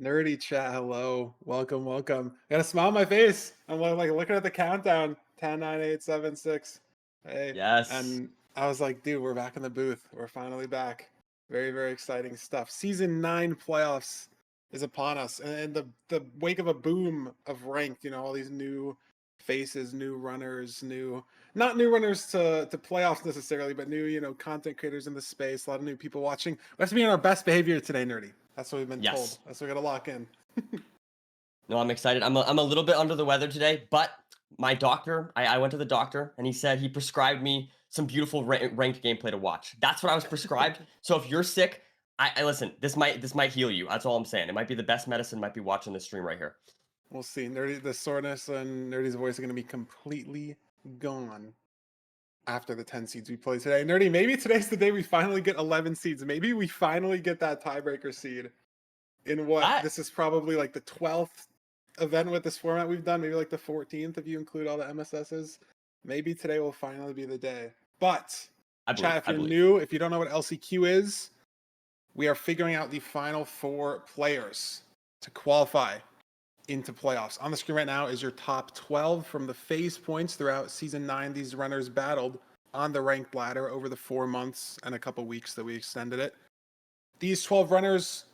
Nerdy chat, hello. Welcome, welcome. I got a smile on my face. I'm like looking at the countdown. 10, 9, 8, 7, 6. Hey. Yes. And I was like, dude, we're back in the booth. We're finally back. Very, very exciting stuff. Season 9 playoffs is upon us. And in the wake of a boom of ranked, all these new faces, new runners, not new runners to playoffs necessarily, but new, content creators in the space, a lot of new people watching. We have to be on our best behavior today, Nerdy. That's what we've been told. Yes. That's what we got to lock in. No, I'm excited. I'm a little bit under the weather today, but my doctor, I went to the doctor and he said he prescribed me some beautiful ranked gameplay to watch. That's what I was prescribed. So if you're sick, I listen. This might heal you. That's all I'm saying. It might be the best medicine. Might be watching this stream right here. We'll see. Nerdy, the soreness and Nerdy's voice are going to be completely gone after the 10 seeds we play today. Nerdy, maybe today's the day we finally get 11 seeds. Maybe we finally get that tiebreaker seed in what I this is probably like the 12th event with this format we've done. Maybe like the 14th if you include all the MSSs. Maybe today will finally be the day. But I believe. chat, if I you're believe. new, if you don't know what LCQ is, we are figuring out the final 4 players to qualify into playoffs. On the screen right now is your top 12 from the phase points throughout season 9. These runners battled on the ranked ladder over the 4 months and a couple weeks that we extended it. These 12 runners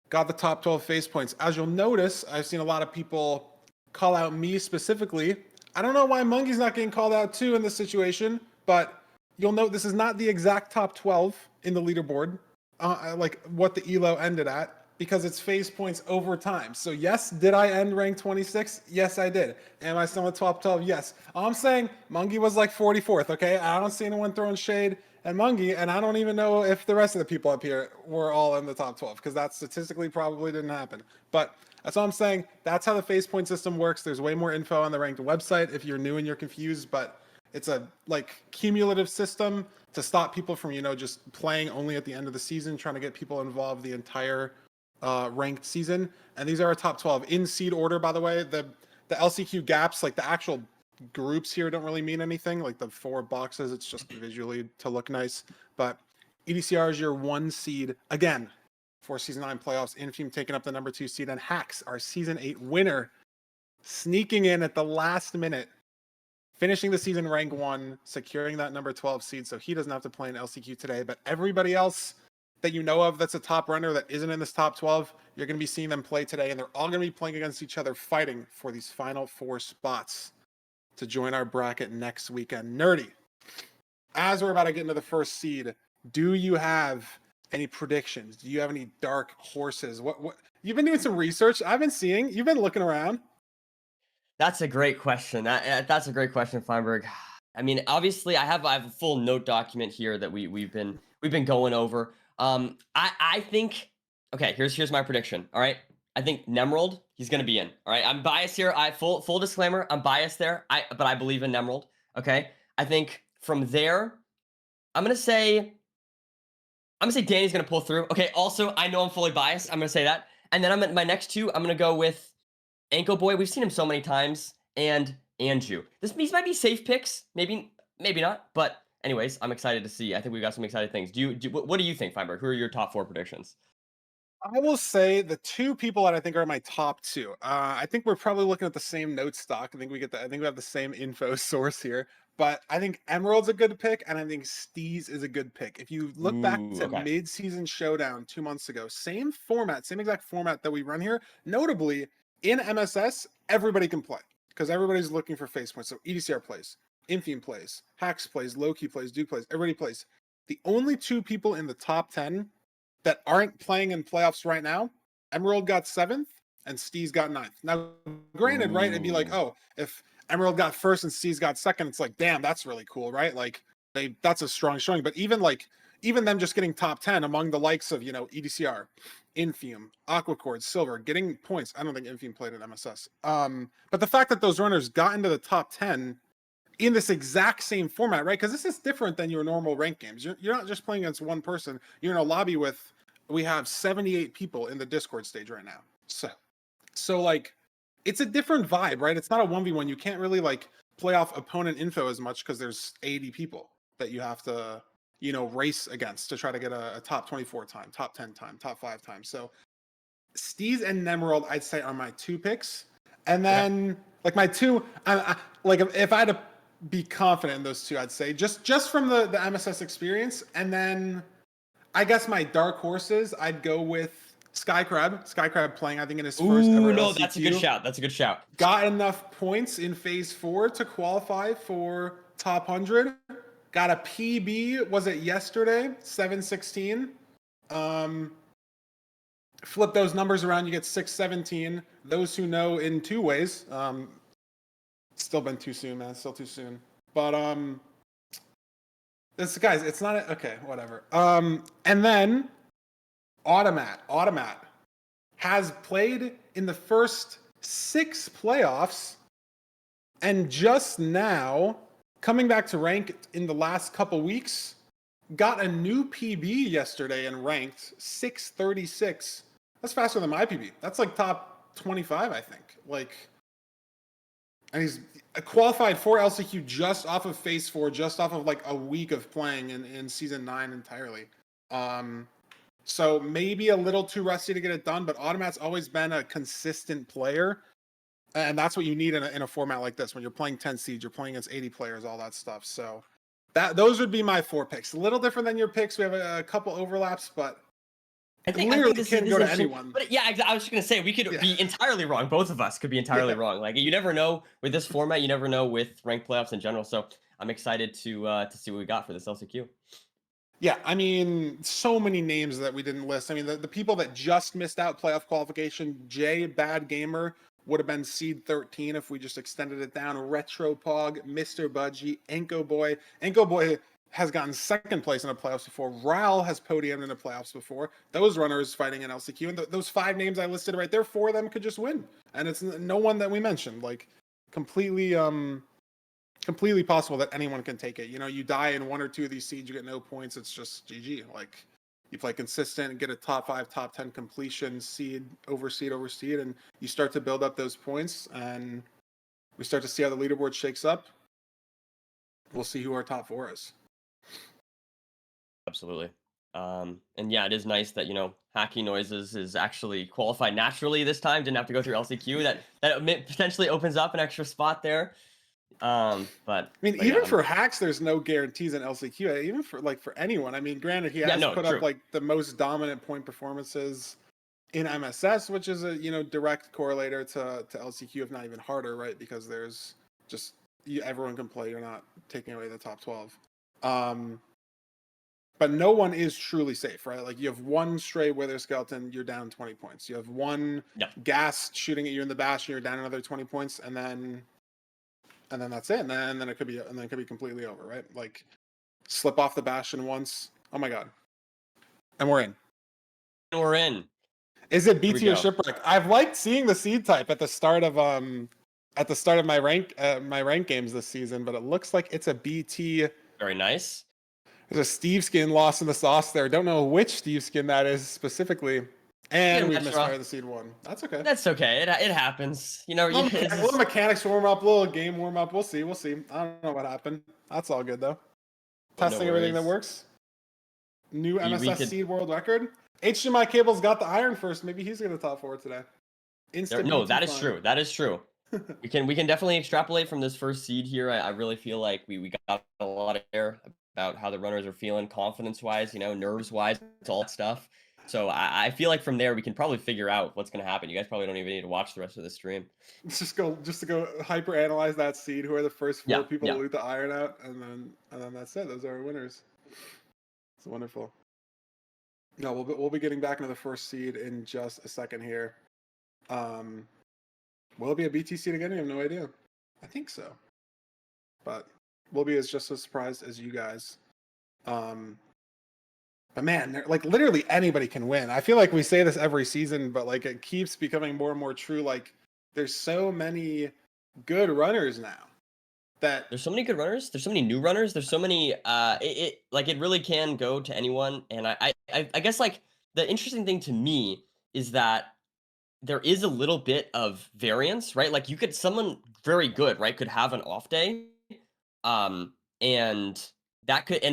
got the top 12 phase points. As you'll notice, I've seen a lot of people call out me specifically. I don't know why Mungy's not getting called out too in this situation, but you'll note this is not the exact top 12 in the leaderboard, like what the ELO ended at, because it's phase points over time. So yes, did I end rank 26? Yes, I did. Am I still in the top 12? Yes. All I'm saying, Mungy was like 44th, okay? I don't see anyone throwing shade at Mungy, and I don't even know if the rest of the people up here were all in the top 12, because that statistically probably didn't happen. But that's all I'm saying. That's how the phase point system works. There's way more info on the ranked website if you're new and you're confused, but it's a cumulative system to stop people from just playing only at the end of the season, trying to get people involved the entire ranked season. And these are our top 12 in seed order, by the way. The LCQ gaps, like the actual groups here, don't really mean anything. Like the 4 boxes, it's just visually to look nice. But EDCR is your 1 seed again for season 9 playoffs. Infame taking up the number 2 seed, and Hacks, our season 8 winner, sneaking in at the last minute, finishing the season rank 1, securing that number 12 seed, so he doesn't have to play in LCQ today. But everybody else that you know of that's a top runner that isn't in this top 12, you're going to be seeing them play today, and they're all going to be playing against each other, fighting for these final 4 spots to join our bracket next weekend. Nerdy, as we're about to get into the first seed, do you have any predictions? Do you have any dark horses? What you've been doing some research? I've been seeing. You've been looking around. That's a great question. That's a great question, Feinberg. I mean, obviously, I have a full note document here that we've been going over. I think okay. Here's my prediction. All right, I think Nemrold, he's gonna be in. All right, I'm biased here. I full disclaimer. I'm biased there. But I believe in Nemrold. Okay, I think from there, I'm gonna say Danny's gonna pull through. Okay. Also, I know I'm fully biased. I'm gonna say that, and then I'm at my next two. I'm gonna go with Anko Boy, we've seen him so many times, and Anju. These might be safe picks, maybe not. But anyways, I'm excited to see. I think we've got some exciting things. What do you think, Feinberg? Who are your top 4 predictions? I will say the 2 people that I think are my top 2. I think we're probably looking at the same note stock. I think we have the same info source here. But I think Emerald's a good pick, and I think Steez is a good pick. If you look back Ooh, to okay. mid-season showdown 2 months ago, same format, same exact format that we run here. Notably, in MSS, everybody can play because everybody's looking for face points. So EDCR plays, Infime plays, Hacks plays, Loki plays, Duke plays, everybody plays. The only 2 people in the top 10 that aren't playing in playoffs right now, Emerald got 7th and Steez got 9th. Now, granted, right, it'd be like, Ooh. oh, if Emerald got 1st and Steez got 2nd, it's like, damn, that's really cool, right? Like, that's a strong showing. But even them just getting top 10 among the likes of, EDCR, Infium, Aquacord, Silver, getting points. I don't think Infium played at MSS. But the fact that those runners got into the top 10 in this exact same format, right? Because this is different than your normal rank games. You're not just playing against one person. You're in a lobby with, we have 78 people in the Discord stage right now. So like, it's a different vibe, right? It's not a 1v1. You can't really like play off opponent info as much because there's 80 people that you have to, race against to try to get a top 24 time, top 10 time, top 5 time. So Steez and Nemerald, I'd say, are my two picks. And Okay. then, like, my two, like, if I had to be confident in those two, I'd say just from the MSS experience. And then I guess my dark horses, I'd go with Sky Crab. Sky Crab playing, I think, in his first Ooh, ever no, that's a good LCQ. shout. That's a good shout. Got enough points in phase 4 to qualify for top 100. Got a PB, was it yesterday? 716. Flip those numbers around, you get 617. Those who know in two ways. Still been too soon, man. Still too soon. But this guys, it's not okay, whatever. And then Automat has played in the first 6 playoffs, and just now coming back to rank in the last couple weeks, got a new PB yesterday and ranked 636. That's faster than my PB. That's like top 25, I think. Like, and he's qualified for LCQ just off of phase 4, just off of like a week of playing in season 9 entirely. So maybe a little too rusty to get it done, but Automat's always been a consistent player. And that's what you need in a format like this. When you're playing 10 seeds, you're playing against 80 players, all that stuff. So those would be my 4 picks. A little different than your picks. We have a couple overlaps, but I think literally this can is go to interesting. anyone. But yeah, I was just gonna say we could be entirely wrong. Both of us could be entirely wrong. Like you never know with this format. You never know with ranked playoffs in general. So I'm excited to see what we got for this LCQ. Yeah, I mean, so many names that we didn't list. I mean, the people that just missed out playoff qualification, Jay, Bad Gamer, would have been seed 13 if we just extended it down. Retro Pog, Mr. Budgie, Enko Boy. Enko Boy has gotten second place in the playoffs before. Ral has podiumed in the playoffs before. Those runners fighting in LCQ. And those 5 names I listed right there, 4 of them could just win. And it's no one that we mentioned. Like, completely possible that anyone can take it. You know, you die in 1 or 2 of these seeds, you get no points. It's just GG. Like, you play consistent and get a top 5, top 10 completion, seed, and you start to build up those points. And we start to see how the leaderboard shakes up. We'll see who our top 4 is. Absolutely. And yeah, it is nice that Hacky Noises is actually qualified naturally this time. Didn't have to go through LCQ. That potentially opens up an extra spot there. But even yeah, for hacks, there's no guarantees in LCQ. Even for anyone. I mean, granted, he has put up like the most dominant point performances in MSS, which is a direct correlator to LCQ, if not even harder, right? Because there's just everyone can play. You're not taking away the top 12. But no one is truly safe, right? Like, you have one stray Wither Skeleton, you're down 20 points. You have one gas shooting at you in the Bastion, you're down another 20 points, and then that's it. And then it could be completely over, right? Like, slip off the Bastion once. Oh my god. And we're in. We're in. Is it BT or Shipwreck? I've liked seeing the seed type at the start of my rank games this season, but it looks like it's a BT. Very nice. There's a Steve skin lost in the sauce there. Don't know which Steve skin that is specifically. And we misfired the seed 1. That's okay. That's okay. It happens. Little mechanics warm up, little game warm up. We'll see. I don't know what happened. That's all good though. Testing everything that works. New MSS seed world record. HDMI Cable's got the iron first. Maybe he's gonna top 4 today. That is true. That is true. we can definitely extrapolate from this first seed here. I really feel like we got a lot of air about how the runners are feeling, confidence-wise, nerves-wise, all that stuff. So I feel like from there we can probably figure out what's going to happen. You guys probably don't even need to watch the rest of the stream. Just to go hyper analyze that seed. Who are the first 4 people to loot the iron out, and then that's it. Those are our winners. It's wonderful. No, we'll be getting back into the first seed in just a second here. Will it be a BT seed again? I have no idea. I think so, but we'll be just as surprised as you guys. But man, like, literally anybody can win. I feel like we say this every season, but like, it keeps becoming more and more true. Like, there's so many good runners now. There's so many good runners. There's so many new runners. There's so many. It really can go to anyone. And I guess, like, the interesting thing to me is that there is a little bit of variance, right? Like, someone very good, right, could have an off day, and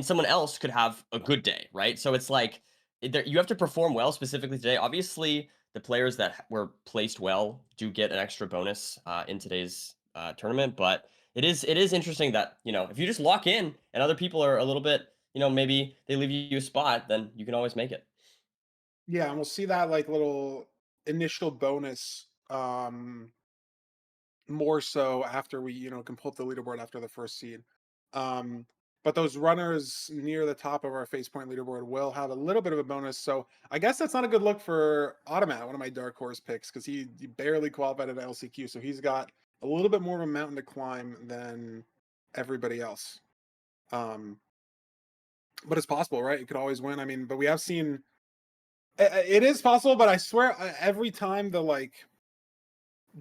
someone else could have a good day, right? So it's like you have to perform well specifically today. Obviously, the players that were placed well do get an extra bonus in today's tournament. But it is interesting that if you just lock in and other people are a little bit maybe they leave you a spot, then you can always make it. Yeah, and we'll see that like little initial bonus more so after we, can pull up the leaderboard after the first seed. Um, but those runners near the top of our face point leaderboard will have a little bit of a bonus. So I guess that's not a good look for Automat, one of my dark horse picks, because he barely qualified at LCQ. So he's got a little bit more of a mountain to climb than everybody else. But it's possible, right? You could always win. I mean, but we have seen it is possible, but I swear every time the like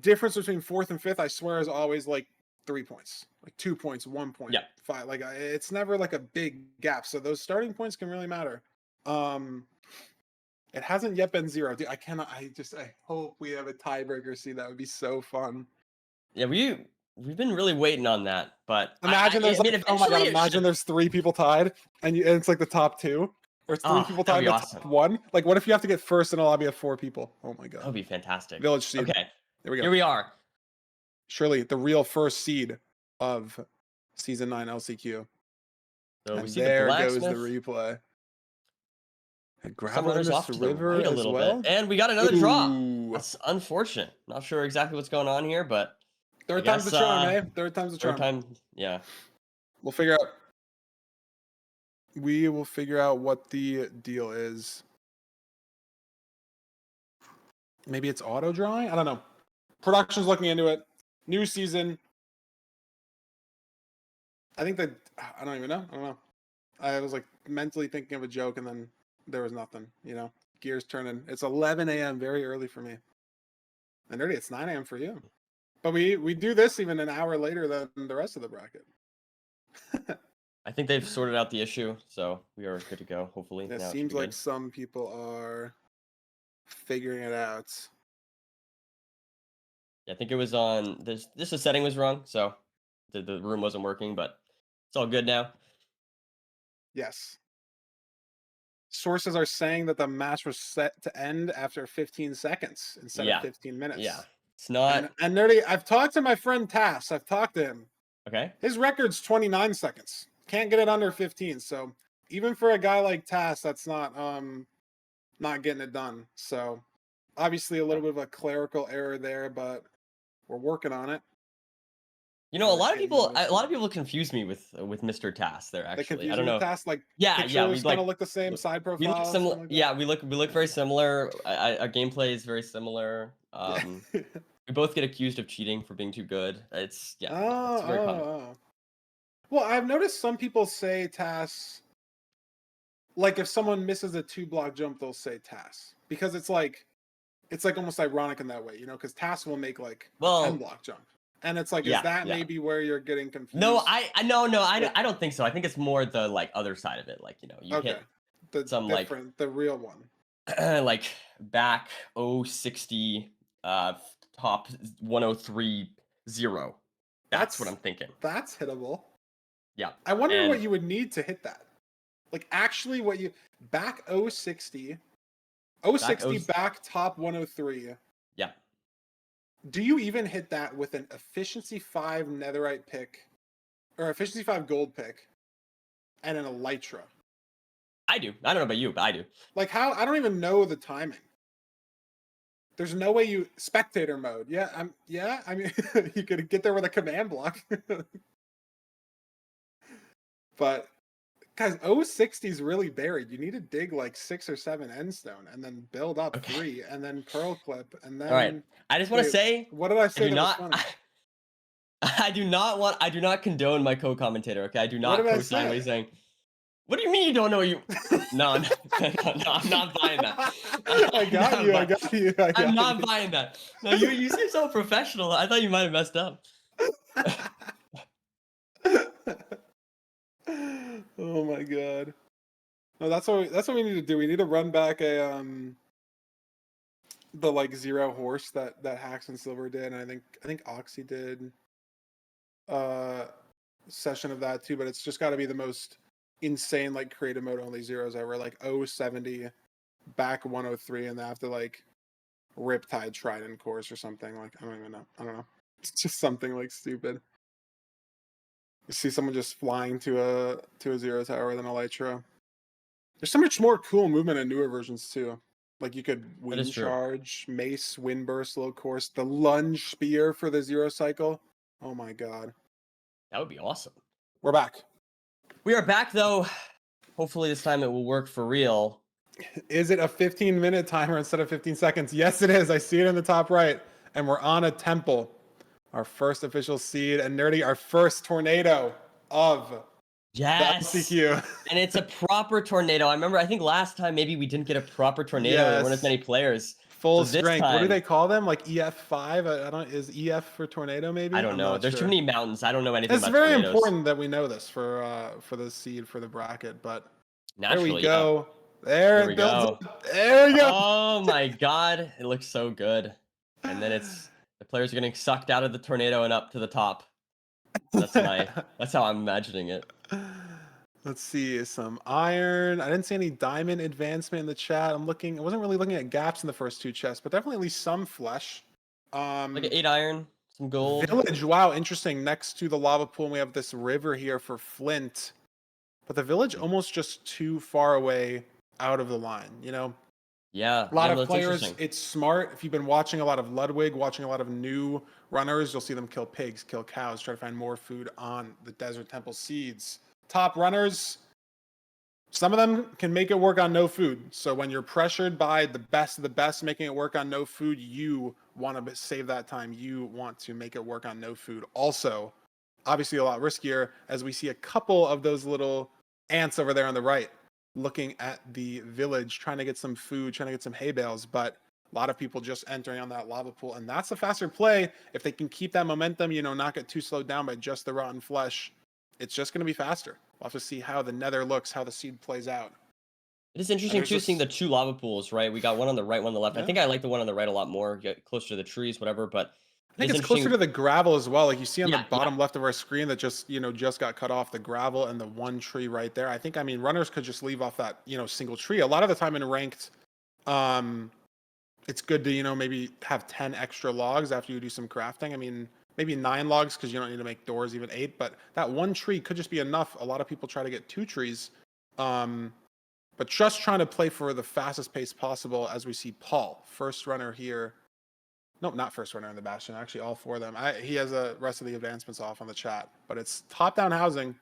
difference between fourth and fifth, I swear, is always like 3 points, like 2 points, 1 point, Yeah. 5. Like it's never like a big gap. So those starting points can really matter. It hasn't yet been 0. Dude, I cannot. I hope we have a tiebreaker. See, that would be so fun. Yeah, we've been really waiting on that, but Imagine I there's mean, like, oh my eventually god, it imagine should. there's 3 people tied, and it's like the top 2, or it's 3 Oh, people that'd tied, be the awesome. top 1. Like, what if you have to get first in a lobby of 4 people? Oh my That god. would be fantastic. Village seed. Okay, There we go. here we are. Surely the real first seed of season 9 LCQ. So we And see the there goes the blacksmith. replay. And Some runners Graveliness off to the River right a as little bit, well. and we got another draw. Ooh. That's unfortunate. Not sure exactly what's going on here, but I Third time's guess the charm, eh? Third time's the third charm. time. Yeah. We'll figure out. We will figure out what the deal is. Maybe it's auto drawing? I don't know. Production's looking into it. New season. I think that I don't even know. I don't know. I was like mentally thinking of a joke and then there was nothing, Gears turning. It's 11 a.m. very early for me. And early, it's 9 a.m. for you. But we do this even an hour later than the rest of the bracket. I think they've sorted out the issue, so we are good to go. Hopefully, It now it should seems be like good. some people are figuring it out. Yeah, I think it was on this. The setting was wrong, so the room wasn't working, but it's all good now. Yes. Sources are saying that the match was set to end after 15 seconds instead of Yeah, 15 yeah. minutes. It's not And Nerdy, I've talked to my friend Tass. I've talked to him. okay. His record's 29 seconds. Can't get it under 15. So even for a guy like Tass, that's not getting it done. So obviously a little bit of a clerical error there, but we're working on it. A We're lot of getting people, those confuse me with Mr. Task there. They Actually, I confuse don't you with know. Tass, like Yeah, pictures we kind of look the same, side we look profile, similar. something like that. Yeah, we look very similar. Our gameplay is very similar. Yeah. We both get accused of cheating for being too good. It's Oh, it's very common. oh. Well, I've noticed some people say Tass, like if someone misses a 2-block jump, they'll say Tass because it's like almost ironic in that way, because Tass will make like a Well, 10-block jump, and it's like, is yeah, that yeah. maybe where you're getting confused? No, no, Like, I don't think so. I think it's more the like other side of it. Like you okay, hit the some like different, the real one. like back 060 top 1030. That's what I'm thinking. That's hittable. Yeah. I wonder And what you would need to hit that. Like actually what you back 060 back top 103. Yeah. Do you even hit that with an efficiency 5 netherite pick or efficiency 5 gold pick and an elytra? I do. I don't know about you, but I do. Like how? I don't even know the timing. There's no way you spectator mode. Yeah, I mean you could get there with a command block. But guys, 060 is really buried. You need to dig like 6 or 7 endstone and then build up Okay. 3 and then pearl clip and then All right. I just want to say, what did I say I do that was not. funny? I do not condone my co-commentator. Okay, I do What not did I co-sign what he's say? saying. What do you mean you don't know what you? No, no, I'm not buying that. I got you. I'm not buying that. No, you seem so professional. I thought you might have messed up. Oh my god. No, that's what we need to do. We need to run back a the like 0 horse that Hacks and Silver did, and I think Oxy did session of that too, but it's just got to be the most insane like creative mode only zeros ever, like 070 back 103, and they have to like Riptide Trident course or something. Like, I don't even know. I don't know. It's just something like stupid. You see someone just flying to a zero tower with an Elytra. There's so much more cool movement in newer versions too. Like you could That is wind true. charge, mace, wind burst, low course, the lunge spear for the zero cycle. Oh my god. That would be awesome. We're back. We are back though. Hopefully this time it will work for real. Is it a 15-minute timer instead of 15 seconds? Yes, it is. I see it in the top right. And we're on a temple. Our first official seed. And Nerdy, our first tornado of the Yes. LCQ. And it's a proper tornado. I think last time maybe we didn't get a proper tornado. There weren't as Yes. many players. Full So this strength. What do time- they call them? Like EF5? I don't. Is EF for tornado? Maybe. I don't I'm know. not There's too sure. many mountains. I don't know anything It's about very tornadoes. important that we know this for the seed for the bracket. But there we Naturally, yeah. go. There There it we builds go. up. There we go. Oh my god, it looks so good. And then the players are getting sucked out of the tornado and up to the top. That's how I'm imagining it. Let's see, some iron. I didn't see any diamond advancement in the chat. I wasn't really looking at gaps in the first two chests, but definitely at least some flesh. Like an 8 iron, some gold. Village, wow, interesting. Next to the lava pool, and we have this river here for flint. But the village almost just too far away out of the line, you know? Yeah. A lot of that's players, interesting. it's smart. If you've been watching a lot of Ludwig, watching a lot of new runners, you'll see them kill pigs, kill cows, try to find more food on the Desert Temple seeds. Top runners, some of them can make it work on no food. So when you're pressured by the best of the best making it work on no food, you want to save that time. You want to make it work on no food. Also, obviously a lot riskier, as we see a couple of those little ants over there on the right looking at the village, trying to get some food, trying to get some hay bales, but a lot of people just entering on that lava pool. And that's a faster play. If they can keep that momentum, you know, not get too slowed down by just the rotten flesh, it's just going to be faster. We'll have to see how the nether looks, how the seed plays out. It is interesting too seeing the two lava pools, right? We got one on the right, one on the left. Yeah. I think I like the one on the right a lot more, get closer to the trees, whatever, but I think it's closer to the gravel as well. Like you see on the bottom left of our screen that just, you know, just got cut off, the gravel and the one tree right there. I mean, runners could just leave off that, you know, single tree. A lot of the time in ranked, it's good to, you know, maybe have 10 extra logs after you do some crafting. I mean, maybe 9 logs because you don't need to make doors, even 8, but that one tree could just be enough. A lot of people try to get 2 trees. But just trying to play for the fastest pace possible, as we see Paul, first runner here. Nope, not first runner in the Bastion. Actually, all 4 of them. He has the rest of the advancements off on the chat. But it's top-down housing.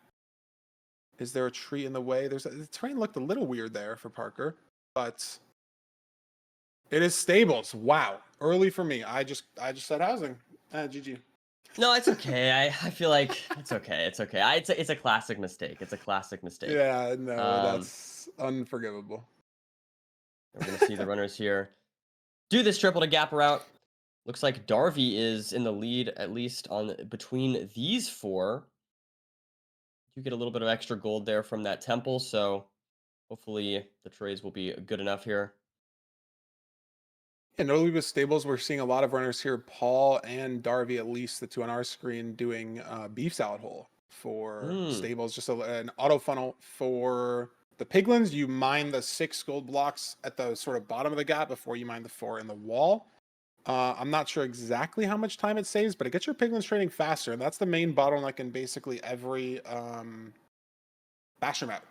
Is there a tree in the way? The terrain looked a little weird there for Parker. But it is stables. Wow. Early for me. I just said housing. GG. No, it's okay. I feel like it's okay. It's okay. It's a classic mistake. It's a classic mistake. Yeah, no, that's unforgivable. We're gonna see the runners here do this triple to gap route. Looks like Darby is in the lead, at least on between these 4. You get a little bit of extra gold there from that temple, so hopefully the trades will be good enough here. Yeah, notably with stables, we're seeing a lot of runners here, Paul and Darby, at least the 2 on our screen, doing beef salad hole for stables, just an auto funnel for the piglins. You mine the 6 gold blocks at the sort of bottom of the gap before you mine the 4 in the wall. I'm not sure exactly how much time it saves, but it gets your piglins trading faster, and that's the main bottleneck in basically every Bastion map.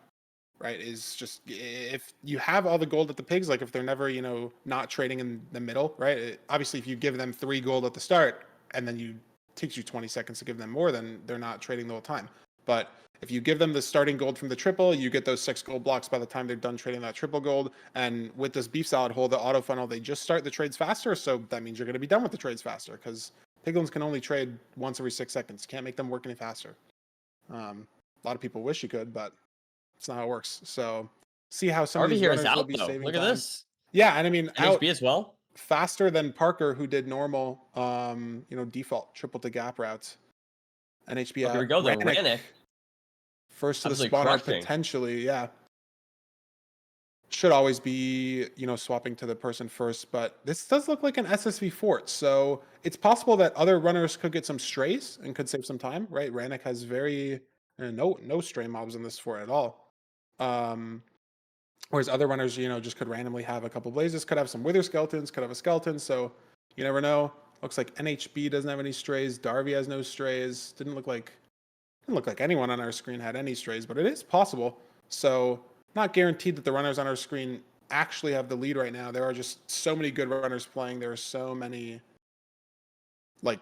Right, is just if you have all the gold at the pigs, like if they're never, you know, not trading in the middle, right? Obviously, if you give them 3 gold at the start and then it takes you 20 seconds to give them more, then they're not trading the whole time. But if you give them the starting gold from the triple, you get those 6 gold blocks by the time they're done trading that triple gold. And with this beef salad hole, the auto funnel, they just start the trades faster. So that means you're going to be done with the trades faster because piglins can only trade once every 6 seconds. Can't make them work any faster. A lot of people wish you could, but it's not how it works. So see how some of these here is runners will out be though. saving Look time. at this. Yeah, and I mean out HB as well. Faster than Parker, who did normal, you know, default triple to gap routes. And HB Here we go. The Rannick. First to the spawner potentially, yeah. Should always be, you know, swapping to the person first, but this does look like an SSV fort, so it's possible that other runners could get some strays and could save some time, right? Rannick has no stray mobs in this fort at all. Whereas other runners, just could randomly have a couple blazes, could have some wither skeletons, could have a skeleton. So you never know. Looks like NHB doesn't have any strays. Darby has no strays. Didn't look like anyone on our screen had any strays, but it is possible. So not guaranteed that the runners on our screen actually have the lead right now. There are just so many good runners playing. There are so many, like,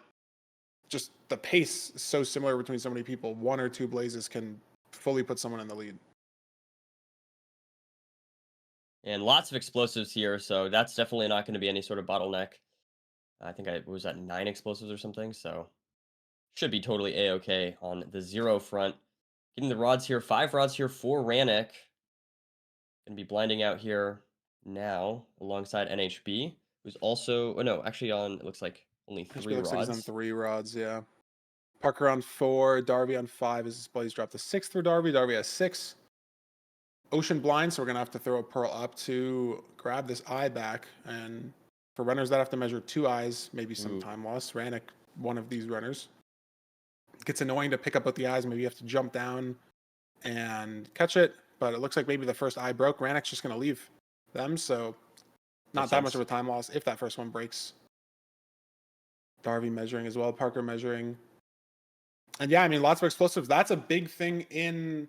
just the pace is so similar between so many people. One or two blazes can fully put someone in the lead. And lots of explosives here, so that's definitely not going to be any sort of bottleneck. I think I was at 9 explosives or something, so should be totally a-okay on the 0 front. Getting the rods here, 5 rods here for Rannick. Gonna be blinding out here now alongside NHB, who's also, oh no, actually on, it looks like only 3 looks like he's on rods. 3 rods, yeah. Parker on 4, Darby on 5. His blaze dropped to 6 for Darby. Darby has 6. Ocean blind, so we're gonna have to throw a pearl up to grab this eye back. And for runners that have to measure 2 eyes, maybe some time loss. Rannick, one of these runners. It gets annoying to pick up with the eyes. Maybe you have to jump down and catch it. But it looks like maybe the first eye broke. Rannick's just gonna leave them, so not that much of a time loss if that first one breaks. Darby measuring as well, Parker measuring. And yeah, I mean, lots of explosives. That's a big thing in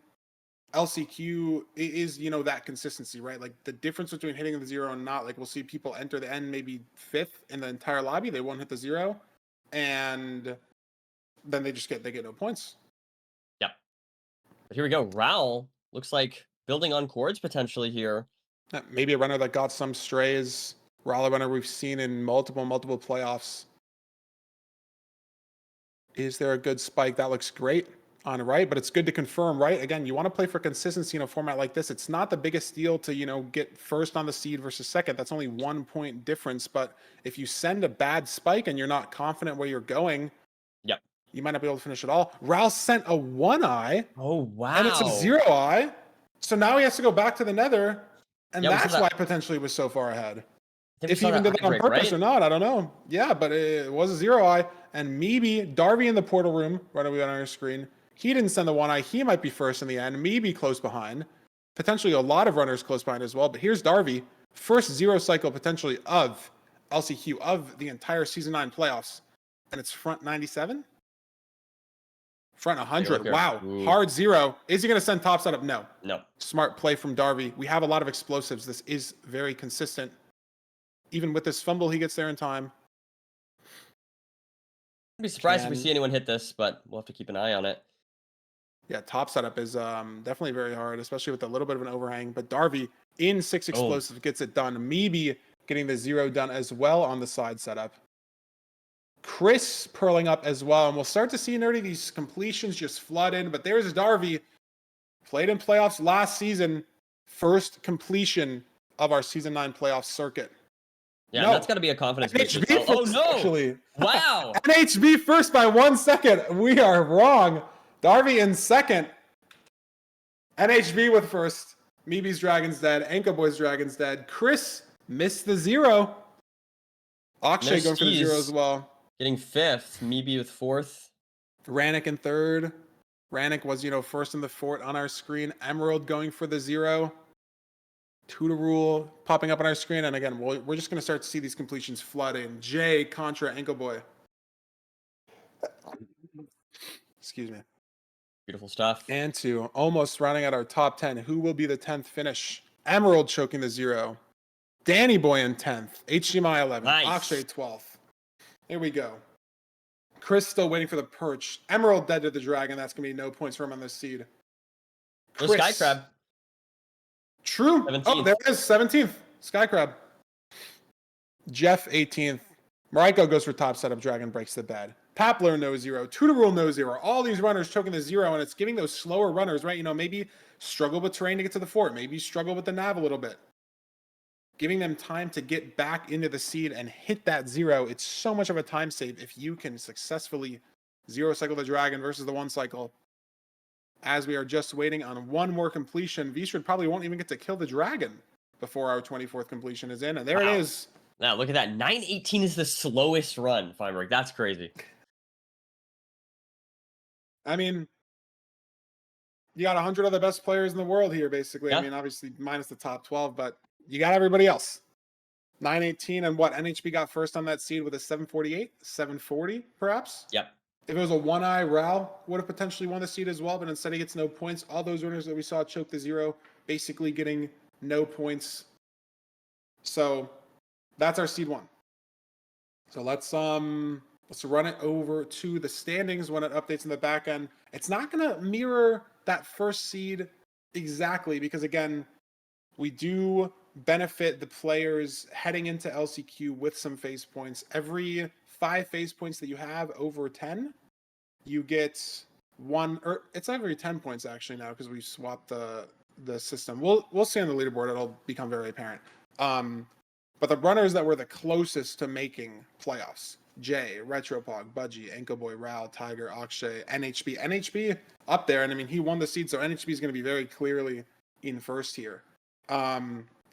LCQ is, that consistency, right? Like the difference between hitting the 0 and not. Like we'll see people enter the end maybe 5th in the entire lobby. They won't hit the 0. And then they get no points. Yep. But here we go. Raul looks like building on chords potentially here. Maybe a runner that got some strays. Raul, a runner we've seen in multiple playoffs. Is there a good spike? That looks great on right, but it's good to confirm, right? Again, you want to play for consistency in a format like this. It's not the biggest deal to, get first on the seed versus second. That's only 1 point difference. But if you send a bad spike and you're not confident where you're going, yep, you might not be able to finish at all. Raul sent a 1 eye. Oh, wow. And it's a 0 eye. So now he has to go back to the nether. And that's why potentially was so far ahead. If he even did that on purpose or not, I don't know. Yeah, but it was a 0 eye. And maybe Darby in the portal room, right away on our screen, he didn't send the 1 eye. He might be first in the end, maybe close behind. Potentially a lot of runners close behind as well. But here's Darby, first 0 cycle potentially of LCQ, of the entire Season 9 playoffs. And it's front 97? Front 100. Wow. Ooh. Hard 0. Is he going to send top setup? No. No. Smart play from Darby. We have a lot of explosives. This is very consistent. Even with this fumble, he gets there in time. I'd be surprised if we see anyone hit this, but we'll have to keep an eye on it. Yeah, top setup is definitely very hard, especially with a little bit of an overhang. But Darby in 6 explosives gets it done. Maybe getting the 0 done as well on the side setup. Chris purling up as well. And we'll start to see Nerdy these completions just flood in. But there's Darby. Played in playoffs last season. First completion of our Season 9 playoff circuit. Yeah, that's got to be a confidence boost. Oh, no. Actually. Wow. NHB first by 1 second. We are wrong. Darby in second. NHB with first. Meeby's Dragon's dead. Anka Boy's Dragon's dead. Chris missed the 0. Akshay going for the 0 as well. Getting 5th. Meeby with 4th. Rannick in 3rd. Rannick was, first in the fort on our screen. Emerald going for the 0. 2 to rule popping up on our screen. And again, we're just going to start to see these completions flood in. Jay contra Ankle Boy. Excuse me. Beautiful stuff. And 2, almost rounding out our top 10. Who will be the 10th finish? Emerald choking the 0. Danny Boy in 10th. HDMI 11th. Nice. Akshay 12th. Here we go. Chris still waiting for the perch. Emerald dead to the dragon. That's going to be no points for him on this seed. Chris. Sky Crab. True. 17th. Oh, there it is. 17th. Sky Crab. Jeff 18th. Mariko goes for top setup. Dragon breaks the bed. Papler no 0. 2 to rule no 0. All these runners choking the 0, and it's giving those slower runners, right? Maybe struggle with terrain to get to the fort. Maybe struggle with the nav a little bit. Giving them time to get back into the seed and hit that 0. It's so much of a time save if you can successfully 0 cycle the dragon versus the 1 cycle. As we are just waiting on 1 more completion, Vistrid probably won't even get to kill the dragon before our 24th completion is in. And there it is. Now, look at that. 9:18 is the slowest run, Feinberg. That's crazy. I mean, you got 100 of the best players in the world here, basically. I Yeah. mean, obviously minus the top 12, but you got everybody else. 918 and what? NHB got first on that seed with a 748, 740, perhaps. Yep. If it was a one-eye, Ral would have potentially won the seed as well, but instead he gets no points. All those winners that we saw choke the zero, basically getting no points. So that's our seed one. So let's run it over to the standings when it updates in the back end. It's not gonna mirror that first seed exactly because again, we do benefit the players heading into LCQ with some phase points. Every 5 phase points that you have over 10, you get one, or it's every 10 points actually now because we swapped the system. We'll see on the leaderboard; it'll become very apparent. But the runners that were the closest to making playoffs: Jay, Retropog, Budgie, Anko Boy, Ral, Tiger, Akshay, NHB. NHB up there, and I mean he won the seed, so NHB is going to be very clearly in first here.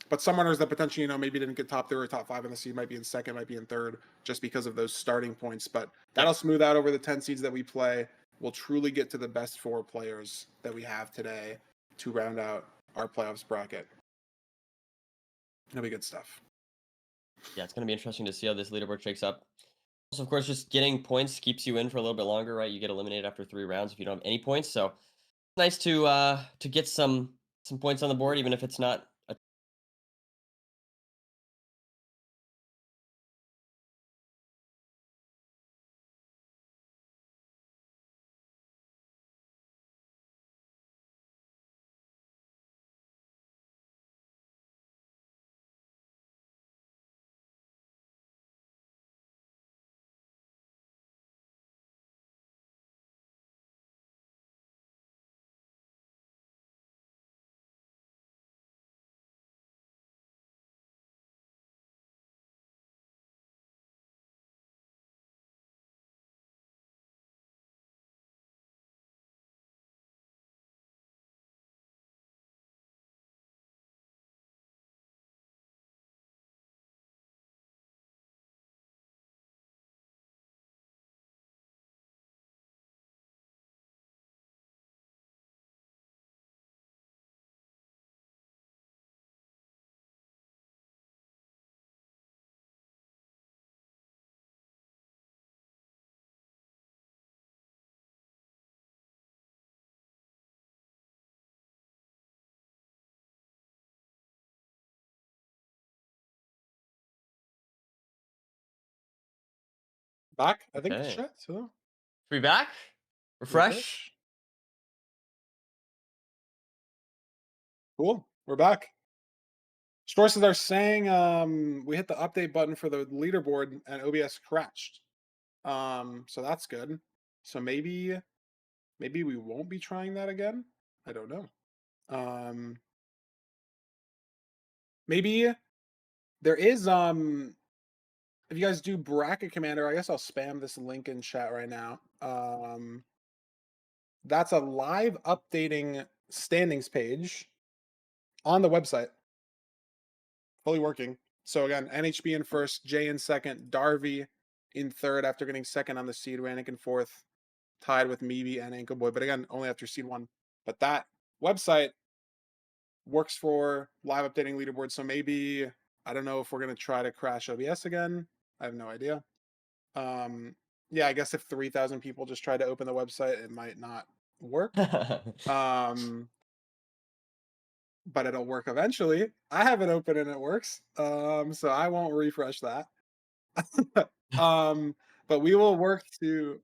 But some runners that potentially, maybe didn't get top 3 or top 5 in the seed might be in second, might be in third, just because of those starting points. But that'll smooth out over the 10 seeds that we play. We'll truly get to the best 4 players that we have today to round out our playoffs bracket. It'll be good stuff. Yeah, it's going to be interesting to see how this leaderboard shakes up. Also, of course, just getting points keeps you in for a little bit longer, right? You get eliminated after 3 rounds if you don't have any points. So it's nice to get some points on the board, even if it's not a Back, I think, Okay. chat. So Are we back? Refresh? Cool. We're back. Sources are saying we hit the update button for the leaderboard and OBS crashed. So that's good. So maybe we won't be trying that again. I don't know. Maybe there is if you guys do bracket commander, I guess I'll spam this link in chat right now. That's a live updating standings page on the website. Fully working. So again, NHB in first, Jay in second, Darby in third after getting second on the seed, Rannick in fourth, tied with Meeby and Anko Boy. But again, only after seed 1. But that website works for live updating leaderboards. So maybe, I don't know if we're going to try to crash OBS again. I have no idea. Yeah, I guess if 3,000 people just try to open the website, it might not work. But it'll work eventually. I have it open and it works. So I won't refresh that. But we will work to,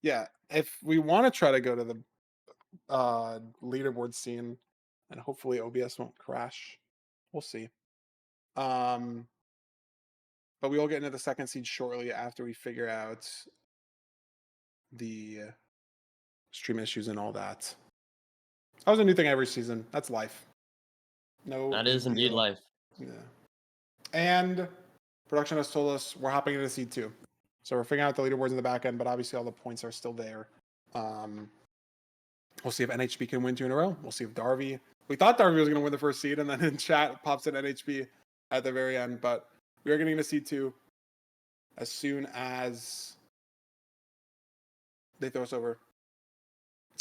yeah, if we want to try to go to the leaderboard scene and hopefully OBS won't crash. We'll see. But we will get into the second seed shortly after we figure out the stream issues and all that. That was a new thing every season. That's life. No That big is indeed deal. life. Yeah. And production has told us we're hopping into seed 2. So we're figuring out the leaderboards in the back end, but obviously all the points are still there. We'll see if NHB can win 2 in a row. We'll see if Darby. We thought Darby was going to win the first seed, and then in chat pops in NHB at the very end. But we are getting to seed 2 as soon as they throw us over.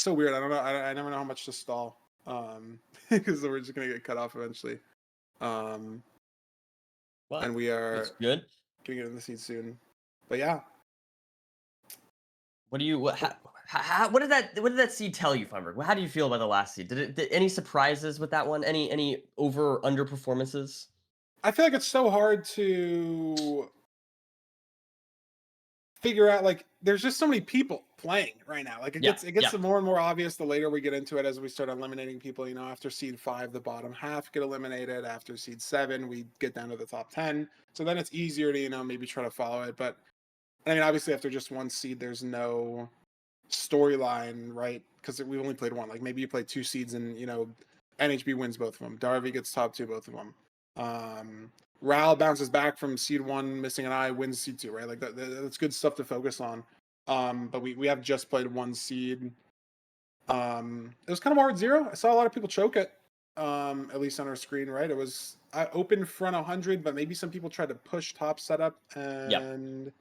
so weird. I don't know. I never know how much to stall. Because we're just gonna get cut off eventually. And Well, we are that's good. gonna get in the seat soon. But yeah, What do you what did that seed tell you, Feinberg? How do you feel about the last seed? Did any surprises with that one? Any over or under performances? I feel like it's so hard to figure out, like, there's just so many people playing right now. Like, it Yeah, gets more and more obvious the later we get into it, as we start eliminating people. After seed 5, the bottom half get eliminated. After seed 7, we get down to the top 10. So then it's easier to maybe try to follow it. But I mean, obviously after just one seed, there's no storyline, right? Because we only played one. Like, maybe you play 2 seeds and NHB wins both of them. Darby gets top 2 both of them. Ral bounces back from seed 1, missing an eye, wins seed 2, right? Like that's good stuff to focus on. But we have just played 1 seed. It was kind of hard 0. I saw a lot of people choke it. At least on our screen, right? It was open front 100, but maybe some people tried to push top setup and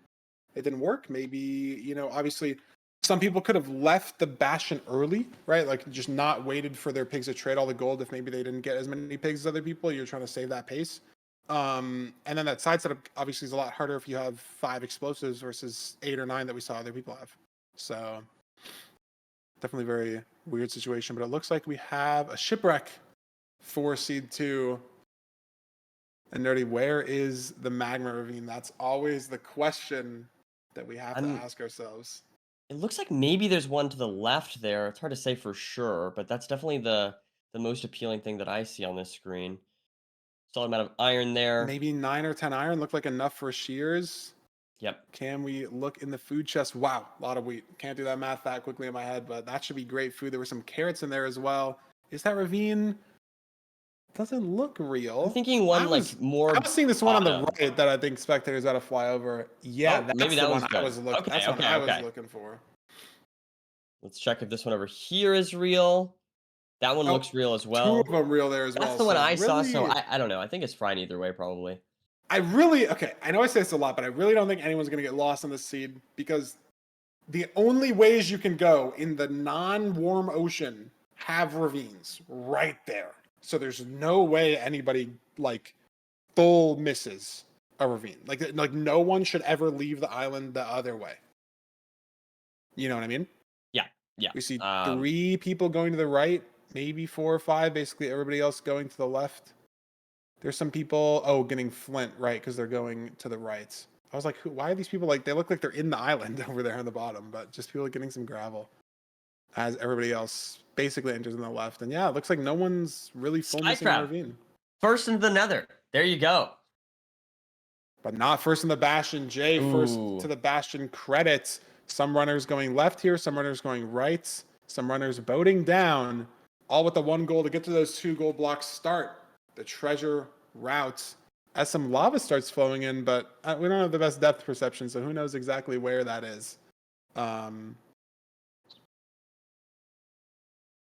it didn't work. Maybe obviously some people could have left the Bastion early, right? Like, just not waited for their pigs to trade all the gold. If maybe they didn't get as many pigs as other people, you're trying to save that pace. And then that side setup obviously is a lot harder if you have 5 explosives versus 8 or 9 that we saw other people have. So definitely very weird situation. But it looks like we have a shipwreck for seed 2. And Nerdy, where is the magma ravine? That's always the question that we have to ask ourselves. It looks like maybe there's one to the left there. It's hard to say for sure, but that's definitely the most appealing thing that I see on this screen. Solid amount of iron there. Maybe 9 or 10 iron look like enough for shears. Yep. Can we look in the food chest? Wow, a lot of wheat. Can't do that math that quickly in my head, but that should be great food. There were some carrots in there as well. Is that ravine? Doesn't look real. I'm thinking one more. I was seeing this one on the right that I think spectators got to fly over. Yeah, that's maybe that the one one's I good. was looking. Okay, that's okay, one I okay. was looking for. Let's check if this one over here is real. That one looks real as well. 2 of them real there as well. That's the one I saw, so I don't know. I think it's fine either way, probably. I know I say this a lot, but I really don't think anyone's going to get lost on this seed, because the only ways you can go in the non-warm ocean have ravines right there. So there's no way anybody full misses a ravine. Like no one should ever leave the island the other way. You know what I mean? Yeah. We see 3 people going to the right, maybe 4 or 5. Basically, everybody else going to the left. There's some people getting flint, right? Because they're going to the right. I was like, why are these people they look like they're in the island over there on the bottom, but just people getting some gravel as everybody else basically enters on the left. And yeah, it looks like no one's really full missing a ravine. First into the nether. There you go. But not first in the Bastion. Jay first to the Bastion credits. Some runners going left here, some runners going right, some runners boating down, all with the 1 goal to get to those 2 gold blocks. Start the treasure route as some lava starts flowing in, but we don't have the best depth perception, so who knows exactly where that is. And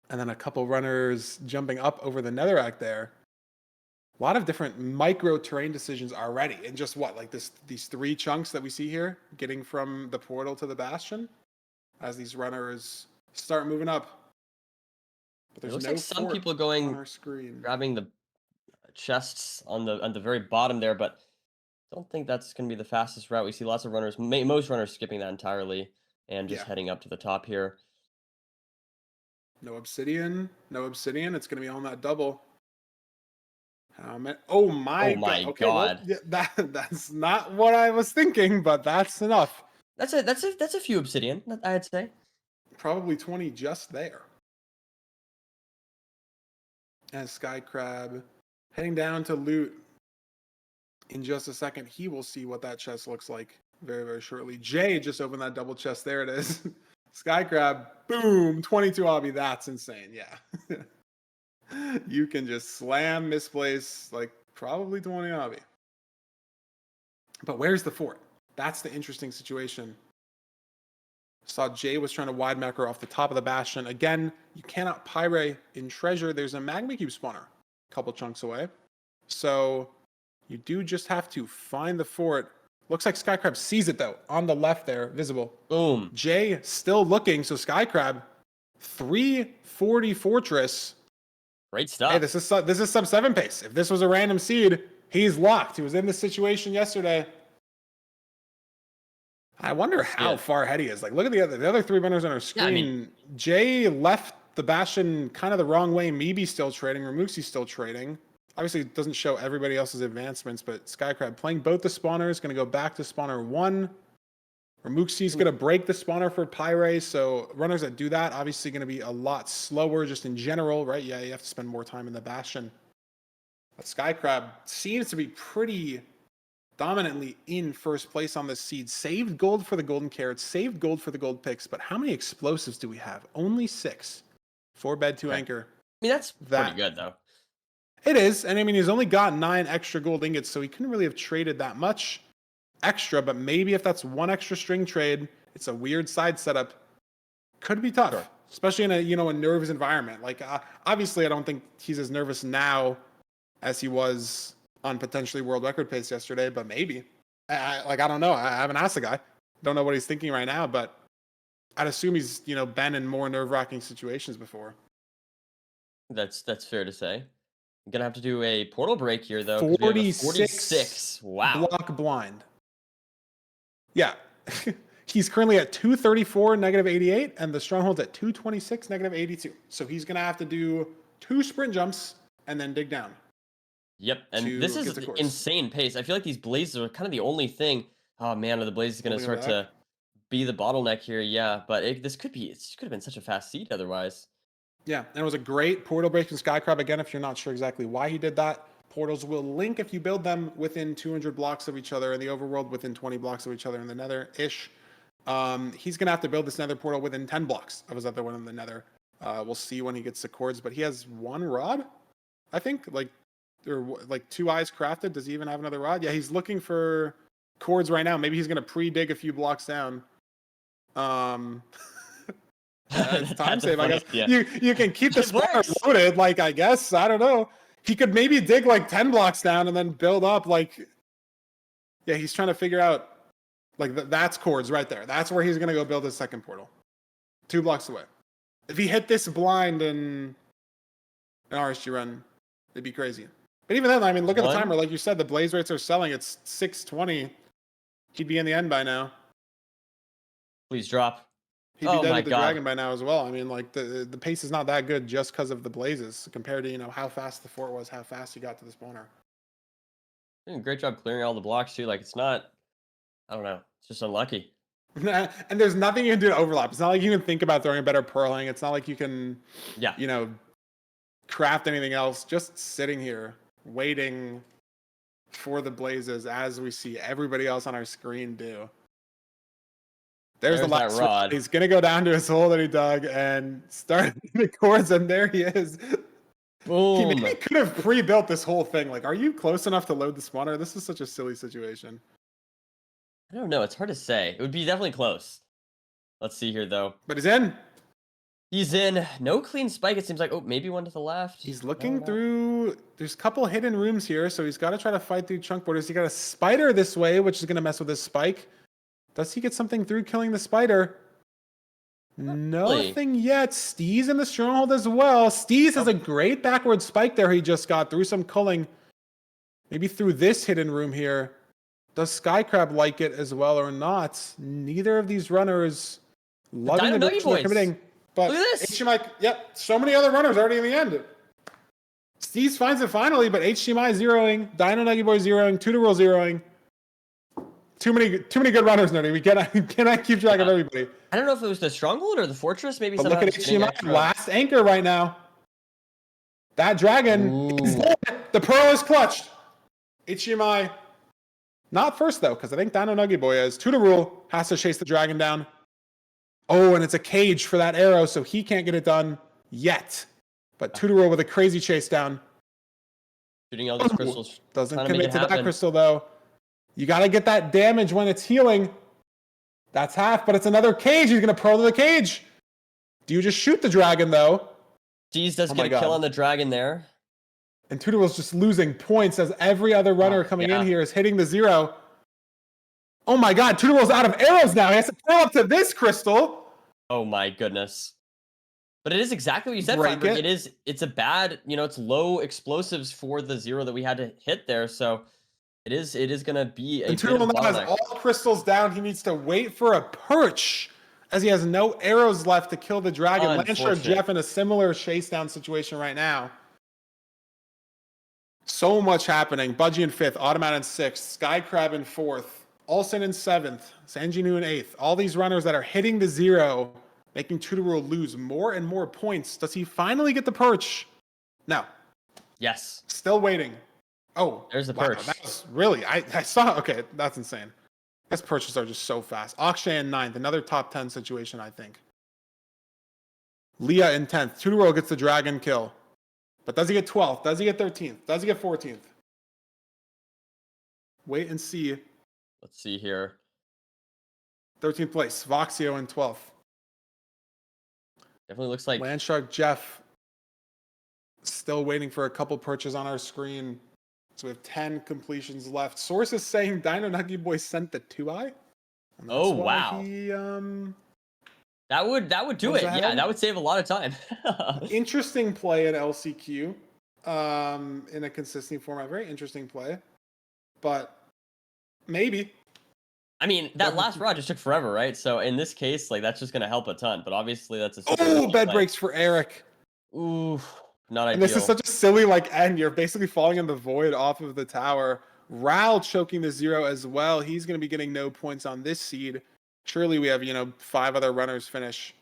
then a couple runners jumping up over the netherrack there. A lot of different micro terrain decisions already, and just these 3 chunks that we see here, getting from the portal to the Bastion, as these runners start moving up. But there's like some people going on our screen, grabbing the chests on the very bottom there, but don't think that's going to be the fastest route. We see lots of runners, most runners skipping that entirely and just heading up to the top here. No obsidian. It's going to be on that double. Oh my god. Okay, god. Well, that's not what I was thinking, but that's enough. That's a few obsidian, I'd say. Probably 20 just there. And Sky Crab heading down to loot in just a second. He will see what that chest looks like very, very shortly. Jay just opened that double chest. There it is. Sky Crab, boom, 22 obby. That's insane. Yeah. You can just slam misplace probably 20 obby. But where's the fort? That's the interesting situation. Saw Jay was trying to wide macro off the top of the Bastion. Again, you cannot pyre in treasure. There's a magma cube spawner a couple chunks away. So you do just have to find the fort. Looks like Skycrab sees it though, on the left there, visible. Boom. Jay still looking, so Skycrab 340 Fortress. Great stuff. Hey, this is sub 7 pace. If this was a random seed, he's locked. He was in this situation yesterday. I wonder how far ahead he is. Like, look at the other 3 runners on our screen. Yeah, I mean, Jay left the Bastion kind of the wrong way. Meebi still trading. Ramuxi's still trading. Obviously, it doesn't show everybody else's advancements, but Skycrab playing both the spawners, going to go back to spawner 1. Ramuxi's going to break the spawner for Pyre, so runners that do that obviously going to be a lot slower just in general, right? Yeah, you have to spend more time in the Bastion. But Skycrab seems to be pretty dominantly in first place on this seed. Saved gold for the golden carrots, saved gold for the gold picks, but how many explosives do we have? Only 6. 4 bed, 2 anchor. I mean, that's pretty good, though. It is, and I mean, he's only got 9 extra gold ingots, so he couldn't really have traded that much extra, but maybe if that's 1 extra string trade, it's a weird side setup, could be tough, especially in a nervous environment. Like, obviously, I don't think he's as nervous now as he was on potentially world record pace yesterday, but maybe. I don't know. I haven't asked the guy. Don't know what he's thinking right now, but I'd assume he's been in more nerve-wracking situations before. That's fair to say. I'm gonna have to do a portal break here though. 46. Wow. Block blind. Yeah. He's currently at 234, -88, and the stronghold's at 226, -82. So he's going to have to do 2 sprint jumps and then dig down. Yep, and this is insane pace. I feel like these blazes are kind of the only thing. Oh man, are the blazes going to start to be the bottleneck here? Yeah, but it could have been such a fast seed otherwise. Yeah, and it was a great portal break from Skycrab. Again, if you're not sure exactly why he did that, portals will link if you build them within 200 blocks of each other, in the overworld within 20 blocks of each other in the nether-ish. He's going to have to build this nether portal within 10 blocks of his other one in the nether. We'll see when he gets the cords, but he has 1 rod, I think, like 2 eyes crafted. Does he even have another rod? Yeah, he's looking for cords right now. Maybe he's going to pre-dig a few blocks down. It's time save, I guess. Yeah. You can keep the spawner loaded, like, I guess. I don't know. He could maybe dig like 10 blocks down and then build up like. Yeah, he's trying to figure out like that's cords right there. That's where he's gonna go build his second portal. 2 blocks away. If he hit this blind in an RSG run, it'd be crazy. But even then, I mean, look at the timer. Like you said, the blaze rates are selling. It's 6:20. He'd be in the end by now. Please drop. He'd be dead with the dragon by now as well. I mean, like the pace is not that good just because of the blazes compared to how fast the fort was, how fast he got to the spawner. Great job clearing all the blocks too. Like it's not, I don't know, it's just unlucky. And there's nothing you can do to overlap. It's not like you can think about throwing a better purling. It's not like you can, craft anything else. Just sitting here waiting for the blazes as we see everybody else on our screen do. There's the last rod. He's going to go down to his hole that he dug and start the cords, and there he is. Boom. He maybe could have pre-built this whole thing. Like, are you close enough to load the spawner? This is such a silly situation. I don't know. It's hard to say. It would be definitely close. Let's see here, though. But he's in. He's in. No clean spike, it seems like. Oh, maybe one to the left. He's looking through. There's a couple hidden rooms here, so he's got to try to fight through chunk borders. He got a spider this way, which is going to mess with his spike. Does he get something through killing the spider? Nothing yet. Steez in the stronghold as well. Steez has a great backward spike there he just got through some culling. Maybe through this hidden room here. Does Skycrab like it as well or not? Neither of these runners loving the direction they're committing. But look at this. HDMI, so many other runners already in the end. Steez finds it finally, but HDMI zeroing, Dino Nuggy Boy zeroing, Tutoril zeroing. Too many good runners, Nerdy. We cannot keep track of everybody. I don't know if it was the stronghold or the fortress. Maybe. But look at HDMI, last anchor right now. That dragon is dead. The pearl is clutched. HDMI, not first though, because I think Dino Nuggy Boy is. Tutoril has to chase the dragon down. Oh, and it's a cage for that arrow, so he can't get it done yet. But Tutoril with a crazy chase down. Shooting all these crystals. Doesn't commit to that crystal though. You got to get that damage when it's healing. That's half, but it's another cage. He's going to pearl to the cage. Do you just shoot the dragon, though? Jeez does get a kill on the dragon there. And Tutoril's just losing points as every other runner coming in here is hitting the 0. Oh my god, Tutoril's out of arrows now. He has to pearl up to this crystal. Oh my goodness. But it is exactly what you said, break Feinberg. it. It's a bad, it's low explosives for the 0 that we had to hit there. So it is gonna be a And bit of a Tunnel now has bottleneck. all crystals down. He needs to wait for a perch as he has no arrows left to kill the dragon. Landshark Unfortunate. Jeff in a similar chase down situation right now. So much happening. Budgie in 5th, Automat in 6th, Sky Crab in 4th, Olsen in 7th, Sanjinu in 8th. All these runners that are hitting the 0, making Tudorul lose more and more points. Does he finally get the perch? No. Yes. Still waiting. Oh, There's the wow, perch. that was really, I saw, okay, that's insane. Guess perches are just so fast. Akshay in 9th, another top 10 situation, I think. Leah in 10th. Tudorul gets the dragon kill. But does he get 12th? Does he get 13th? Does he get 14th? Wait and see. Let's see here. 13th place. Voxio in 12th. Definitely looks like Landshark Jeff still waiting for a couple perches on our screen. So we have 10 completions left. Source is saying Dino Nuggy Boy sent the 2-eye. Oh, wow. He that would do goes it. ahead. Yeah, that would save a lot of time. Interesting play in LCQ. In a consistent format. Very interesting play. But maybe. I mean, that last rod just took forever, right? So in this case, like that's just gonna help a ton. But obviously, that's a super risky bed play. breaks for Eric. Ooh, not ideal. And this is such a silly end. You're basically falling in the void off of the tower. Ral choking the 0 as well. He's going to be getting no points on this seed. Surely we have 5 other runners finish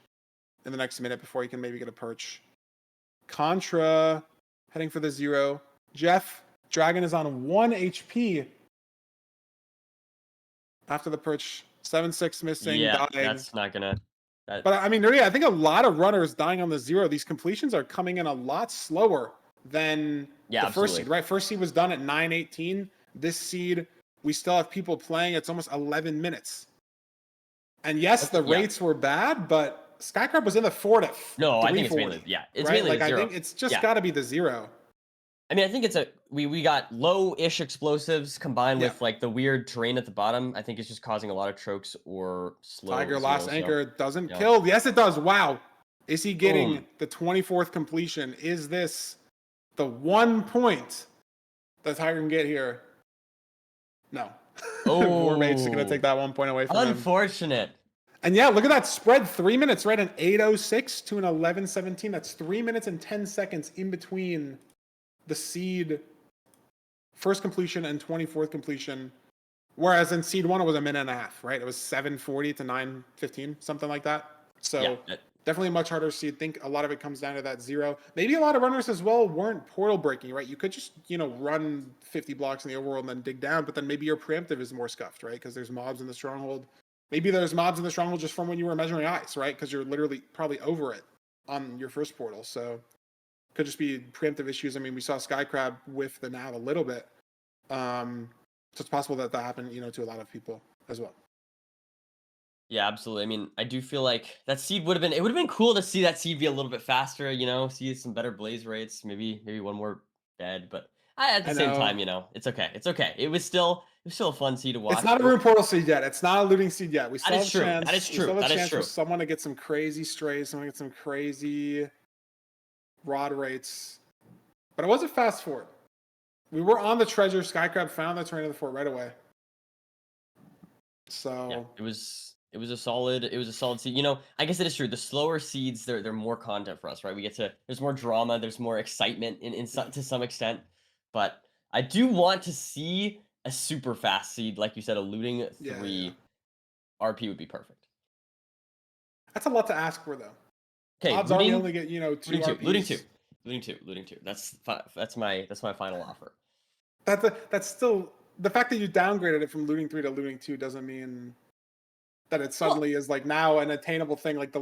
in the next minute before he can maybe get a perch. Contra heading for the 0. Jeff, dragon is on 1 HP. After the perch, 7-6 missing, yeah, dying. that's not gonna. But I mean, really, I think a lot of runners dying on the 0. These completions are coming in a lot slower than the first seed, right? First seed was done at 9:18. This seed, we still have people playing. It's almost 11 minutes. And yes, the rates were bad, but Skycrab was in the 4 to No, I think it's mainly it's right? mainly Like the 0. I think it's just got to be the 0. I mean, I think it's we got low-ish explosives combined with like the weird terrain at the bottom. I think it's just causing a lot of chokes or slow. Tiger last anchor doesn't kill. Yes, it does. Wow. Is he getting the 24th completion? Is this the 1 point that Tiger can get here? No. Warmage's going to take that 1 point away from him. Unfortunate. And yeah, look at that spread. 3 minutes, right? An 8:06 to an 11:17. That's 3 minutes and 10 seconds in between the seed first completion and 24th completion. Whereas in seed 1, it was a minute and a half, right? It was 7:40 to 9:15, something like that. So definitely a much harder seed. Think a lot of it comes down to that 0. Maybe a lot of runners as well weren't portal breaking, right? You could just, run 50 blocks in the overworld and then dig down, but then maybe your preemptive is more scuffed, right? Because there's mobs in the stronghold. Maybe there's mobs in the stronghold just from when you were measuring ice, right? Because you're literally probably over it on your first portal. So could just be preemptive issues. I mean, we saw Skycrab with the nav a little bit. So it's possible that happened, to a lot of people as well. Yeah, absolutely. I mean, I do feel like that seed would have been cool to see that seed be a little bit faster, see some better blaze rates, maybe one more bed, but at the same time, it's okay. It's okay. It was still a fun seed to watch. It's not a rune portal seed yet. It's not a looting seed yet. We still have a chance. That is true. We still have a chance for someone to get some crazy strays, someone to get some crazy rod rates. But it was a fast fort. We were on the treasure. Skycrab found the terrain of the fort right away. So it was a solid seed. I guess it is true. The slower seeds, they're more content for us, right? There's more drama, there's more excitement to some extent. But I do want to see a super fast seed, like you said, a looting 3 RP would be perfect. That's a lot to ask for, though. Okay, odds are we only get 2 RPs. Looting two. That's my final offer. That's still the fact that you downgraded it from looting 3 to looting 2 doesn't mean that it suddenly is like now an attainable thing. Like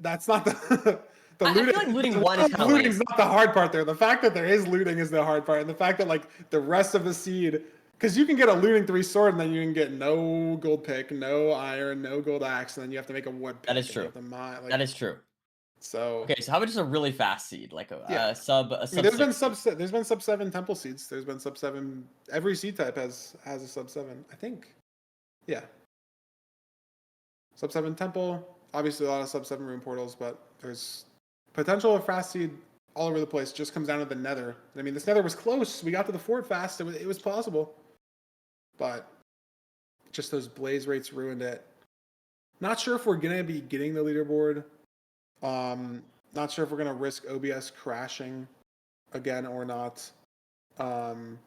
that's not the looting. I feel like looting 1 is kind of looting's not the hard part there. The fact that there is looting is the hard part, and the fact that like the rest of the seed, because you can get a looting 3 sword and then you can get no gold pick, no iron, no gold axe, and then you have to make a wood pick. That is true. That is true. So okay, so how about just a really fast seed, like a sub? I mean, there's been sub 7 temple seeds. There's been sub 7. Every seed type has a sub 7. I think. Yeah. Sub 7 temple. Obviously, a lot of sub 7 rune portals, but there's potential of fast seed all over the place. Just comes down to the nether. I mean, this nether was close. We got to the fort fast. It was possible. But just those blaze rates ruined it. Not sure if we're going to be getting the leaderboard. Not sure if we're going to risk OBS crashing again or not. And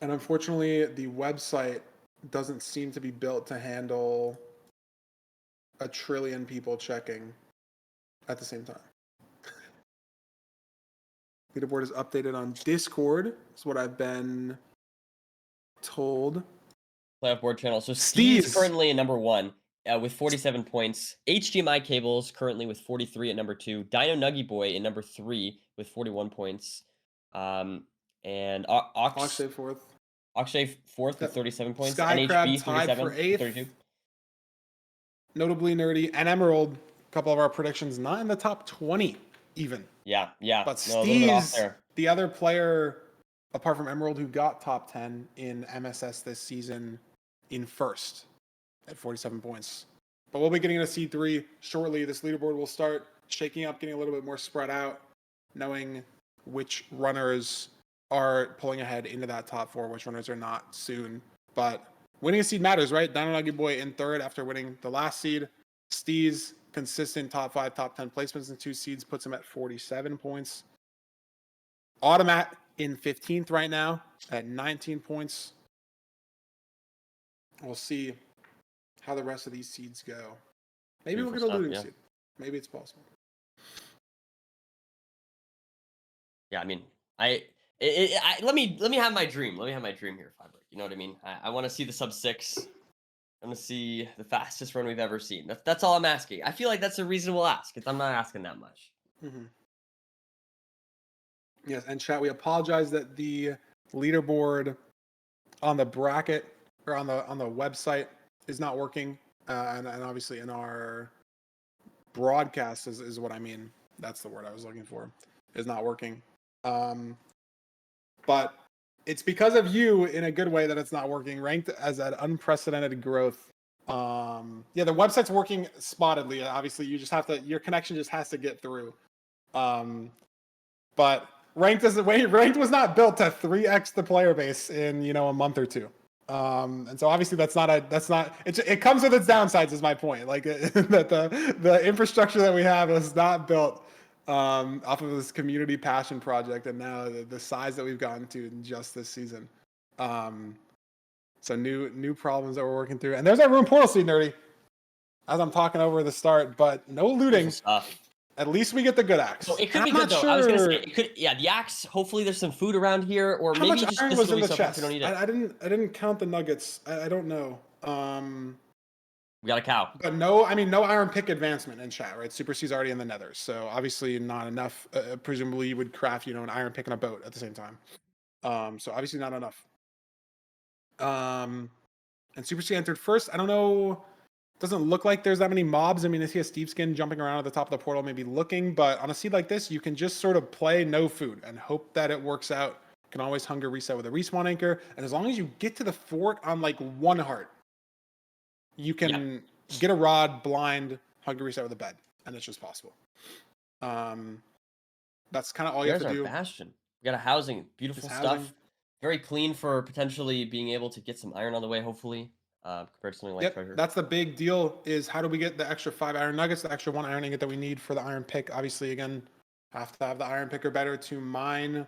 unfortunately, the website doesn't seem to be built to handle 1 trillion people checking at the same time. Leaderboard is updated on Discord. That's what I've been told. Playoff board channel. So Steve's currently in number 1 with 47 points. HDMI Cables currently with 43 at number 2. Dino Nuggy Boy in number 3 with 41 points. And Akshay fourth. Akshay fourth with 37 points. Sky Crab tied for 8th. 32. Notably Nerdy and Emerald, a couple of our predictions not in the top 20 even. Yeah. But Steve's the other player apart from Emerald who got top 10 in MSS this season in first at 47 points. But we'll be getting into C3 shortly. This leaderboard will start shaking up, getting a little bit more spread out, knowing which runners are pulling ahead into that top 4, which runners are not soon. But winning a seed matters, right? Dino Nuggy Boy in 3rd after winning the last seed. Steez, consistent top 5, top 10 placements in 2 seeds, puts him at 47 points. Automat in 15th right now at 19 points. We'll see how the rest of these seeds go. Maybe we'll get a looting seed. Maybe it's possible. Yeah, I mean, let me have my dream. Let me have my dream here, Fiber. You know what I mean? I want to see the sub 6. I want to see the fastest run we've ever seen. That's all I'm asking. I feel like that's a reasonable ask. I'm not asking that much. Mm-hmm. Yes, and chat, we apologize that the leaderboard on the bracket or on the website is not working, and obviously in our broadcast is what I mean. That's the word I was looking for. Is not working. But it's because of you in a good way that it's not working. Ranked as an unprecedented growth. Yeah, the website's working spottedly. Obviously, you just have to. Your connection just has to get through. But ranked was not built to 3x the player base in a month or two. And so obviously it comes with its downsides is my point. Like that the infrastructure that we have is not built off of this community passion project, and now the size that we've gotten to in just this season. So new problems that we're working through. And there's our room portal seed, Nerdy. As I'm talking over the start, but no looting. At least we get the good axe. So it could be good though. Sure. I was gonna say it could. Yeah, the axe. Hopefully, there's some food around here, or how maybe much just iron was in the chest. You don't need it. I didn't count the nuggets. I don't know. We got a cow. But no iron pick advancement in chat, right? Super C's already in the nether, so obviously not enough. Presumably, you would craft an iron pick and a boat at the same time. So obviously not enough. And Super C entered first. I don't know. Doesn't look like there's that many mobs. I mean, I see a Steve skin jumping around at the top of the portal, maybe looking, but on a seed like this, you can just sort of play no food and hope that it works out. You can always hunger reset with a respawn anchor, and as long as you get to the fort on like 1 heart, you can get a rod, blind, hunger reset with a bed, and it's just possible. That's kind of all you have to do. There's our bastion. We got a housing, beautiful stuff. Very clean for potentially being able to get some iron on the way, hopefully. Compared to something like treasure. That's the big deal, is how do we get the extra 5 iron nuggets, the extra 1 iron ingot that we need for the iron pick. Obviously, again, have to have the iron picker better to mine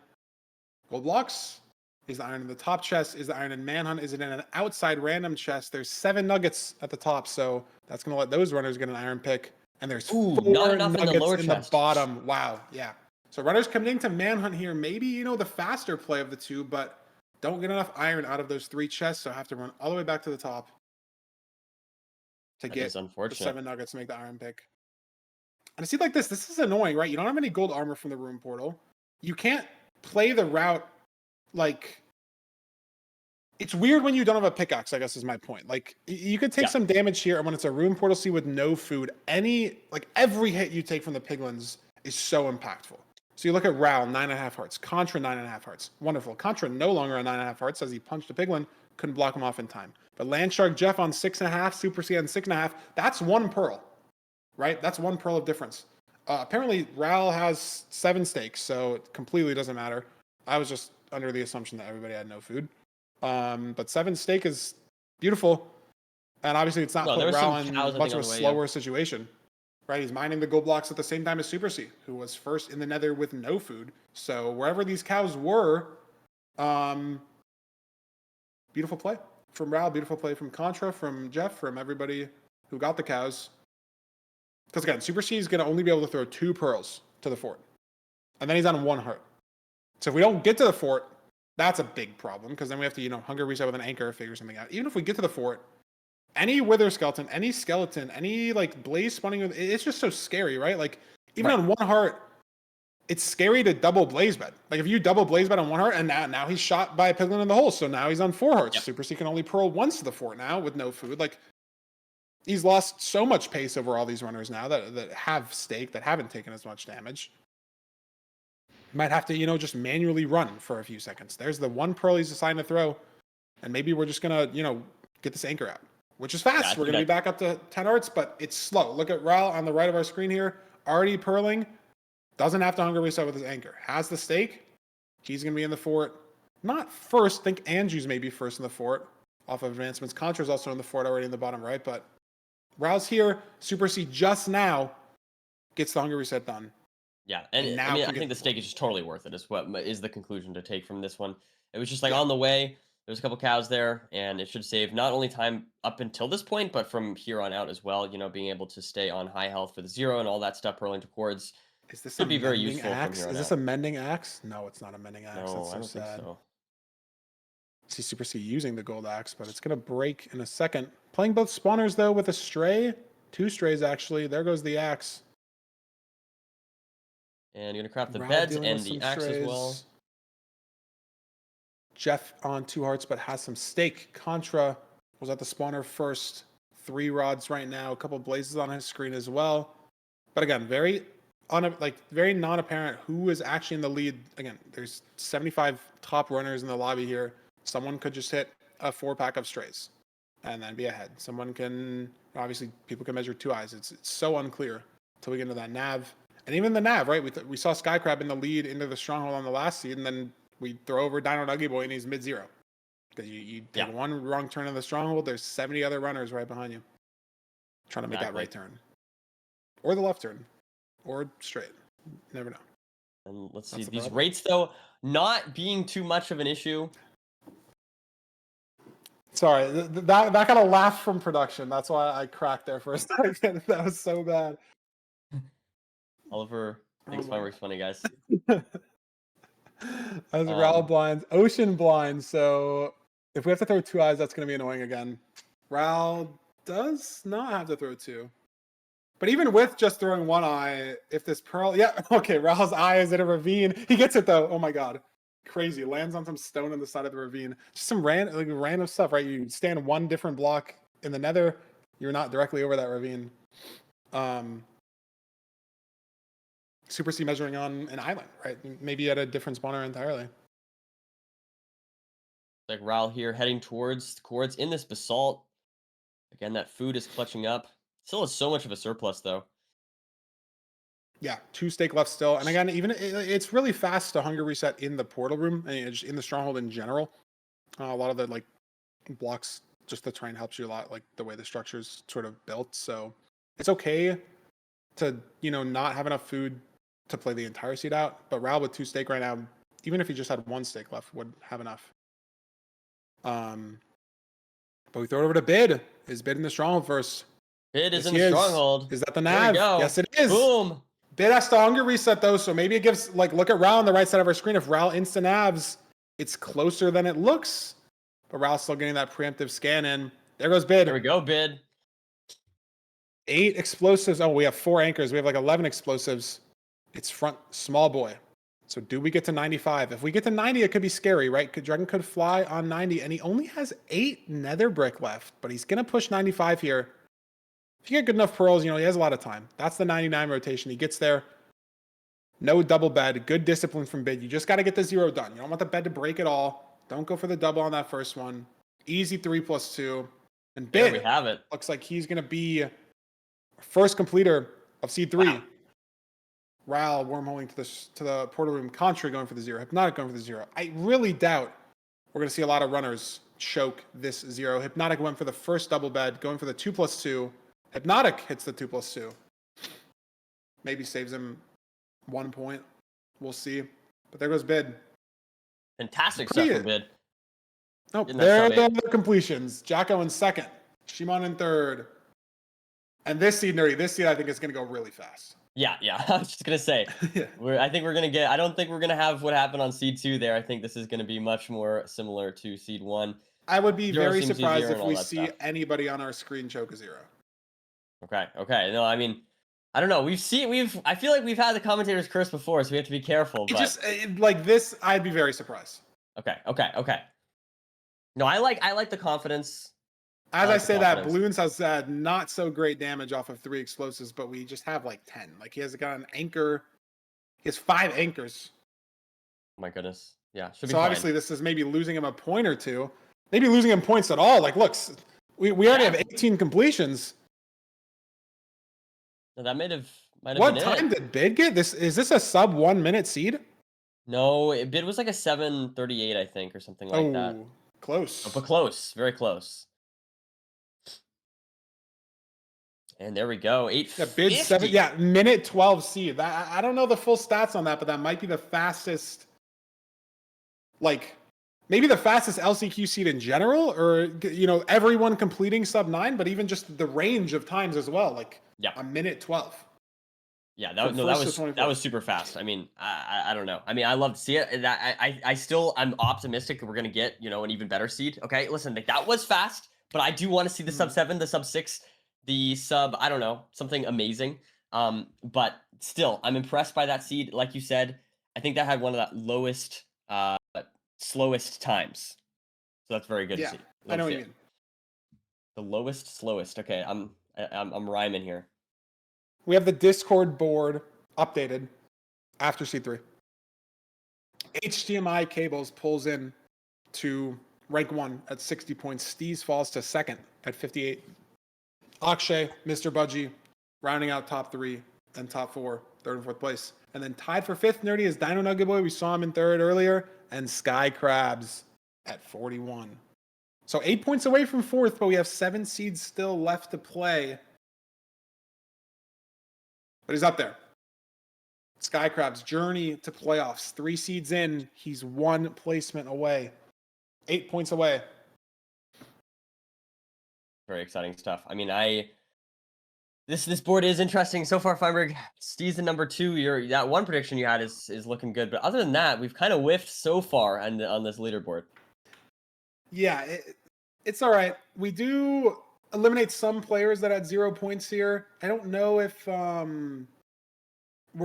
gold blocks. Is the iron in the top chest? Is the iron in manhunt? Is it in an outside random chest? There's 7 nuggets at the top, so that's going to let those runners get an iron pick. And there's 4 nuggets in the bottom. Wow, yeah. So runners coming into manhunt here, maybe, the faster play of the two, but don't get enough iron out of those 3 chests, so I have to run all the way back to the top to get the 7 nuggets to make the iron pick. And I see like this is annoying, right? You don't have any gold armor from the room portal. You can't play the route like... It's weird when you don't have a pickaxe, I guess is my point. Like, you could take some damage here, and when it's a room portal sea with no food, every hit you take from the piglins is so impactful. So you look at Ral, 9.5 hearts. Contra, 9.5 hearts. Wonderful. Contra no longer on 9.5 hearts as he punched a piglin. Couldn't block him off in time. But Landshark Jeff on 6.5. Super C on 6.5. That's 1 pearl. right? That's 1 pearl of difference. Apparently, Ral has 7 steaks, so it completely doesn't matter. I was just under the assumption that everybody had no food. But 7 steak is beautiful. And obviously, it's not Well, there put were Ral some cows, in I much think, of on a the way. Yeah. slower situation, right? He's mining the gold blocks at the same time as Super C, who was first in the nether with no food. So wherever these cows were, beautiful play from Ral, beautiful play from Contra, from Jeff, from everybody who got the cows. Because again, Super C is going to only be able to throw 2 pearls to the fort. And then he's on 1 heart. So if we don't get to the fort, that's a big problem. Because then we have to, hunger reset with an anchor, figure something out. Even if we get to the fort, any wither skeleton, any skeleton, any like blaze spawning, it's just so scary, right? Like even on 1 heart, it's scary to double blaze bed. Like if you double blaze bed on 1 heart, and now he's shot by a piglin in the hole. So now he's on 4 hearts. Yep. Super C can only pearl once to the fort now with no food. Like he's lost so much pace over all these runners now that have stake, that haven't taken as much damage. Might have to, just manually run for a few seconds. There's the 1 pearl he's assigned to throw. And maybe we're just going to, get this anchor out, which is fast. We're going to be back up to 10 hearts, but it's slow. Look at Ral on the right of our screen here, already pearling. Doesn't have to hunger reset with his anchor. Has the stake. He's going to be in the fort. Not first. Think Andrew's maybe first in the fort off of advancements. Contra's also in the fort already in the bottom right, but Ral's here. Super C just now gets the hunger reset done. Yeah, and now I think the stake is just totally worth it. Is what is the conclusion to take from this one. It was just like on the way. There's a couple cows there, and it should save not only time up until this point, but from here on out as well. Being able to stay on high health for the 0 and all that stuff, pearling to cords. Is this should be very useful axe? from here on Is this out. a mending axe? No, it's not a mending axe. No, That's so I don't sad. think so. See Super C using the gold axe, but it's going to break in a second. Playing both spawners, though, with a stray. 2 strays, actually. There goes the axe. And you're going to craft the Ral beds dealing and with the some axe as strays. well. Jeff on 2 hearts, but has some stake. Contra was at the spawner first. 3 rods right now. A couple blazes on his screen as well. But again, very non-apparent who is actually in the lead. Again, there's 75 top runners in the lobby here. Someone could just hit a 4-pack of strays and then be ahead. Someone can, obviously, people can measure 2 eyes. It's so unclear until we get into that nav. And even the nav, right? We saw Skycrab in the lead into the stronghold on the last seed, and then we throw over Dino Nuggy Boy, and he's mid-0. Because you take one wrong turn in the stronghold, there's 70 other runners right behind you trying to make that right turn. Or the left turn. Or straight. You never know. And let's see, these rates, though, not being too much of an issue. Sorry, that got a laugh from production. That's why I cracked there for a second. That was so bad. Oliver thinks Fireworks funny, guys. As Ral blinds, Ocean blinds. So if we have to throw 2 eyes, that's going to be annoying again. Ral does not have to throw 2. But even with just throwing 1 eye, if this pearl... Yeah, okay, Ral's eye is in a ravine. He gets it, though. Oh, my God. Crazy. Lands on some stone on the side of the ravine. Just some random stuff, right? You stand 1 different block in the nether. You're not directly over that ravine. Super C measuring on an island, right? Maybe at a different spawner entirely. Like Ral here heading towards the cords in this basalt. Again, that food is clutching up. Still has so much of a surplus, though. Yeah, 2 stake left still. And again, even it's really fast to hunger reset in the portal room and just in the stronghold in general. A lot of the blocks, just the terrain helps you a lot, like the way the structure's sort of built. So it's okay to, not have enough food to play the entire seed out. But Ral with 2 stake right now, even if he just had 1 stake left, would have enough. But we throw it over to Bid. Is Bid in the stronghold first? Bid is in the stronghold. Is that the nav? Yes, it is. Boom. Bid has to hunger reset though, so maybe it gives look at Ral on the right side of our screen. If Ral insta navs, it's closer than it looks. But Ral's still getting that preemptive scan in. There goes Bid. There we go, Bid. 8 explosives. Oh, we have 4 anchors. We have 11 explosives. It's front small boy. So do we get to 95? If we get to 90, it could be scary, right? Dragon could fly on 90, and he only has 8 nether brick left, but he's going to push 95 here. If you get good enough pearls, he has a lot of time. That's the 99 rotation. He gets there. No double bed. Good discipline from Bid. You just got to get the 0 done. You don't want the bed to break at all. Don't go for the double on that first one. Easy 3+2. And Bid, there we have it. Looks like he's going to be First completer of seed 3. Wow. Ral wormholing to the portal room. Contra going for the 0. Hypnotic going for the 0. I really doubt we're going to see a lot of runners choke this 0. Hypnotic went for the first double bed, going for the 2+2. Hypnotic hits the 2+2. Maybe saves him 1 point. We'll see. But there goes bid. Fantastic stuff from bid. Nope. Getting that There are sub the completions. Jacko in second. Shimon in third. And this seed, Nerdy, I think is going to go really fast. Yeah. I was just gonna say, Yeah. I think we're gonna get. I don't think we're gonna have what happened on seed 2 there. I think this is gonna be much more similar to seed 1. I would be 0 very seems surprised easier if and all we that see stuff. anybody on our screen choke a 0. Okay. No, I mean, I don't know. I feel like we've had the commentators curse before, so we have to be careful. But Just like this, I'd be very surprised. Okay. No, I like the confidence. As I say that, confidence. Balloons has not so great damage off of 3 explosives, but we just have like 10. Like he has got an anchor. He has 5 anchors. Oh my goodness. Yeah, should be So fine. obviously this is maybe losing him a point or two. Maybe losing him points at all. Like, look, we already have 18 completions. No, that might have What been time it. did Bid get? Is this a sub 1 minute seed? No, bid was like a 7:38, I think, or something like that. Close. But close, very close. And there we go. 850. Yeah, bid 7. Yeah, minute 12 seed. I don't know the full stats on that, but that might be the fastest. Like, maybe the fastest LCQ seed in general, or everyone completing sub 9, but even just the range of times as well. Like, a minute 12. Yeah, that was super fast. I mean, I don't know. I mean, I love to see it. And I'm optimistic that we're gonna get an even better seed. Okay, listen, like, that was fast, but I do want to see the sub 7, the sub 6, the sub, I don't know, something amazing. But still, I'm impressed by that seed. Like you said, I think that had one of the lowest, slowest times. So that's very good to see. I know what you mean. The lowest, slowest. Okay, I'm rhyming here. We have the Discord board updated after C3. HDMI cables pulls in to rank 1 at 60 points. Steez falls to second at 58. Akshay, Mr. Budgie, rounding out top 3 and top 4, third and fourth place. And then tied for 5th, Nerdy, is Dino Nugget Boy. We saw him in 3rd earlier. And Sky Crabs at 41. So 8 points away from 4th, but we have 7 seeds still left to play. But he's up there. Sky Crab's journey to playoffs. 3 seeds in. He's 1 placement away. 8 points away. Very exciting stuff. I mean, this board is interesting so far. Feinberg, Steve's in number 2. That one prediction you had is looking good, but other than that, we've kind of whiffed so far on this leaderboard. Yeah, it's all right. We do eliminate some players that had 0 points here. I don't know if we're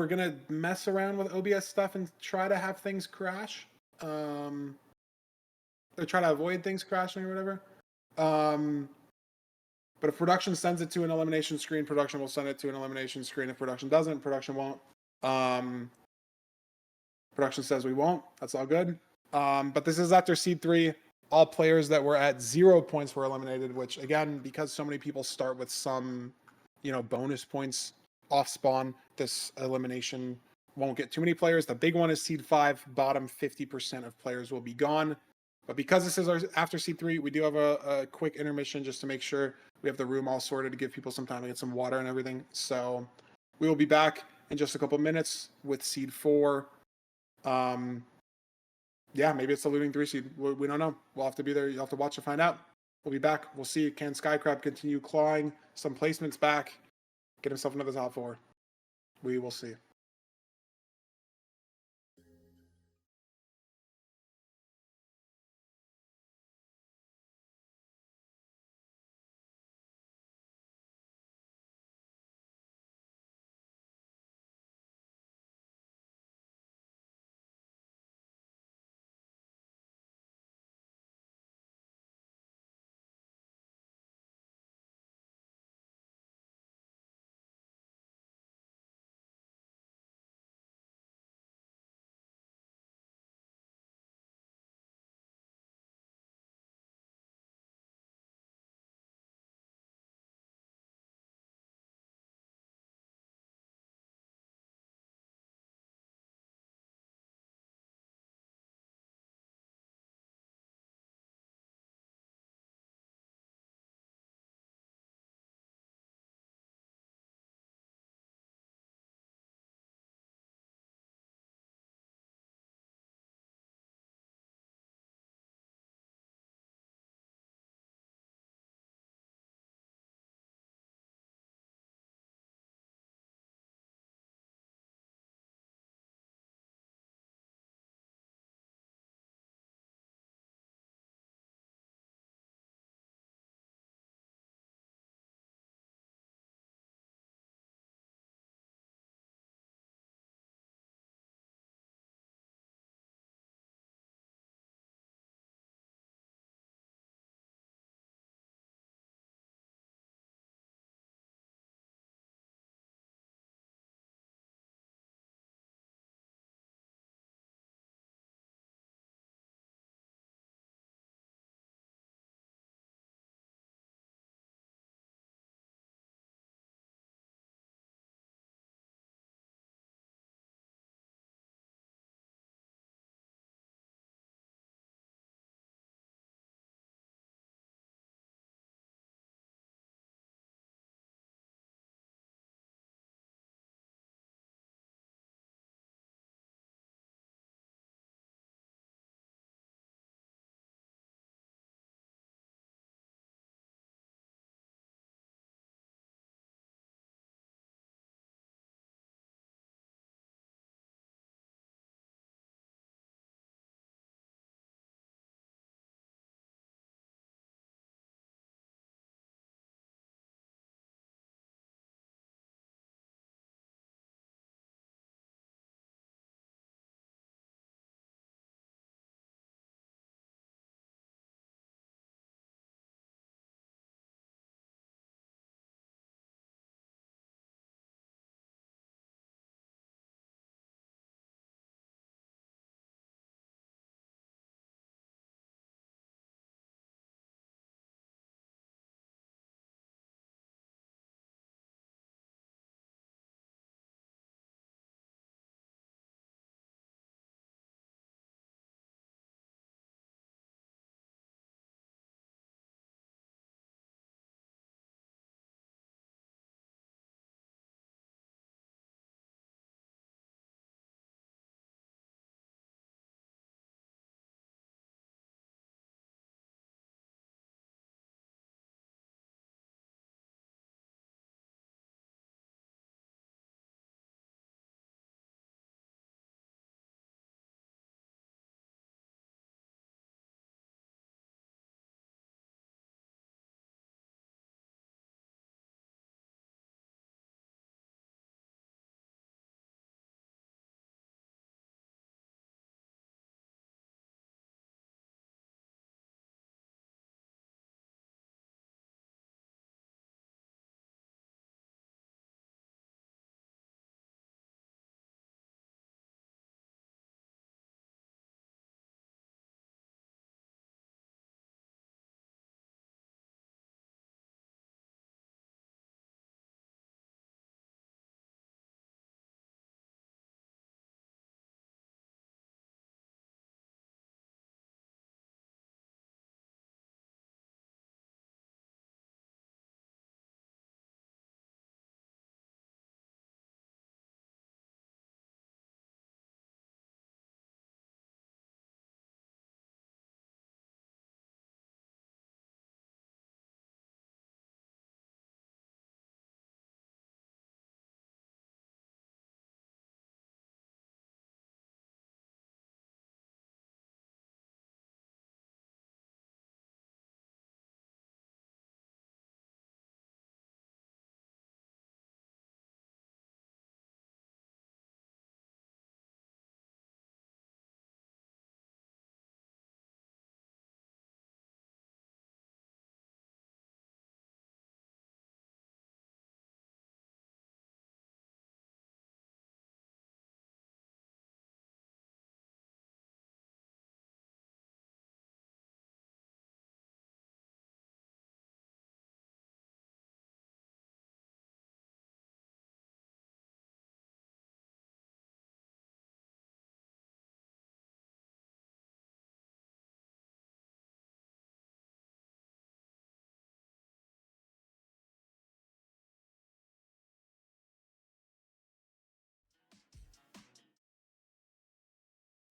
gonna mess around with OBS stuff and try to have things crash, or try to avoid things crashing or whatever. But if production sends it to an elimination screen, production will send it to an elimination screen. If production doesn't, production won't. Production says we won't. That's all good. But this is after seed 3. All players that were at 0 points were eliminated, which, again, because so many people start with some, bonus points off spawn, this elimination won't get too many players. The big one is seed 5. Bottom 50% of players will be gone. But because this is after seed 3, we do have a quick intermission just to make sure we have the room all sorted to give people some time to get some water and everything. So we will be back in just a couple minutes with seed 4. Yeah, maybe it's the looting 3 seed. We don't know. We'll have to be there. You'll have to watch to find out. We'll be back. We'll see. Can Skycrab continue clawing some placements back, get himself into the top 4? We will see.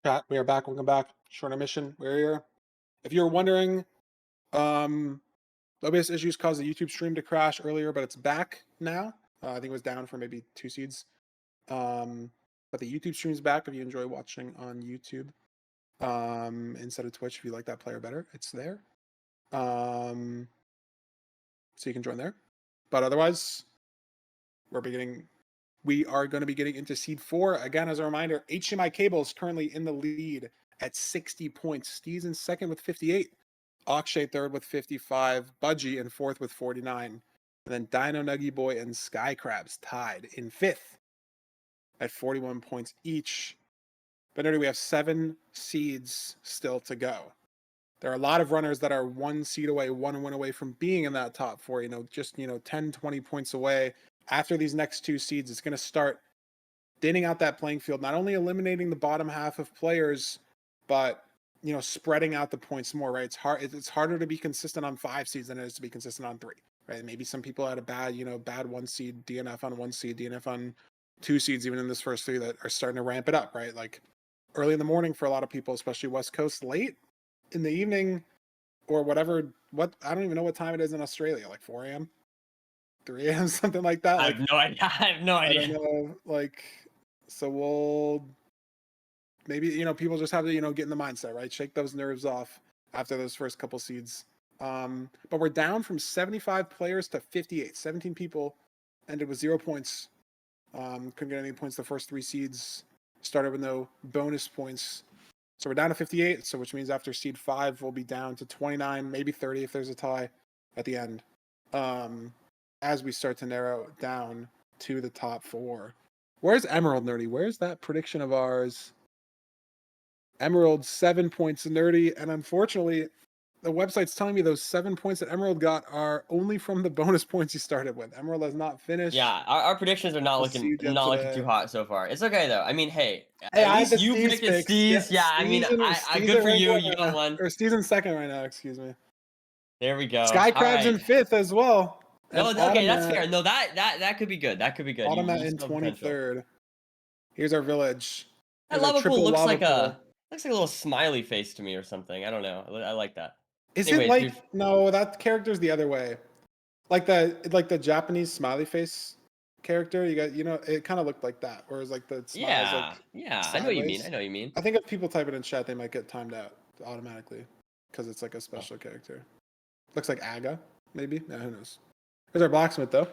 Chat, we are back. Welcome back. Short intermission. We're here. If you're wondering, OBS issues caused the YouTube stream to crash earlier, but it's back now. I think it was down for maybe 2 seeds. But the YouTube stream's back if you enjoy watching on YouTube. Instead of Twitch, if you like that player better, it's there. So you can join there. But otherwise, we are going to be getting into seed 4. Again, as a reminder, HDMI Cable is currently in the lead at 60 points. Steve's in second with 58. Akshay third with 55. Budgie in fourth with 49. And then Dino Nuggy Boy and Sky Crabs tied in fifth at 41 points each. But we have 7 seeds still to go. There are a lot of runners that are 1 seed away, 1 win away from being in that top 4, just 10, 20 points away. After these next 2 seeds, it's going to start thinning out that playing field, not only eliminating the bottom half of players, but spreading out the points more, right? It's harder to be consistent on 5 seeds than it is to be consistent on 3, right? Maybe some people had a bad 1 seed, DNF on 1 seed, DNF on 2 seeds, even in this first 3 that are starting to ramp it up, right? Like early in the morning for a lot of people, especially West Coast, late in the evening or whatever. I don't even know what time it is in Australia, like 4 a.m. 3 a.m. something like that. I have no idea. I have no idea. I don't know. So we'll maybe people just have to get in the mindset, right? Shake those nerves off after those first couple seeds. But we're down from 75 players to 58. 17 people ended with 0 points. Couldn't get any points the first 3 seeds. Started with no bonus points. So we're down to 58. So which means after seed 5, we'll be down to 29, maybe 30 if there's a tie at the end. As we start to narrow down to the top 4. Where's Emerald, Nerdy? Where's that prediction of ours? Emerald, 7 points, Nerdy. And unfortunately, the website's telling me those 7 points that Emerald got are only from the bonus points he started with. Emerald has not finished. Yeah, our predictions are not looking too hot so far. It's okay though. I mean, hey, at least you predicted Steez. Yeah, I mean, I good for you. You got one. Or Steez in second right now. Excuse me. There we go. Sky Crab's in 5th as well. No, okay, that's fair. No, that could be good. That could be good. Automat in 23rd. Here's our village. That lava pool looks like a little smiley face to me or something. I don't know. I like that. Is it like no? That character's the other way. Like the Japanese smiley face character. You got it kind of looked like that. Whereas like the smiles yeah. Sideways. I know what you mean. I know what you mean. I think if people type it in chat, they might get timed out automatically because it's like a special character. Looks like Aga, maybe. Yeah, who knows? There's our blacksmith, though.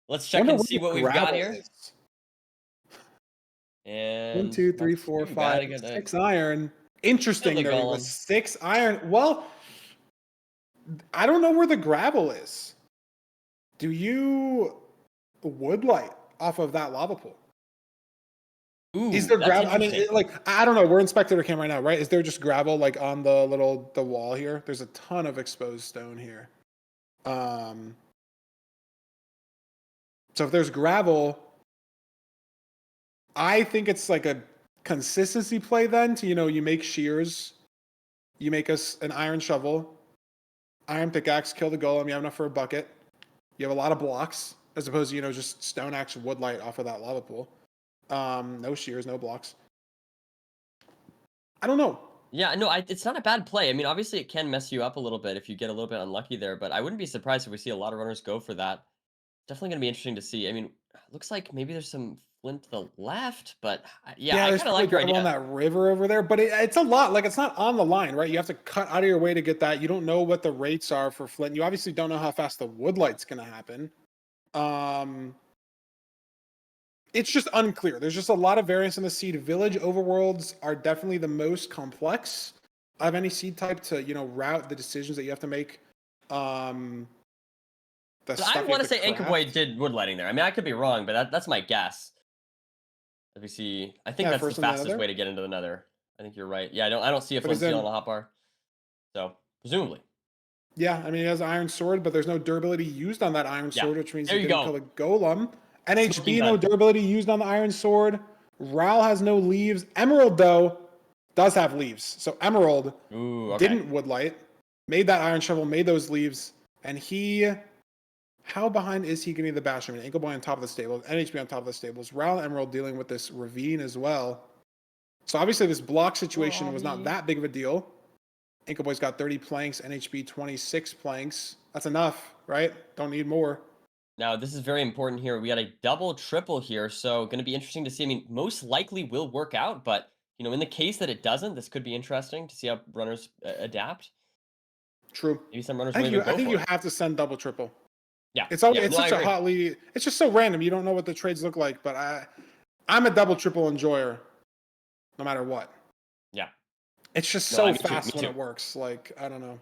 Let's check and see what we've got here. And 1, 2, 3, 4, 5, 6 iron. Interesting. There was 6 iron. Well, I don't know where the gravel is. Do you woodlight off of that lava pool? Ooh, is there gravel? I mean, I don't know. We're in spectator cam right now, right? Is there just gravel like on the wall here? There's a ton of exposed stone here. So if there's gravel, I think it's like a consistency play then to, you make shears, you make us an iron shovel, iron pickaxe, kill the golem, you have enough for a bucket. You have a lot of blocks as opposed to, just stone axe woodlight off of that lava pool. No shears, no blocks. I don't know. Yeah, no, it's not a bad play. I mean, obviously it can mess you up a little bit if you get a little bit unlucky there, but I wouldn't be surprised if we see a lot of runners go for that. Definitely going to be interesting to see. I mean, looks like maybe there's some flint to the left, but yeah, I kind of like your idea. On that river over there, but it's a lot. Like it's not on the line, right? You have to cut out of your way to get that. You don't know what the rates are for flint. You obviously don't know how fast the woodlight's going to happen. It's just unclear. There's just a lot of variance in the seed. Village overworlds are definitely the most complex of any seed type to route the decisions that you have to make. I want to say Anchor Boy did woodlighting there. I mean, I could be wrong, but that's my guess. Let me see. I think that's the fastest way to get into the nether. I think you're right. Yeah, I don't see a flint steel on the hotbar. So, presumably. Yeah, I mean, he has an iron sword, but there's no durability used on that iron sword, which means you can kill a golem. NHB, no durability used on the iron sword. Ral has no leaves. Emerald, though, does have leaves. So Emerald didn't woodlight, made that iron shovel, made those leaves, and how behind is he getting the bash? I mean, Ankle Boy on top of the stables, NHB on top of the stables, Ral and Emerald dealing with this ravine as well. So obviously this block Poor situation was not Avi. that big of a deal. Anchor Boy's got 30 planks, NHB 26 planks. That's enough, right? Don't need more. Now, this is very important here. We got a double, triple here, so going to be interesting to see. I mean, most likely will work out, but in the case that it doesn't, this could be interesting to see how runners adapt. True. Maybe some runners will even I go think for you it. have to send double triple. Yeah, yeah. It's No, I such a agree. hotly. It's just so random. You don't know what the trades look like. But I'm a double triple enjoyer, no matter what. Yeah. It's just No, so me too. Me fast when too. it works. Like I don't know.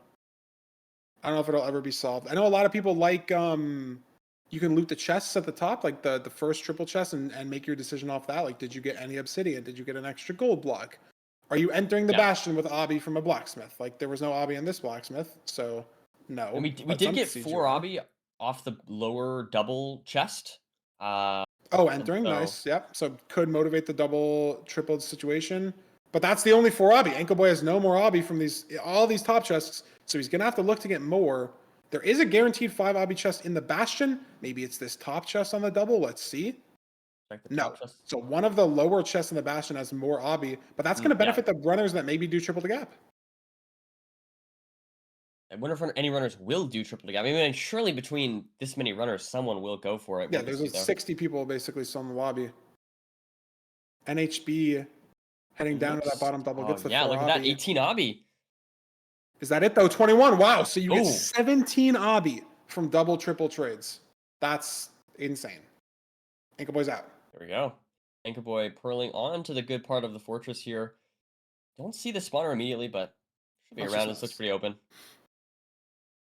I don't know if it'll ever be solved. I know a lot of people like you can loot the chests at the top, like the first triple chest, and make your decision off that. Like, did you get any obsidian? Did you get an extra gold block? Are you entering the Yeah. bastion with obby from a blacksmith? Like there was no obby in this blacksmith, so no. And we But did some get seeds 4 you are. obby off the lower double chest. Oh, And entering, so nice. Yep. So could motivate the double, triple situation. But that's the only 4 obby. Ankle Boy has no more obby from all these top chests, so he's gonna have to look to get more. There is a guaranteed 5 obby chest in the bastion. Maybe it's this top chest on the double. Let's see. check the No. top chest. So one of the lower chests in the bastion has more obby, but that's gonna Yeah. benefit the runners that maybe do triple the gap. I wonder if any runners will do triple the gap. I mean, surely between this many runners, someone will go for it. Yeah, We'll just there's see, though. 60 people basically still in the lobby. NHB heading down to that bottom double gets the yeah, 4 look at that. obby. 18 obby. Is that it though? 21. Wow. So you get Oh. 17 obby from double triple trades. That's insane. Ankle Boy's out. There we go. Anchor Boy purling on to the good part of the fortress here. Don't see the spawner immediately, but should be That's around. just This looks nice. pretty open.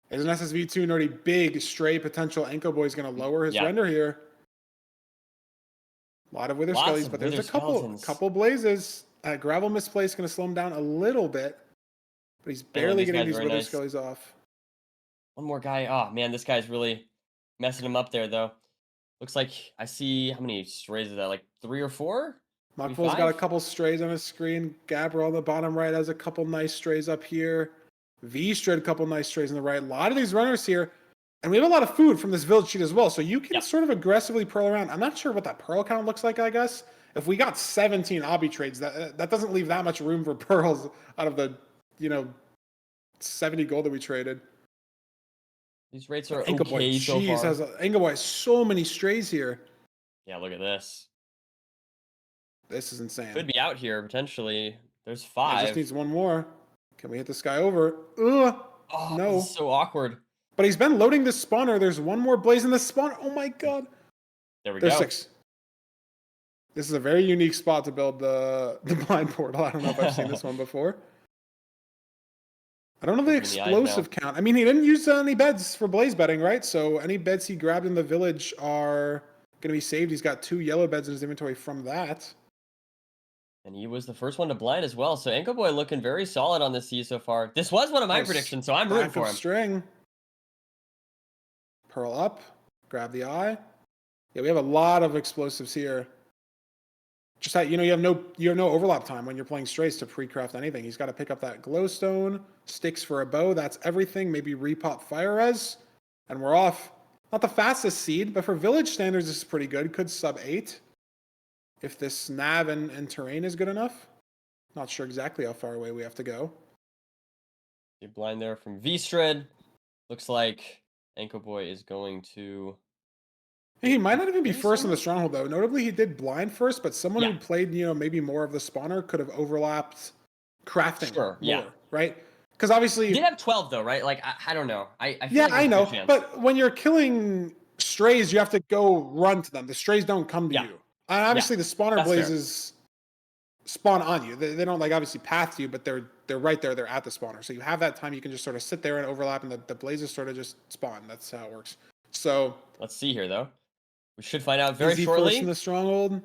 There's an SSV2 already big stray potential. Ankle Boy's going to lower his Yeah. render here. A lot of wither Lots skellies, of but there's wither a skeletons. couple blazes. Gravel misplaced going to slow him down a little bit, but he's barely these getting guys these very wither nice. skellies off. One more guy. Oh, man, this guy's really messing him up there, though. Looks like I see, how many strays is that? Like 3 or 4? Maybe Mockful's got a 5? couple strays on his screen. Gabra on the bottom right has a couple nice strays up here. V strayed a couple nice strays on the right. A lot of these runners here. And we have a lot of food from this village sheet as well. So you can sort of aggressively pearl around. I'm not sure what that pearl count looks like, I guess. If we got 17 obby trades, that doesn't leave that much room for pearls out of the, 70 gold that we traded. These rates are Ankle Boy, okay so jeez, far. Ankle Boy has so many strays here. Yeah, look at this. This is insane. Could be out here, potentially. There's Yeah, 5. just needs one more. Can we hit this guy over? Ugh. Oh, No. this is so awkward. But he's been loading this spawner. There's one more blaze in the spawner. Oh my god. There we There's go. 6. This is a very unique spot to build the blind portal. I don't know if I've seen this one before. I don't know the Looking in the eyes explosive count. I mean, he didn't use any beds for blaze bedding, right? So any beds he grabbed in the village are going to be saved. He's got 2 yellow beds in his inventory from that. And he was the first one to blind as well. So Ankle Boy looking very solid on this season so far. This was one of my Nice predictions, so I'm rooting stack for of him. String. Pearl up. Grab the eye. Yeah, we have a lot of explosives here. Just that, you have no overlap time when you're playing strays to pre-craft anything. He's got to pick up that glowstone, sticks for a bow. That's everything. Maybe repop fire res, and we're off. Not the fastest seed, but for village standards, this is pretty good. Could sub 8 if this nav and terrain is good enough. Not sure exactly how far away we have to go. You blind there from V-Strid. Looks like Ankle Boy is going to. He might not even be Maybe first in the someone- stronghold, though. Notably, he did blind first, but someone Yeah. who played, maybe more of the spawner could have overlapped crafting Sure, yeah. more, right? Because obviously, He did have 12 though, right? Like I don't know. I feel yeah, like I there's a know. good chance. But when you're killing strays, you have to go run to them. The strays don't come to Yeah. you. And obviously, the spawner That's fair. blazes spawn on you. They don't obviously path to you, but they're right there. They're at the spawner. So you have that time. You can just sort of sit there and overlap, and the blazes sort of just spawn. That's how it works. So Let's see here though. We should find out very is he shortly. first in the stronghold?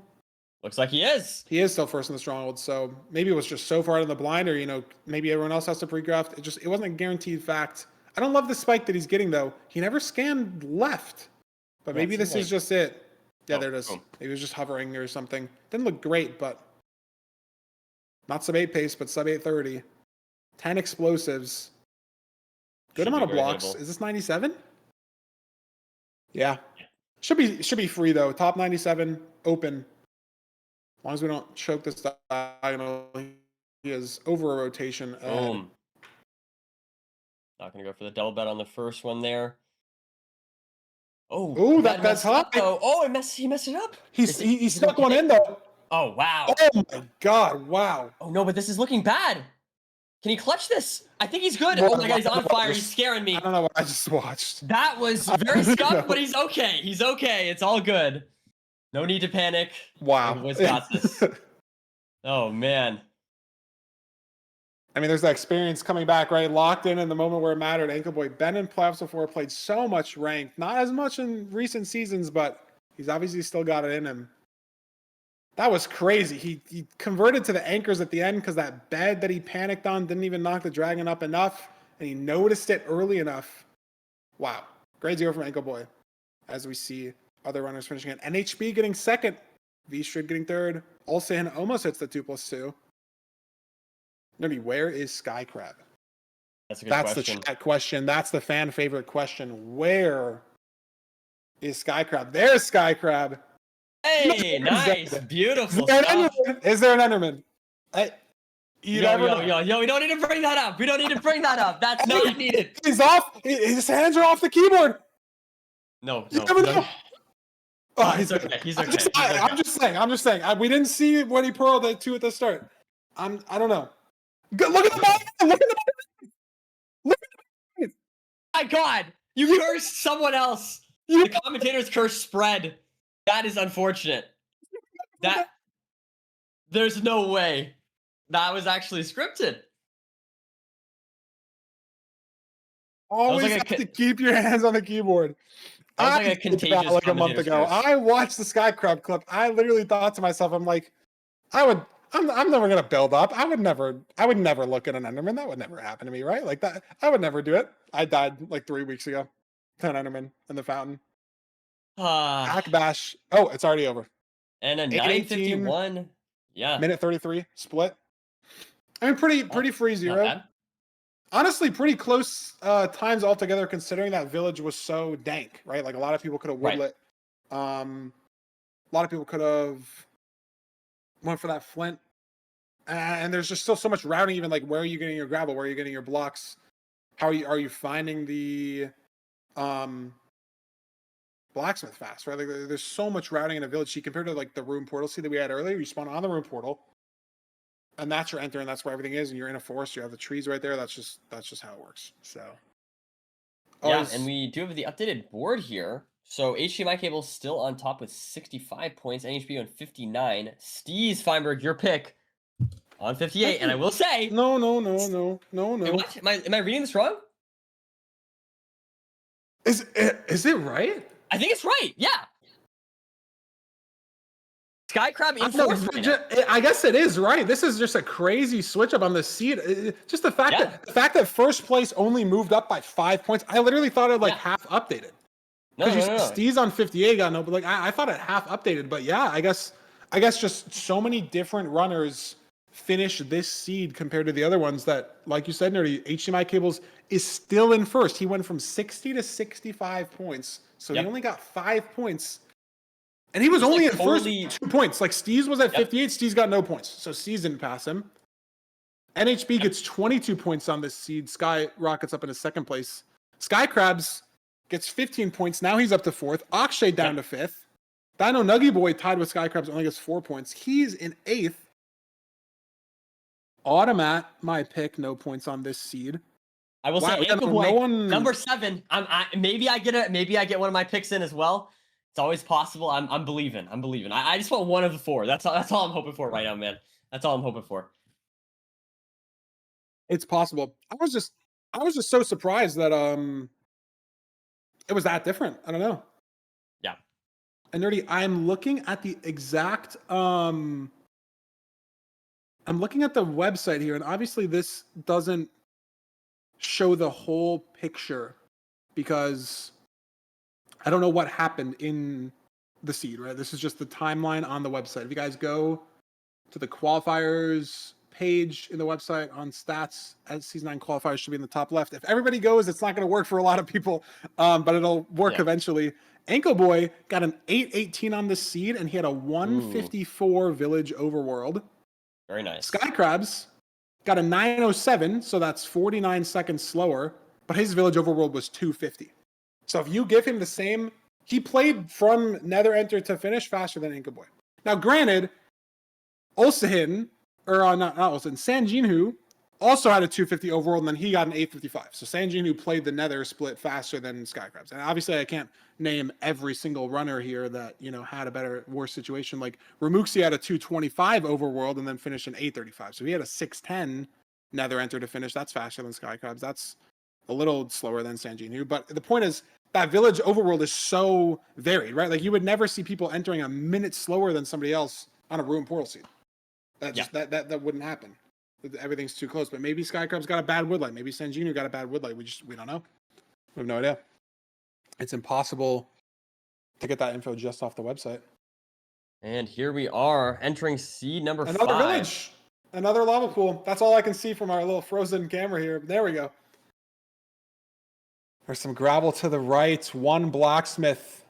Looks like he is. He is still first in the stronghold, so maybe it was just so far out of the blind, or maybe everyone else has to pre-craft. It wasn't a guaranteed fact. I don't love the spike that he's getting though. He never scanned left, but Yeah, it maybe seems this is like- just it. Yeah, Oh, there it is. boom. Maybe it was just hovering or something. Didn't look great, but not sub 8 pace, but sub 830. 10 explosives. Good Should amount be of very blocks. hittable. Is this 97? Yeah. Should be free though. Top 97 open. long as we don't choke this diagonal, he is over a rotation ahead. Boom. Not gonna go for the double bet on the first one there. Oh, Ooh, that that's messed up high. though. Oh, he messed it up. He Is it stuck one okay? in though. Oh wow. Oh my god! Wow. Oh no, but this is looking bad. Can he clutch this? I think he's good. Well, Oh my god, he's on fire. He's just- scaring me. I don't know what I just watched. That was I very don't scuffed, know. but he's okay. He's okay. It's all good. No need to panic. Wow. Boys got this. Oh man. I mean, there's that experience coming back, right? Locked in the moment where it mattered. Ankle Boy, been in playoffs before, played so much ranked. Not as much in recent seasons, but he's obviously still got it in him. That was crazy. He converted to the anchors at the end because that bed that he panicked on didn't even knock the dragon up enough, and he noticed it early enough. Wow. Grade 0 from Ankle Boy. As we see other runners finishing it. NHB getting second. V-Strid getting third. Olsen almost hits the 2+2. Nerdy, where is Sky Crab? That's a good That's question. the chat question. That's the fan favorite question. Where is Sky Crab? There's Sky Crab. Hey, nice. Beautiful stuff. Is there an Enderman? You never know. Yo, we don't need to bring that up. We don't need to bring that up. That's not needed. He's off. His hands are off the keyboard. No. Never know. Oh, he's okay. He's okay. I'm just saying. We didn't see when he pearled the 2 at the start. I don't know. Look at the ball. Look at the My God, you cursed someone else. The commentator's curse spread. That is unfortunate. There's no way that was actually scripted. Always have to keep your hands on the keyboard. That was like a contagious like a month ago. curse. I watched the Sky Crab clip. I literally thought to myself, I'm like, I'm never gonna build up. I would never look at an Enderman. That would never happen to me, right? Like that, I would never do it. I died like 3 weeks ago to an Enderman in the fountain. Hack bash. Oh, it's already over. And a 9:51. Yeah. Minute 33 split. I mean, pretty free 0. Honestly, pretty close times altogether, considering that village was so dank, right? Like a lot of people could have woodlit. A lot of people could have went for that flint. And there's just still so much routing, even like where are you getting your gravel? Where are you getting your blocks? How are you finding the blacksmith fast, right? Like there's so much routing in a village. Compared to like the room portal seed that we had earlier, you spawn on the room portal. And that's your enter, and that's where everything is. And you're in a forest. You have the trees right there. That's just how it works. So, yeah, and we do have the updated board here. So HDMI cable still on top with 65 points. NHB on 59. Steez Feinberg, your pick on 58. And I will say, no. Wait, what? Am I reading this wrong? Is it right? I think it's right. Yeah. Sky Crab in fourth right now. I guess it is right. This is just a crazy switch up on the seed. Just the fact that first place only moved up by 5 points. I literally thought it half updated. No. Steez on 58 got no, but like I thought it half updated. But yeah, I guess just so many different runners finish this seed compared to the other ones that, like you said, Nerdy, HDMI Cables is still in first. He went from 60 to 65 points. So he only got 5 points. And he was only in first 2 points. Like Steez was at 58. Steez got no points. So Steez didn't pass him. NHB gets 22 points on this seed. Sky rockets up into second place. Sky Crabs gets 15 points. Now he's up to fourth. Akshay down to fifth. Dino Nuggy Boy tied with Sky Crabs only gets 4 points. He's in eighth. Automat, my pick, no points on this seed. I will say Ankle Boy, number 7. Maybe I get one of my picks in as well. It's always possible. I'm believing. I just want one of the 4. That's all I'm hoping for right now, man. That's all I'm hoping for. It's possible. I was just so surprised that it was that different. I don't know. Yeah. And Nerdy, I'm looking at the exact I'm looking at the website here, and obviously this doesn't show the whole picture because I don't know what happened in the seed, right? This is just the timeline on the website. If you guys go to the qualifiers page in the website on stats as season 9 qualifiers should be in the top left. If everybody goes, it's not going to work for a lot of people, but it'll work eventually. Ankle Boy got an 818 on the seed, and he had a 154 village overworld. Very nice. Sky Crabs got a 907, so that's 49 seconds slower, but his village overworld was 250. So if you give him the same, he played from Nether Enter to finish faster than Ankle Boy. Now, granted, Ulsahin, or not Ulsahin, Sanjinhu also had a 250 overworld, and then he got an 855. So Sanjinhu played the Nether split faster than Skycrabs. And obviously, I can't name every single runner here that had a worse situation. Like Ramuxi had a 225 overworld and then finished an 835. So he had a 610 Nether Enter to finish. That's faster than Skycrabs. That's a little slower than Sanjinhu. But the point is, that village overworld is so varied, right? Like you would never see people entering a minute slower than somebody else on a Ruin Portal seed. That wouldn't happen. Everything's too close. But maybe Skycrab's got a bad woodlight. Maybe Sanjinu got a bad woodlight. We don't know. We have no idea. It's impossible to get that info just off the website. And here we are entering seed number Another 5. village. Another lava pool. That's all I can see from our little frozen camera here. There we go. There's some gravel to the right. One blacksmith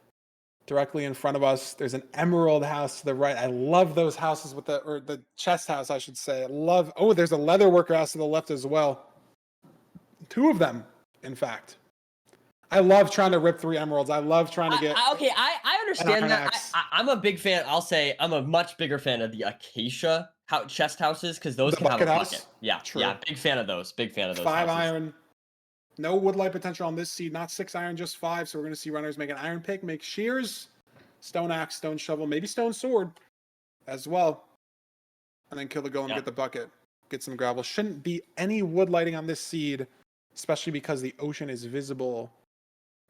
directly in front of us. There's an emerald house to the right. I love those houses with the chest house, I should say. There's a leather worker house to the left as well. 2 of them, in fact. I love trying to rip 3 emeralds. I love trying to get... I understand that. I'm a big fan. I'll say I'm a much bigger fan of the acacia chest houses because those can have a bucket. Yeah, true. Yeah, big fan of those. 5 iron. No woodlight potential on this seed. Not 6 iron, just 5. So we're going to see runners make an iron pick, make shears, stone axe, stone shovel, maybe stone sword as well. And then kill the golem, get the bucket, get some gravel. Shouldn't be any wood lighting on this seed, especially because the ocean is visible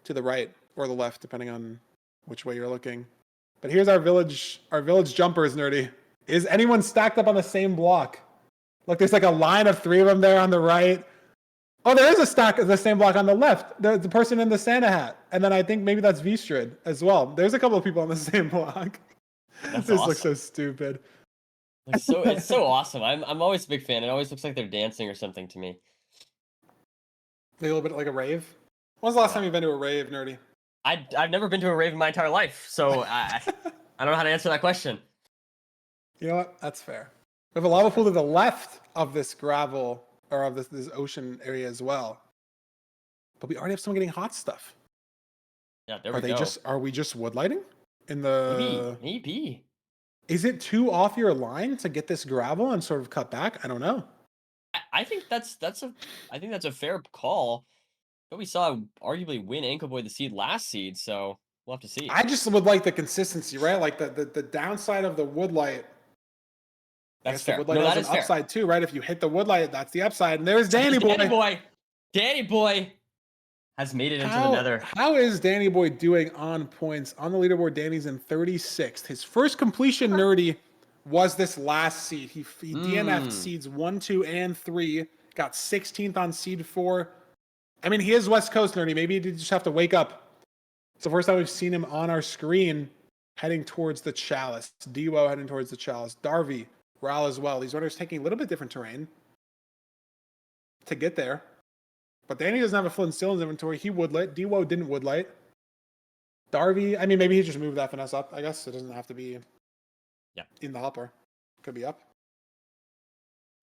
to the right or the left, depending on which way you're looking. But here's our village jumpers, Nerdy. Is anyone stacked up on the same block? Look, there's like a line of 3 of them there on the right. Oh, there is a stack of the same block on the left. The person in the Santa hat. And then I think maybe that's Vstrid as well. There's a couple of people on the same block. This awesome. Looks so stupid. It's so awesome. I'm always a big fan. It always looks like they're dancing or something to me. Maybe a little bit like a rave. When's the last time you've been to a rave, Nerdy? I've never been to a rave in my entire life, so I don't know how to answer that question. You know what? That's fair. We have a lava pool to the left of this gravel, or of this ocean area as well. But we already have someone getting hot stuff. Yeah, there we go. Are we just wood lighting? In the maybe. Is it too off your line to get this gravel and sort of cut back? I don't know. I think that's a fair call. But we saw arguably win Ankle Boy the seed last seed, so we'll have to see. I just would like the consistency, right? Like the downside of the wood light. That's fair. The wood light has an upside too, right? If you hit the wood light, that's the upside. And there's Danny Boy. Danny Boy has made it into the Nether. How is Danny Boy doing on points? On the leaderboard, Danny's in 36th. His first completion, Nerdy, was this last seed. He DNF'd seeds 1, 2, and 3. Got 16th on seed 4. I mean, he is West Coast, Nerdy. Maybe he did just have to wake up. It's the first time we've seen him on our screen heading towards the Chalice. Dewo heading towards the Chalice. Darby, Ral as well. These runners taking a little bit different terrain to get there. But Danny doesn't have a flint and steel in his inventory. He woodlight. Dewo didn't woodlight. Darby, I mean, maybe he just moved that finesse up. I guess it doesn't have to be in the hopper. Could be up.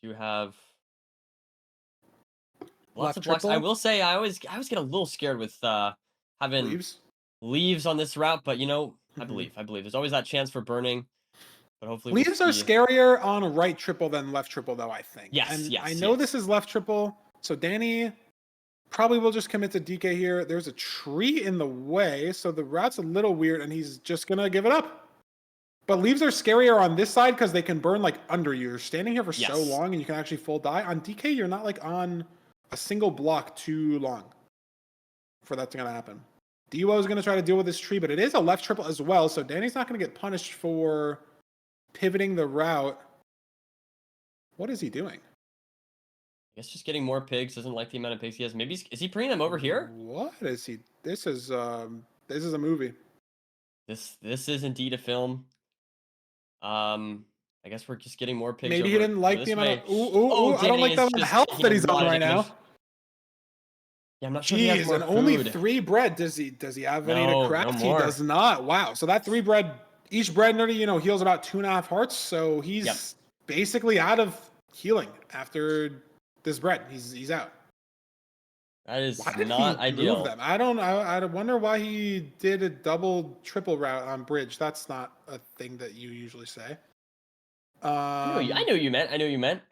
You have lots of blocks. I will say I always get a little scared with having leaves on this route, but I believe. There's always that chance for burning. But hopefully leaves are scarier on a right triple than left triple, though, I think. Yes. I know this is left triple, so Danny probably will just commit to DK here. There's a tree in the way, so the route's a little weird, and he's just gonna give it up. But leaves are scarier on this side because they can burn like under you. You're standing here for so long, and you can actually full die. On DK, you're not like on a single block too long for that to gonna happen. Dewo is gonna try to deal with this tree, but it is a left triple as well, so Danny's not gonna get punished for pivoting the route. What is he doing? I guess just getting more pigs. Doesn't like the amount of pigs he has. Maybe is he bringing them over here? What is he? This is a movie. This is indeed a film. I guess we're just getting more pigs Maybe he over didn't like this the amount way. of. Ooh, I don't Danny like the is amount of just health taking that a he's lot on of right damage. now. Yeah, I'm not sure if he has Jeez, more and only food. 3 bread. Does he have any to No craft? He more. does not. Wow. So that 3 bread, each bread nerdy, heals about 2.5 hearts. So he's Yep. basically out of healing after this bread. He's out. That is Why did not he move ideal. them? I wonder why he did a double triple route on bridge. That's not a thing that you usually say. I know you meant. I know you meant.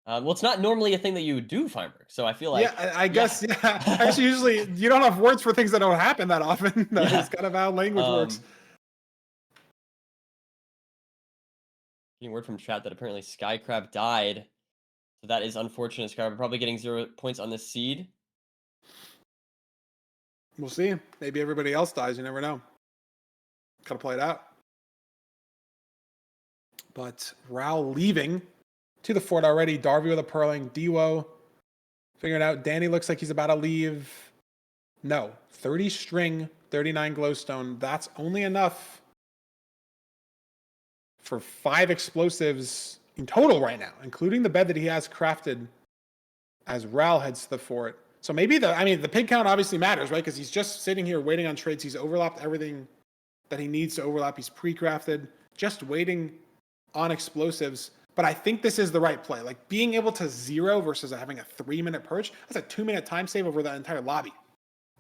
Well, it's not normally a thing that you would do, Feinberg. So I feel like, Yeah, I guess, yeah. Actually, usually you don't have words for things that don't happen that often. That is kind of how language works. Getting word from chat that apparently Sky Crab died. So that is unfortunate, Sky. We're probably getting 0 points on this seed. We'll see. Maybe everybody else dies. You never know. Gotta play it out. But Rao leaving to the fort already. Darby with a Purling. Dewo figuring out. Danny looks like he's about to leave. No. 30 string, 39 glowstone. That's only enough for 5 explosives in total right now, including the bed that he has crafted as Ral heads to the fort. So maybe the pig count obviously matters, right? Because he's just sitting here waiting on trades. He's overlapped everything that he needs to overlap. He's pre-crafted, just waiting on explosives. But I think this is the right play. Like being able to 0 versus having a 3-minute perch, that's a 2-minute time save over the entire lobby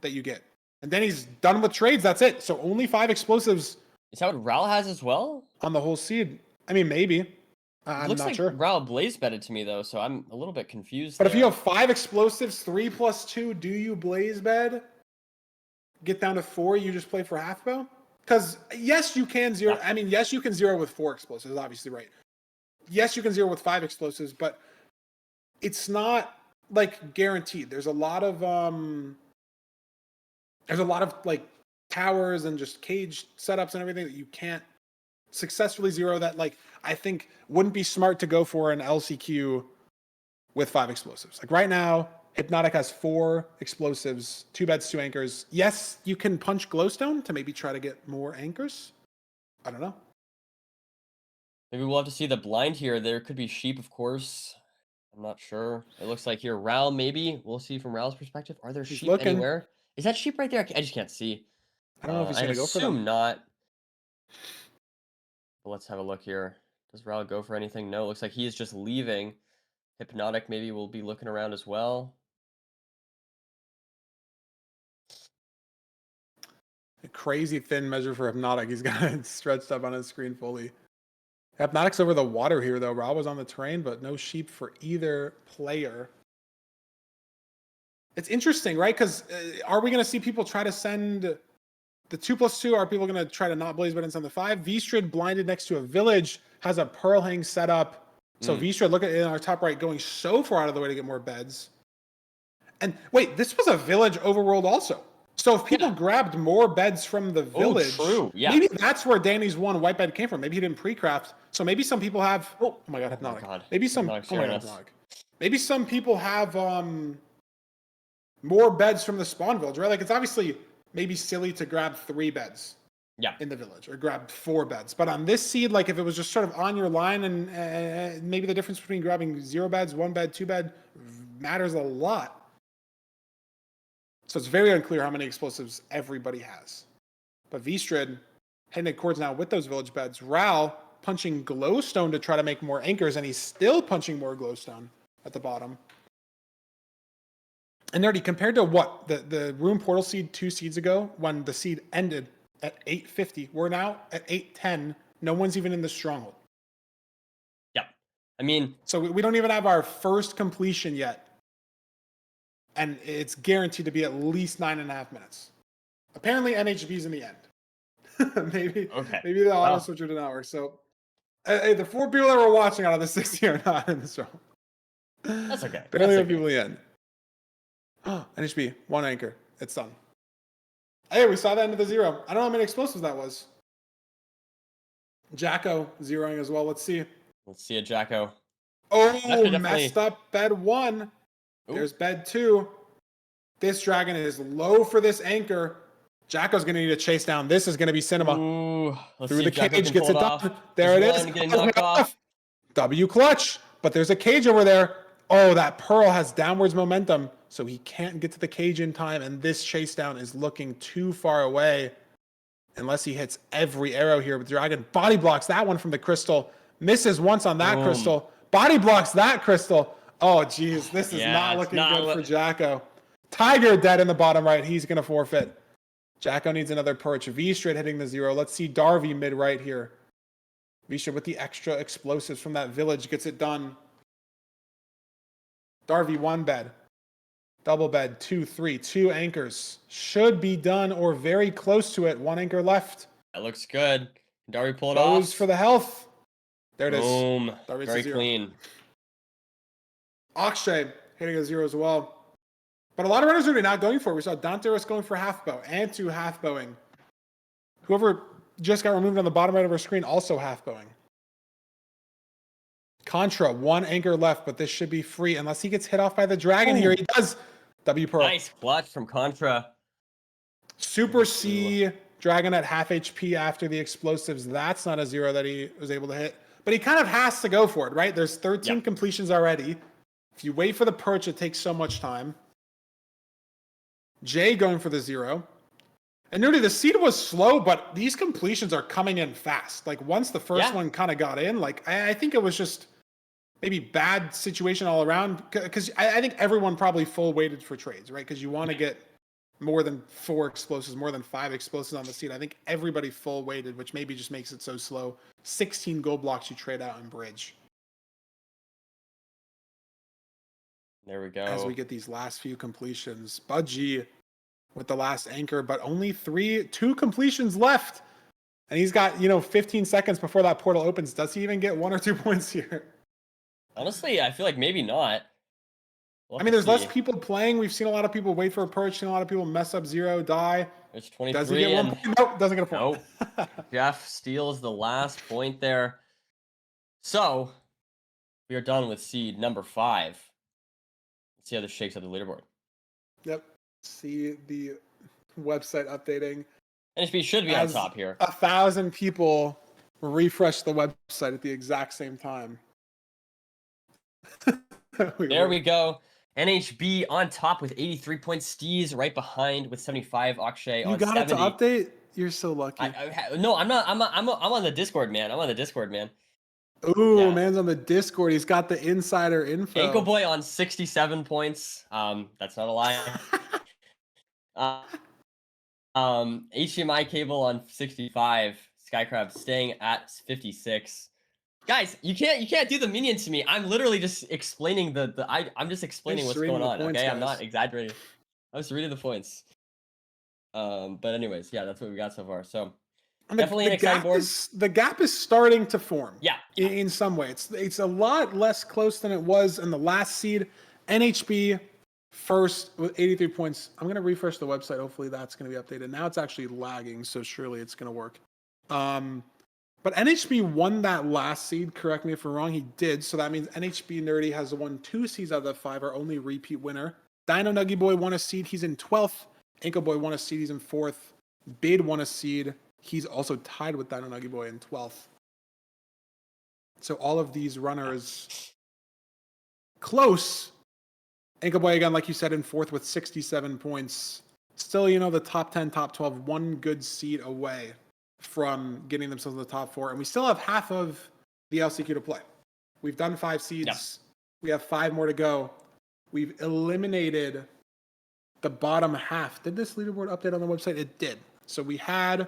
that you get. And then he's done with trades. That's it. So only 5 explosives. Is that what Ral has as well? On the whole seed. I mean, maybe. I'm looks not like sure. Ral blaze bedded to me though, so I'm a little bit confused. But if you have 5 explosives, 3 plus 2, do you blaze bed? Get down to 4, you just play for half bow? Because yes, you can 0. Yeah. I mean, yes, you can 0 with 4 explosives, obviously, right? Yes, you can 0 with 5 explosives, but it's not like guaranteed. There's a lot of like towers and just cage setups and everything that you can't successfully 0 that like I think wouldn't be smart to go for an LCQ with 5 explosives. Like right now, Hypnotic has 4 explosives, 2 beds, 2 anchors. Yes, you can punch glowstone to maybe try to get more anchors. I don't know. Maybe we'll have to see the blind here. There could be sheep, of course. I'm not sure. It looks like here, Ral, maybe. We'll see from Ral's perspective. Are there sheep anywhere? Is that sheep right there? I just can't see. I don't know if he's going to go for them. I assume not. But let's have a look here. Does Ral go for anything? No, it looks like he is just leaving. Hypnotic maybe will be looking around as well. A crazy thin measure for Hypnotic. He's got it stretched up on his screen fully. Hypnotic's over the water here, though. Ral was on the terrain, but no sheep for either player. It's interesting, right? Because are we going to see people try to send the 2 plus 2? Are people going to try to not blaze bed and send the 5? Vstrid blinded next to a village, has a Pearl Hang set up. So Vstrid, look at it in our top right, going so far out of the way to get more beds. And wait, this was a village overworld also. So if people grabbed more beds from the village, maybe that's where Danny's 1 white bed came from. Maybe he didn't pre-craft. So maybe some people have. Oh my god, Hypnotic. Maybe some. Hypnotic. Maybe some people have more beds from the spawn village, right? Like it's obviously maybe silly to grab 3 beds. In the village, or grab 4 beds. But on this seed, like if it was just sort of on your line, and maybe the difference between grabbing 0 beds, 1 bed, 2 bed matters a lot. So it's very unclear how many explosives everybody has. But Vstrid heading towards now with those village beds. Ral punching glowstone to try to make more anchors, and he's still punching more glowstone at the bottom. And Nerdy, compared to what? The room portal seed 2 seeds ago, when the seed ended at 850, we're now at 810. No one's even in the stronghold. Yeah. I mean, so we don't even have our first completion yet. And it's guaranteed to be at least 9.5 minutes. Apparently, NHB's in the end. maybe the auto switcher did not work. So, the 4 people that were watching out of the 60 are not in the show. That's okay. Barely have people in the end. Oh, NHB, 1 anchor. It's done. Hey, we saw the end of the 0. I don't know how many explosives that was. Jacko zeroing as well. Let's see. Let's see a Jacko. Oh, definitely messed up bed 1. Ooh. There's bed 2. This dragon is low for this anchor. Jacko's going to need to chase down. This is going to be cinema. Ooh, through the cage, gets it done. There it is. Getting knocked off. W clutch, but there's a cage over there. Oh, that Pearl has downwards momentum, so he can't get to the cage in time, and this chase down is looking too far away unless he hits every arrow here. But Dragon body blocks that one from the crystal, misses once on that crystal, body blocks that crystal. Oh, geez, this is not looking good for Jacko. Tiger dead in the bottom right. He's going to forfeit. Jacko needs another perch. V straight hitting the 0. Let's see Darby mid right here. V straight with the extra explosives from that village gets it done. Darby 1 bed. Double bed 2, 3. 2 anchors. Should be done or very close to it. 1 anchor left. That looks good. Darby pull it off. Goes for the health. There it is. Boom. Darby's Very clean. Akshay hitting a 0 as well. But a lot of runners are not going for it. We saw Dante was going for half bow and 2 half bowing. Whoever just got removed on the bottom right of our screen also half bowing. Contra, 1 anchor left, but this should be free unless he gets hit off by the dragon here. He does. W Pearl. Nice clutch from Contra. Super C, dragon at half HP after the explosives. That's not a 0 that he was able to hit. But he kind of has to go for it, right? There's 13 completions already. If you wait for the perch, it takes so much time. Jay going for the 0. And Nerdy, the seed was slow, but these completions are coming in fast. Like once the first one kind of got in, like I think it was just maybe bad situation all around. Because I think everyone probably full weighted for trades, right? Because you want to get more than 4 explosives, more than 5 explosives on the seed. I think everybody full weighted, which maybe just makes it so slow. 16 gold blocks you trade out in bridge. There we go. As we get these last few completions. Budgie with the last anchor, but only 2 completions left. And he's got, 15 seconds before that portal opens. Does he even get 1 or 2 points here? Honestly, I feel like maybe not. There's less people playing. We've seen a lot of people wait for a perch, seen a lot of people mess up 0, die. There's 23. Does he get 1 point? Nope, doesn't get a point. Nope. Jeff steals the last point there. So, we are done with seed number 5. Let's see how this shakes out the leaderboard. Yep. See the website updating. NHB should be on top here. 1,000 people refresh the website at the exact same time. There we go. NHB on top with 83 points. Steez right behind with 75. Akshay on 70. You got it to update? You're so lucky. No, I'm not. I'm on the Discord, man. I'm on the Discord, man. Ooh, man's on the Discord. He's got the insider info. Ankle Boy on 67 points. That's not a lie. HDMI cable on 65. Skycrab staying at 56. Guys, you can't do the minion to me. I'm literally just explaining I'm just explaining what's going on. Points, okay, guys. I'm not exaggerating. I'm just reading the points. But anyways, yeah, that's what we got so far. So definitely an exciting board. The gap is starting to form. Yeah. In some way, it's a lot less close than it was in the last seed. NHB first with 83 points. I'm gonna refresh the website. Hopefully that's gonna be updated. Now it's actually lagging, so surely it's gonna work. But NHB won that last seed. Correct me if I'm wrong. He did. So that means NHB Nerdy has won 2 seeds out of the 5. Our only repeat winner. Dino Nuggy Boy won a seed. He's in 12th. Ankle Boy won a seed. He's in 4th. Bid won a seed. He's also tied with Dino Nuggy Boy in 12th. So all of these runners close. Ankle Boy, again, like you said, in 4th with 67 points. Still, the top 10, top 12, 1 good seed away from getting themselves in the top 4. And we still have half of the LCQ to play. We've done 5 seeds. Yep. We have 5 more to go. We've eliminated the bottom half. Did this leaderboard update on the website? It did. So we had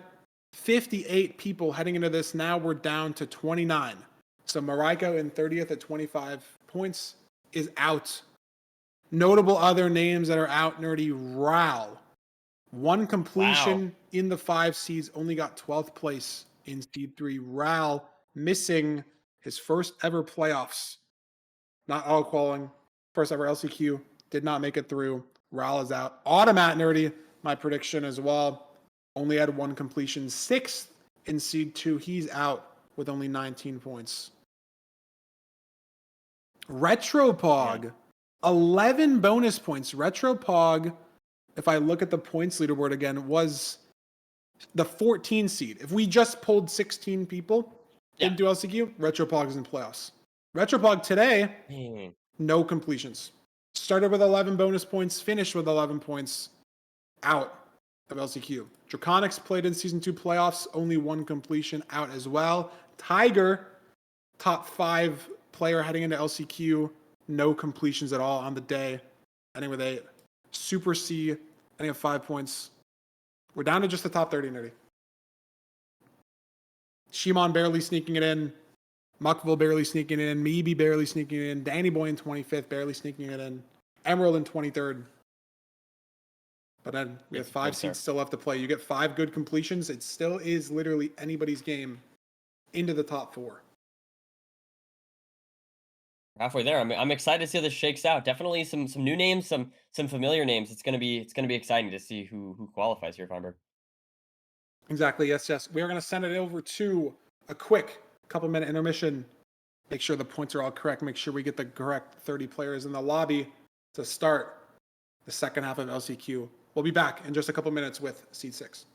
58 people heading into this. Now we're down to 29. So Mariko in 30th at 25 points is out. Notable other names that are out, Nerdy. Ral. 1 completion in the 5 seeds, only got 12th place in seed 3. Ral missing his first ever playoffs. Not all qualifying. First ever LCQ. Did not make it through. Ral is out. Automat, Nerdy. My prediction as well. Only had 1 completion. 6th in seed 2. He's out with only 19 points. Retropog. 11 bonus points. Retropog, if I look at the points leaderboard again, was the 14 seed. If we just pulled 16 people into LCQ, Retropog is in playoffs. Retropog today, Man. no completions. Started with 11 bonus points, finished with 11 points, out of LCQ. Draconics played in Season 2 playoffs, only one completion, out as well. Tiger, top 5 player heading into LCQ, no completions at all on the day, ending with 8. Super C, ending at 5 points. We're down to just the top 30, Nerdy. Shimon barely sneaking it in. Muckville barely sneaking in. Meebe barely sneaking in. Danny Boy in 25th, barely sneaking it in. Emerald in 23rd. But then we have 5 seeds still left to play. You get 5 good completions. It still is literally anybody's game into the top 4. Halfway there. I'm excited to see how this shakes out. Definitely some new names, some familiar names. It's gonna be exciting to see who qualifies here, Feinberg. Exactly. Yes, yes. We are going to send it over to a quick couple-minute intermission. Make sure the points are all correct. Make sure we get the correct 30 players in the lobby to start the second half of LCQ. We'll be back in just a couple minutes with Seed 6.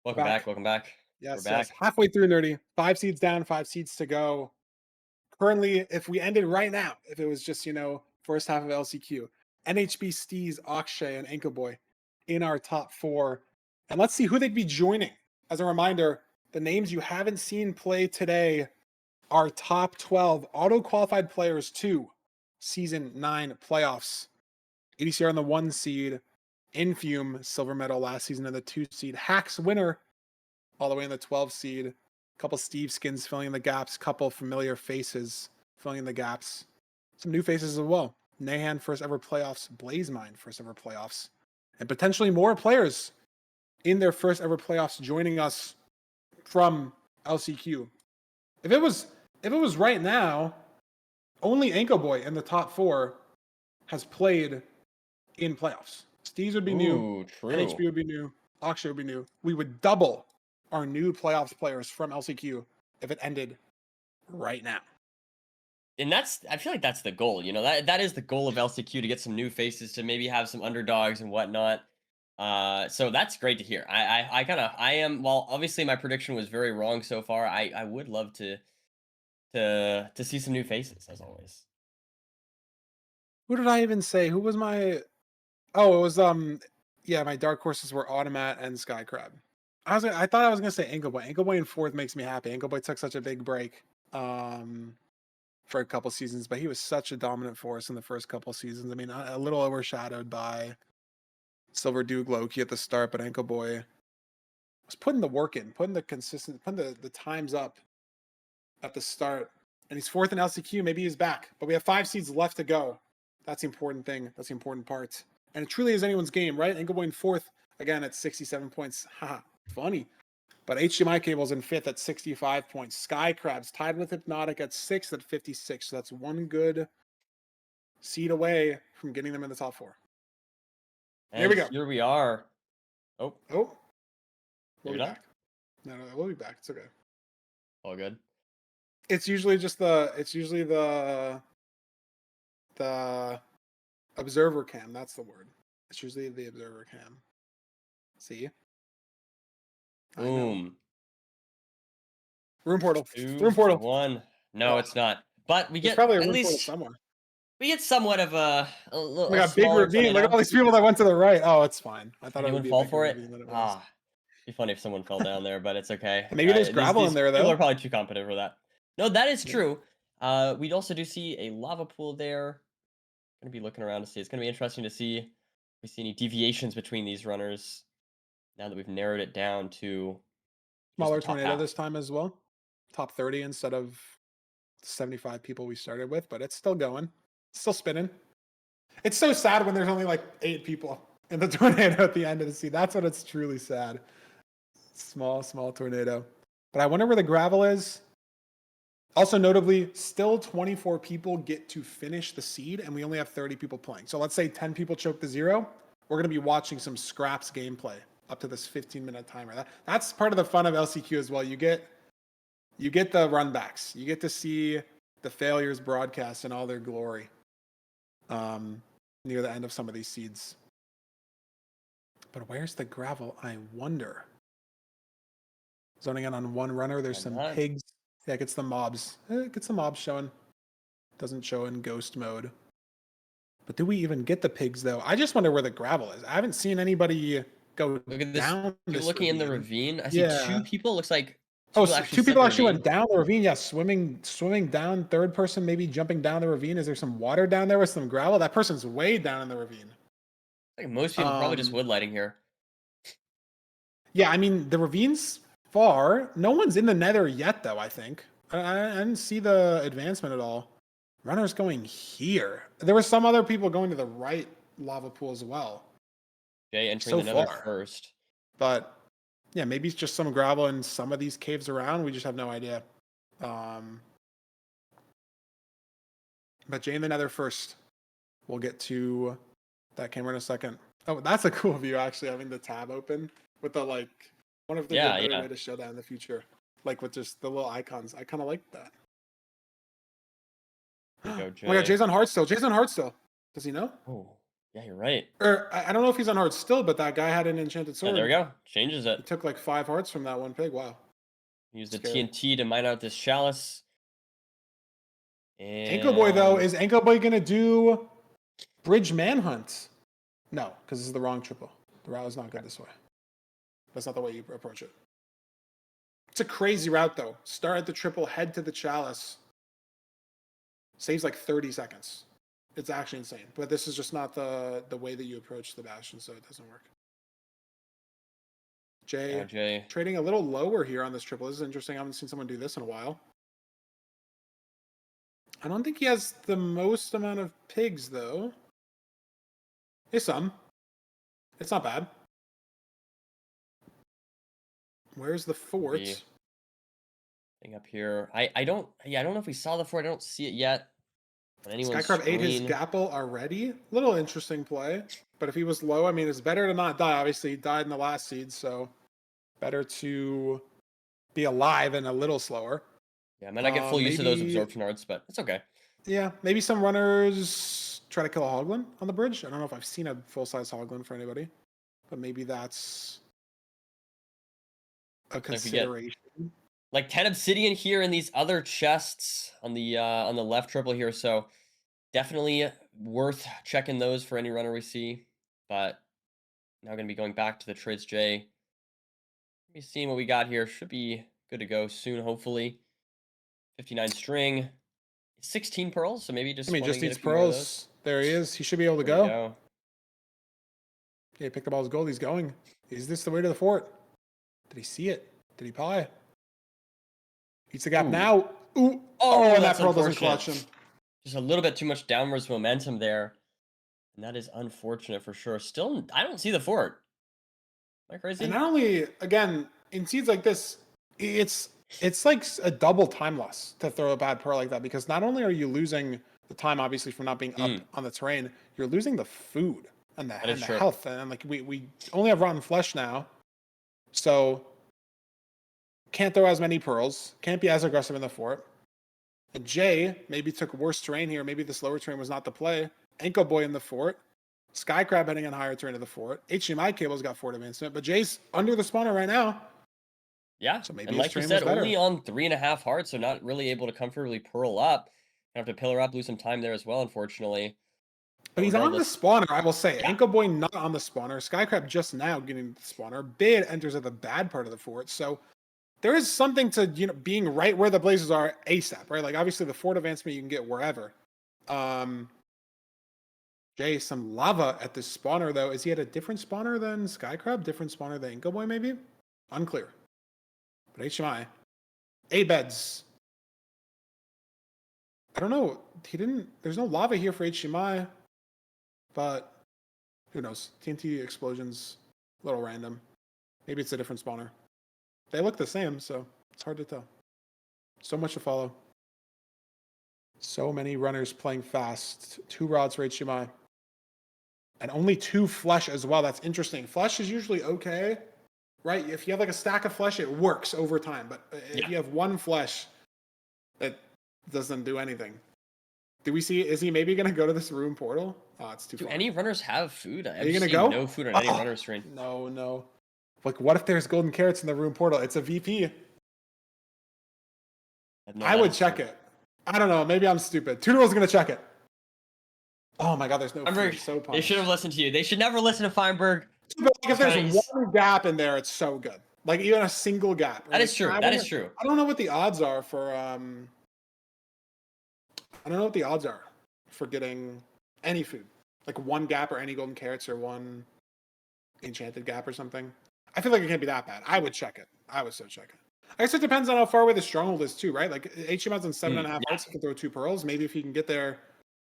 Welcome back. Back. Welcome back. We're Yes, yes. back. Halfway through Nerdy. 5 seeds down, 5 seeds to go. Currently, if we ended right now, if it was just, first half of LCQ, NHB Steez, Akshay, and Anchor Boy in our top 4. And let's see who they'd be joining. As a reminder, the names you haven't seen play today are top 12 auto-qualified players to Season 9 playoffs. EDCR on the 1 seed, Infume, silver medal last season in the 2 seed, Hacks winner all the way in the 12 seed. Couple Steve skins filling in the gaps, couple familiar faces filling in the gaps. Some new faces as well. Nahan first ever playoffs, Blazemine first ever playoffs, and potentially more players in their first ever playoffs joining us from LCQ. If it was right now, only Anko Boy in the top 4 has played in playoffs. Steez would be new, Ooh, NHB true. would be new, Akshay would be new. We would double our new playoffs players from LCQ if it ended right now. And I feel like that's the goal, that is the goal of LCQ, to get some new faces, to maybe have some underdogs and whatnot. So that's great to hear. I am, while obviously my prediction was very wrong so far, I would love to see some new faces as always. Who did I even say? Who was my? Oh, it was yeah, my dark horses were Automat and Sky Crab. I thought I was gonna say Angleboy. Angleboy in 4th makes me happy. Angleboy took such a big break for a couple seasons, but he was such a dominant force in the first couple seasons. I mean, a little overshadowed by Silver Duke Loki at the start, but Angleboy was putting the work in, putting the times up at the start. And he's 4th in LCQ. Maybe he's back, but we have 5 seeds left to go. That's the important thing. That's the important part. And it truly is anyone's game, right? Angleboy in 4th, again at 67 points. Haha, funny. But HDMI Cable's in 5th at 65 points. Sky Crab's tied with Hypnotic at 6th at 56. So that's one good seed away from getting them in the top 4. And Here we go. here we are. Oh, we'll maybe be not. back. No, we'll be back. It's okay. All good. It's usually the observer cam. That's the word. It's usually the observer cam. See? I know. Boom. Room portal. 2, Room portal. 1. No, it's not. But we There's get probably a at room portal least somewhere. we get somewhat of Oh my a god, big smaller ravine. Look at tornado. all these people that went to the right. Oh, it's fine. I thought Did it would anyone be a fall bigger for it? ravine than it was. Be funny if someone fell down there, but it's okay. Maybe there's gravel These in there people though. are probably too competent for that. No, that is Yeah. true. We also do see a lava pool there. Gonna be looking around to see. It's gonna be interesting to see if we see any deviations between these runners. Now that we've narrowed it down to just the Smaller top tornado half. this time as well. Top 30 instead of 75 people we started with, but it's still going. It's still spinning. It's so sad when there's only like 8 people in the tornado at the end of the sea. That's when it's truly sad. Small tornado. But I wonder where the gravel is. Also, notably, still 24 people get to finish the seed, and we only have 30 people playing. So let's say 10 people choke to 0. We're going to be watching some scraps gameplay up to this 15-minute timer. That's part of the fun of LCQ as well. You get the runbacks. You get to see the failures broadcast in all their glory near the end of some of these seeds. But where's the gravel, I wonder? Zoning in on one runner. There's some pigs. Yeah, it gets the mobs. It gets the mobs showing. Doesn't show in ghost mode. But do we even get the pigs, though? I just wonder where the gravel is. I haven't seen anybody go Look at this. down this Looking ravine. in the ravine, I see Yeah. 2 people. Looks like Oh, people so actually 2 set people the actually ravine. went down the ravine. Yeah, swimming down. Third person maybe jumping down the ravine. Is there some water down there with some gravel? That person's way down in the ravine. Like most people probably just wood lighting here. Yeah, I mean the ravine's far. No one's in the nether yet, though. I think I didn't see the advancement at all. Runners going here. There were some other people going to the right lava pool as well. Jay entering So the nether far. first. But yeah, maybe it's just some gravel in some of these caves around. We just have no idea. But Jay in the nether first. We'll get to that camera in a second. Oh, that's a cool view, actually, having the tab open with the like. I wonder if there's a better way to show that in the future, like with just the little icons. I kind of like that. There you go, Jay. Oh my god, Jay's on hard still. Jay's on hard still. Does he know? Oh, Yeah, you're right. Or I don't know if he's on hearts still, but that guy had an enchanted Yeah, there we sword. go. Changes it. He took like 5 hearts from that one pig. Wow. Use the Scary. TNT to mine out this chalice. Anko Boy, though, And is Anko Boy going to do Bridge Manhunt? No, because this is the wrong triple. The route is not good this way. That's not the way you approach it. It's a crazy route, though. Start at the triple, head to the chalice. Saves like 30 seconds. It's actually insane. But this is just not the way that you approach the Bastion, so it doesn't work. now Jay, Jay. trading a little lower here on this triple. This is interesting. I haven't seen someone do this in a while. I don't think he has the most amount of pigs, though. Hey, some. It's not bad. Where's the fort? Maybe thing up here. I don't know if we saw the fort. I don't see it yet on anyone's Skycrab ate his screen. Gapple already. Little interesting play. But if he was low, I mean, it's better to not die. Obviously, he died in the last seed, so better to be alive and a little slower. Yeah, I might not get full use of those Maybe, absorption arts, but it's okay. yeah, maybe some runners try to kill a Hoglin on the bridge. I don't know if I've seen a full-size Hoglin for anybody, but maybe that's a If we get consideration. like 10 obsidian here in these other chests on the left triple here, so definitely worth checking those for any runner we see. But now going to be going back to the trades J. Be seeing what we got here. Should be good to go soon, hopefully. 59 string, 16 pearls, so maybe I just mean, want to just get a needs few more of those. pearls. There he is. He should be able to There we go. go. Yeah, he picked up all his gold. He's going. Is this the way to the fort? Did he see it? Did he pie? Eats the gap Ooh. now. Ooh. Oh, And that that's pearl doesn't unfortunate. clutch him. Just a little bit too much downwards momentum there. And that is unfortunate for sure. Still, I don't see the fort. Am I crazy? And not only, again, in seeds like this, it's like a double time loss to throw a bad pearl like that, because not only are you losing the time, obviously, from not being up on the terrain, you're losing the food and the true. health. And like we only have rotten flesh now, so can't throw as many pearls, can't be as aggressive in the fort. And Jay maybe took worse terrain here. Maybe this lower terrain was not the play. Anko Boy in the fort. Skycrab heading on higher terrain to the fort. HDMI cable's got fort advancement, but Jay's under the spawner right now. Yeah, So maybe and his like you terrain said, was better. only on 3.5 hearts, so not really able to comfortably pearl up. Have to pillar up, lose some time there as well, unfortunately. But he's on the spawner, I will say. Yeah. Anko Boy not on the spawner. Skycrab just now getting the spawner. Bid enters at the bad part of the fort. So there is something to, being right where the blazes are ASAP, right? Like obviously the fort advancement you can get wherever. Jay, some lava at this spawner though. Is he at a different spawner than Skycrab? Different spawner than Anko Boy maybe? Unclear. But HMI. 8 beds. I don't know. There's no lava here for HMI. But who knows? TNT explosions, a little random. Maybe it's a different spawner. They look the same, so it's hard to tell. So much to follow. So many runners playing fast. 2 rods for HMI. And only 2 flesh as well. That's interesting. Flesh is usually okay, right? If you have like a stack of flesh, it works over time. But if you have 1 flesh, it doesn't do anything. Do we see? Is he maybe going to go to this room portal? Oh, it's too far. Do any runners have food? Are you going to go? No food on any runner screen. No. Like, what if there's golden carrots in the room portal? It's a VP. I would check it. I don't know. Maybe I'm stupid. Tutor's going to check it. Oh my god, there's no food. So punished. They should have listened to you. They should never listen to Feinberg. But like, if there's one gap in there, it's so good. Like even a single gap. That is true. That is true. I don't know what the odds are for I don't know what the odds are for getting any food. Like 1 gap or any golden carrots or 1 enchanted gap or something. I feel like it can't be that bad. I would check it. I would so check it. I guess it depends on how far away the stronghold is too, right? Like HM's on 7.5 hearts, he can throw 2 pearls. Maybe if he can get there,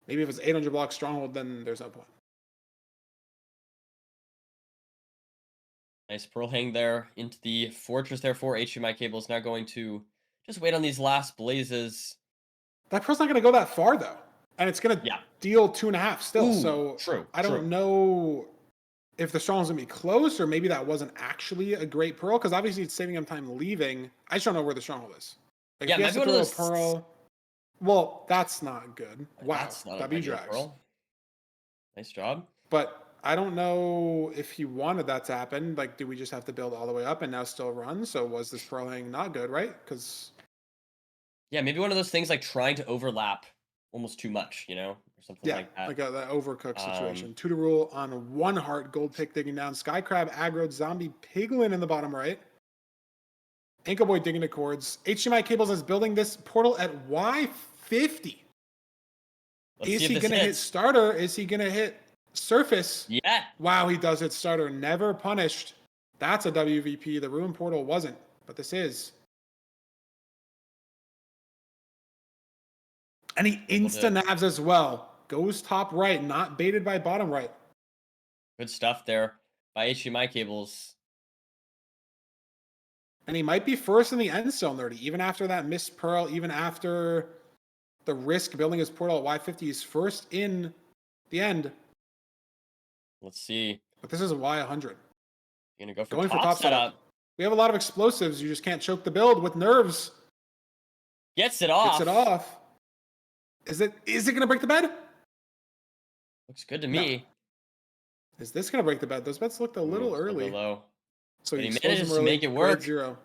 maybe if it's 800 block stronghold, then there's no point. Nice pearl hang there into the fortress there for HDMI cable is now going to just wait on these last blazes. That pearl's not going to go that far though. And it's going to deal 2.5 still. Ooh, so true. I don't know if the stronghold's going to be close or maybe that wasn't actually a great pearl because obviously it's saving him time leaving. I just don't know where the stronghold is. Like, if he has to throw a pearl. Well, that's not good. Wow. That's not a drag. Nice job. But I don't know if he wanted that to happen. Like, do we just have to build all the way up and now still run? So was this pearl hang not good, right? Because Yeah, maybe one of those things like trying to overlap almost too much, or something yeah, like that. like that overcooked Um, situation. 2 to rule on 1 heart. Gold pick digging down. Sky crab aggroed zombie piglin in the bottom right. Ankle boy digging to cords. HDMI cables is building this portal at Y50. let's see Is if he this gonna hit hits. starter? Is he gonna hit surface? Yeah, Wow, he does hit starter. Never punished. That's a WVP. The ruin portal wasn't, but this is. And he able insta to. nabs as well. Goes top right, not baited by bottom right. Good stuff there by HDMI cables. And he might be first in the end still, Nerdy. Even after that missed pearl, even after the risk building his portal at Y50, he's first in the end. Let's see. But this is a Y100. Gonna go for Going for top top setup. We have a lot of explosives. You just can't choke the build with nerves. Gets it off. Gets it off. Is it going to break the bed? Looks good to No. me. Is this going to break the bed? Those bets looked a little early. Low. So But he he exposed manages them to early. make it Grade work. 0.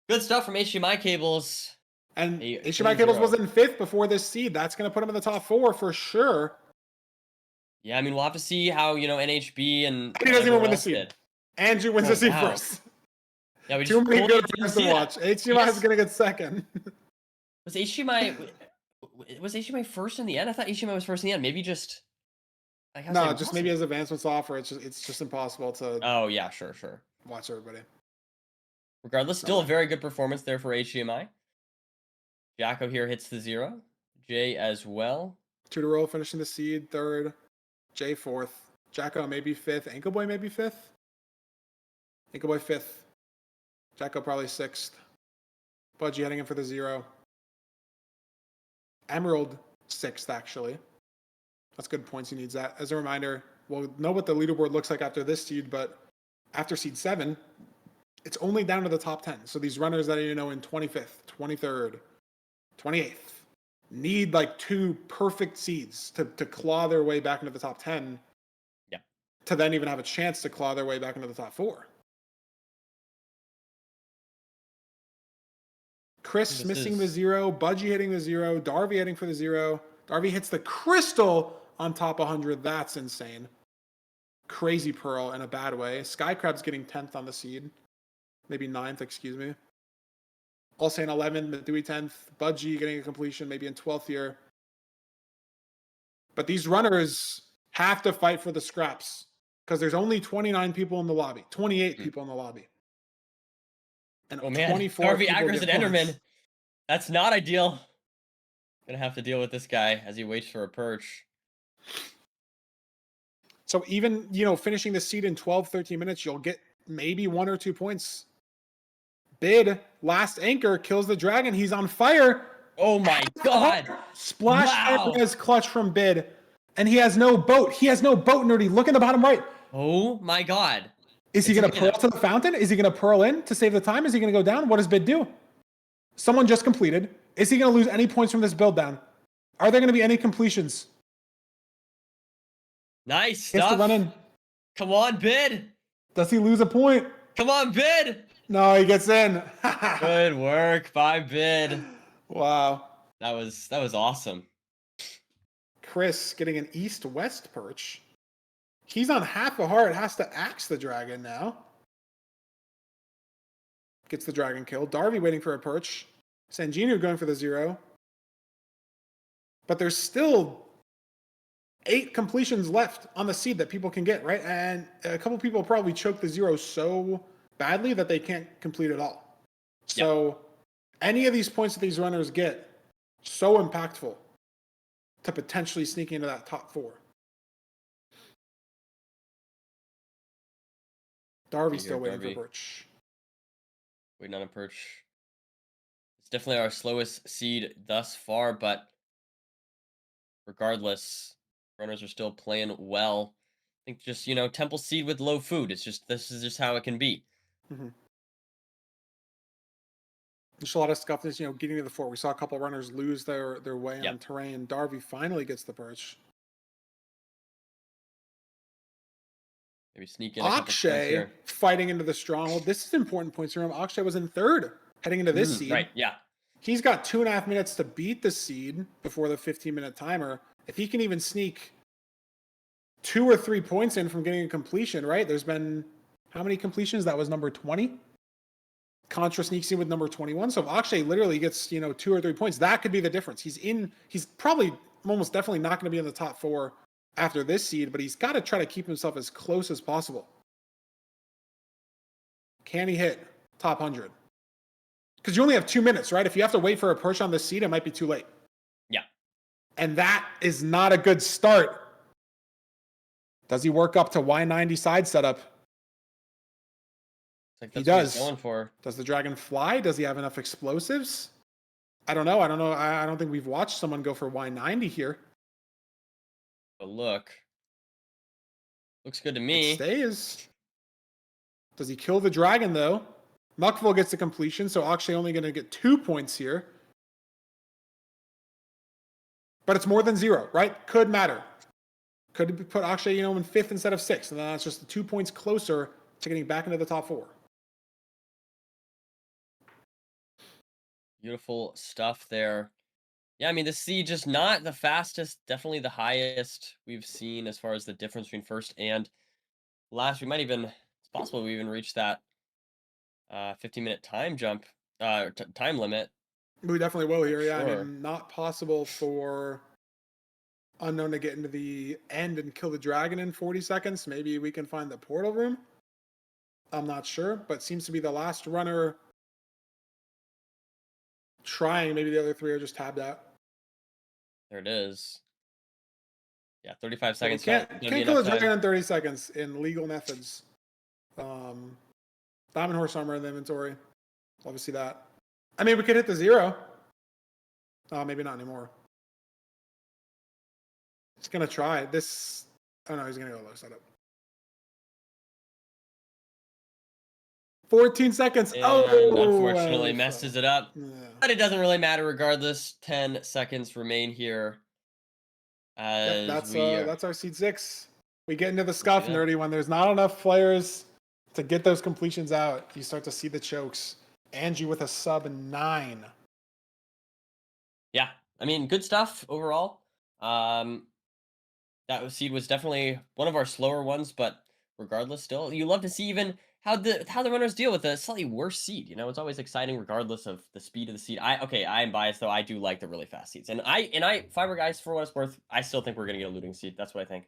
Good stuff from HDMI cables. And HDMI cables was in 5th before this seed. That's going to put him in the top 4 for sure. Yeah, I mean, we'll have to see how, NHB and He doesn't even win the else seed. did. Andrew wins the seed wow. first. Yeah, we Too just many totally good didn't players to see watch. that. HDMI is going to get second. Was HDMI first in the end? I thought HDMI was first in the end. Maybe just like No, just maybe as advancements offer. It's just impossible to. Oh yeah, sure. Watch everybody. Regardless, still a very good performance there for HDMI. Jacko here hits the 0. Jay as well. 2 to roll, finishing the seed, 3rd. Jay 4th. Jacko maybe 5th. Ankle boy maybe 5th. Ankle boy 5th. Jacko probably 6th. Budgie heading in for the 0. Emerald 6th, actually. That's good points. He needs that. As a reminder, we'll know what the leaderboard looks like after this seed, but after seed 7, it's only down to the top 10. So these runners that are, in 25th, 23rd, 28th, need like 2 perfect seeds to claw their way back into the top 10. Yeah. To then even have a chance to claw their way back into the top 4. Chris missing the 0, Budgie hitting the 0, Darby hitting for the 0. Darby hits the crystal on top 100. That's insane. Crazy pearl in a bad way. Skycrab's getting 10th on the seed. Maybe 9th, excuse me. All saying 11th, Dewey 10th. Budgie getting a completion, maybe in 12th here. But these runners have to fight for the scraps because there's only 29 people in the lobby, 28 people in the lobby. And 24 Darby people aggro's get an points. Enderman. That's not ideal. Gonna have to deal with this guy as he waits for a perch. So even, finishing the seed in 12, 13 minutes, you'll get maybe 1 or 2 points. Bid, last anchor, kills the dragon. He's on fire. Oh my god. Splash Fire clutch from Bid. And he has no boat. He has no boat, Nerdy. Look in the bottom right. Oh my god. Is he going to pearl to the fountain? Is he going to pearl in to save the time? Is he going to go down? What does Bid do? Someone just completed. Is he going to lose any points from this build down? Are there going to be any completions? Nice He has stuff. to run in. Come on, Bid. Does he lose a point? Come on, Bid. No, he gets in. Good work by Bid. Wow. That was awesome. Chris getting an east-west perch. He's on half a heart. Has to axe the dragon now. Gets the dragon killed. Darby waiting for a perch. Sanjinu going for the 0. But there's still 8 completions left on the seed that people can get, right? And a couple people probably choke the 0 so badly that they can't complete it all. So any of these points that these runners get, so impactful to potentially sneaking into that top 4. Darby's still waiting for perch. Waiting on a perch. It's definitely our slowest seed thus far, but regardless, runners are still playing well. I think just, temple seed with low food. This is just how it can be. Mm-hmm. There's a lot of scuffness, getting to the 4. We saw a couple runners lose their way on terrain. Darby finally gets the perch. Maybe sneak in a couple points Akshay here. fighting into the stronghold. This is important points for him. Akshay was in third heading into this seed. Right. Yeah. He's got 2.5 minutes to beat the seed before the 15-minute timer. If he can even sneak 2 or 3 points in from getting a completion, right? There's been how many completions? That was number 20. Contra sneaks in with number 21. So if Akshay literally gets, 2 or 3 points, that could be the difference. He's probably almost definitely not going to be in the top 4 after this seed, but he's got to try to keep himself as close as possible. Can he hit top 100? Because you only have 2 minutes, right? If you have to wait for a push on this seed, it might be too late. Yeah. And that is not a good start. Does he work up to Y90 side setup? Like He that's what does. he's going for. Does the dragon fly? Does he have enough explosives? I don't know. I don't think we've watched someone go for Y90 here. But look. Looks good to It me. stays. Does he kill the dragon, though? Muckville gets the completion, so Akshay only going to get 2 points here. But it's more than 0, right? Could matter. Could put Akshay, in 5th instead of 6th, and then that's just 2 points closer to getting back into the top 4. Beautiful stuff there. Yeah, I mean, the siege is not the fastest, definitely the highest we've seen as far as the difference between first and last. We might even, it's possible we even reach that 15-minute time jump, time limit. We definitely will Not here. Yeah, I sure. mean, not possible for Unknown to get into the end and kill the dragon in 40 seconds. Maybe we can find the portal room. I'm not sure, but seems to be the last runner trying. Maybe the other 3 are just tabbed out. There it is. Yeah, 35 So we seconds not can't gonna be kill enough a dragon time. in 30 seconds in legal methods. Diamond horse armor in the inventory. Love to see that. I mean, we could hit the 0. Maybe not anymore. He's gonna try this. Oh no, he's gonna go low setup. 14 seconds. And Oh, unfortunately messes it up. yeah. But it doesn't really matter regardless. 10 seconds remain here Yep, as we are. that's our seed 6. We get into the We'll see scuff, that. nerdy, when there's not enough players to get those completions out. You start to see the chokes. Angie with a sub 9. Yeah, I mean, good stuff overall. That seed was definitely one of our slower ones, but regardless, still, you love to see even how the runners deal with a slightly worse seed. It's always exciting regardless of the speed of the seed. I am biased though. I do like the really fast seeds, and Fiber guys, for what it's worth, I still think we're gonna get a looting seed. That's what I think.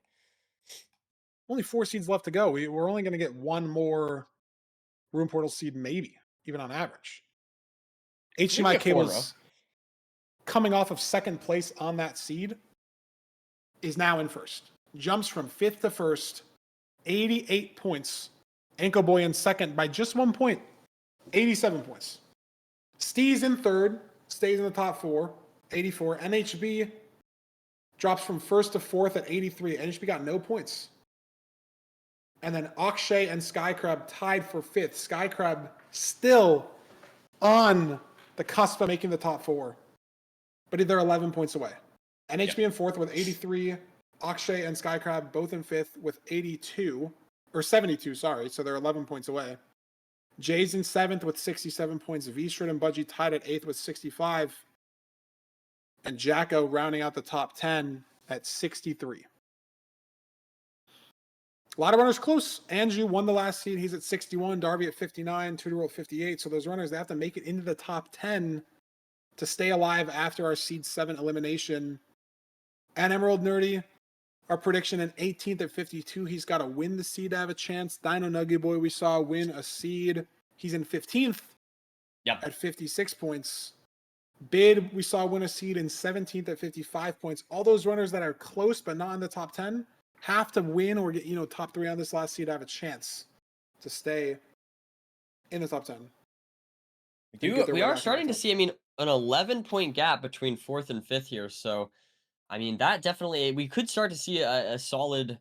Only 4 seeds left to go. We're only going to get one more room portal seed, maybe, even on average. We could HDMI get 4 in a row. cables coming off of second place on that seed is now in first. Jumps from 5th to 1st, 88 points. Anko Boy in second by just 1 point, 87 points. Steez in third, stays in the top 4, 84. NHB drops from 1st to 4th at 83. NHB got no points. And then Akshay and Skycrab tied for 5th. Skycrab still on the cusp of making the top 4, but they're 11 points away. NHB in 4th with 83. Akshay and Skycrab both in 5th with 82, or 72, sorry. So they're 11 points away. Jay's in 7th with 67 points. V-Strid and Budgie tied at 8th with 65. And Jacko rounding out the top 10 at 63. A lot of runners close. Andrew won the last seed. He's at 61. Darby at 59. Tudor at 58. So those runners, they have to make it into the top 10 to stay alive after our seed 7 elimination. And Emerald Nerdy, our prediction in 18th at 52. He's got to win the seed to have a chance. Dino Nugget Boy, we saw win a seed. He's in 15th at 56 points. Bid, we saw win a seed in 17th at 55 points. All those runners that are close but not in the top 10 have to win or get, top 3 on this last seed to have a chance to stay in the top 10. We are starting to see, I mean, an 11-point gap between 4th and 5th here. So, I mean, that definitely, we could start to see a solid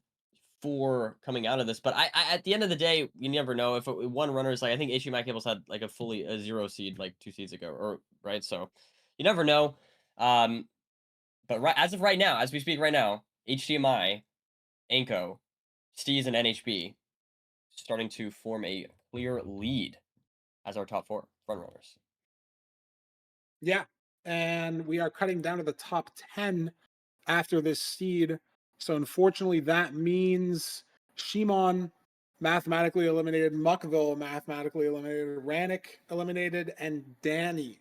4 coming out of this. But I at the end of the day, you never know. If one runner is like, I think HDMI Cables had like a 0 seed like 2 seeds ago, or right. So you never know. But as of right now, as we speak right now, HDMI, Anko, Steez, and NHB starting to form a clear lead as our top 4 front runners. Yeah. And we are cutting down to the top 10 after this seed. So unfortunately, that means Shimon mathematically eliminated, Muckville mathematically eliminated, Rannick eliminated, and Danny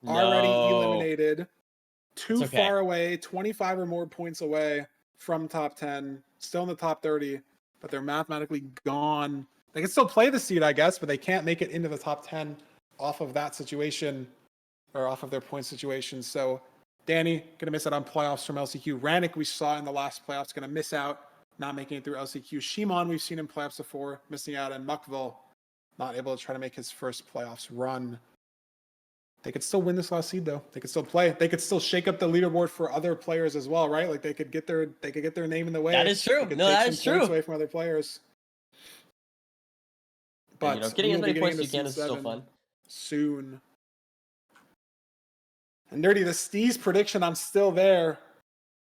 already No. eliminated. It's Too okay. far away, 25 or more points away from top 10, still in the top 30, but they're mathematically gone. They can still play the seed, I guess, but they can't make it into the top 10 off of that situation or off of their point situation. So Danny gonna miss out on playoffs from LCQ. Rannick, we saw in the last playoffs, gonna miss out, not making it through LCQ. Shimon, we've seen in playoffs before, missing out, and Muckville not able to try to make his first playoffs run. They could still win this last seed though. They could still play. They could still shake up the leaderboard for other players as well, right? Like they could get their name in the way. That is true. They could No, take that some is points true. away from other players. And, But getting we as will be many getting points into as you can seed is still 7 fun. soon. And Nerdy, the Steez prediction, I'm still there.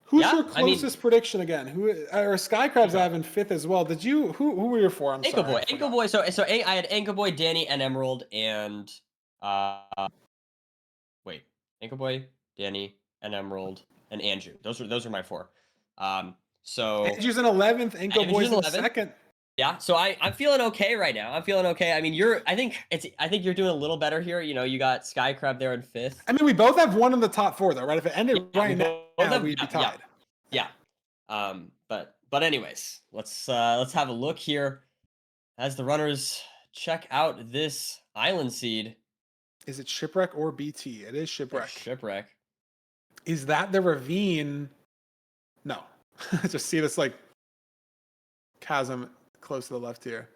Who's your closest prediction again? Who or Skycrabs I have in 5th as well. Did you who were your 4? I'm Ankle sorry. Boy. Ankle Boy. So I had Ankle Boy, Danny, and Emerald, and wait. Ankle Boy, Danny, and Emerald, and Andrew. Those are my 4. So Andrew's in 11th, Ankle Boy's in 11th. 2nd. Yeah, so I'm feeling okay right now. I'm feeling okay. I mean, I think you're doing a little better here. You got Skycrab there in 5th. I mean, we both have one in the top 4 though, right? If it ended right now, we'd be tied. Yeah. But anyways, let's have a look here as the runners check out this island seed. Is it Shipwreck or BT? It is Shipwreck. Shipwreck. Is that the ravine? No. Just see this like chasm close to the left here.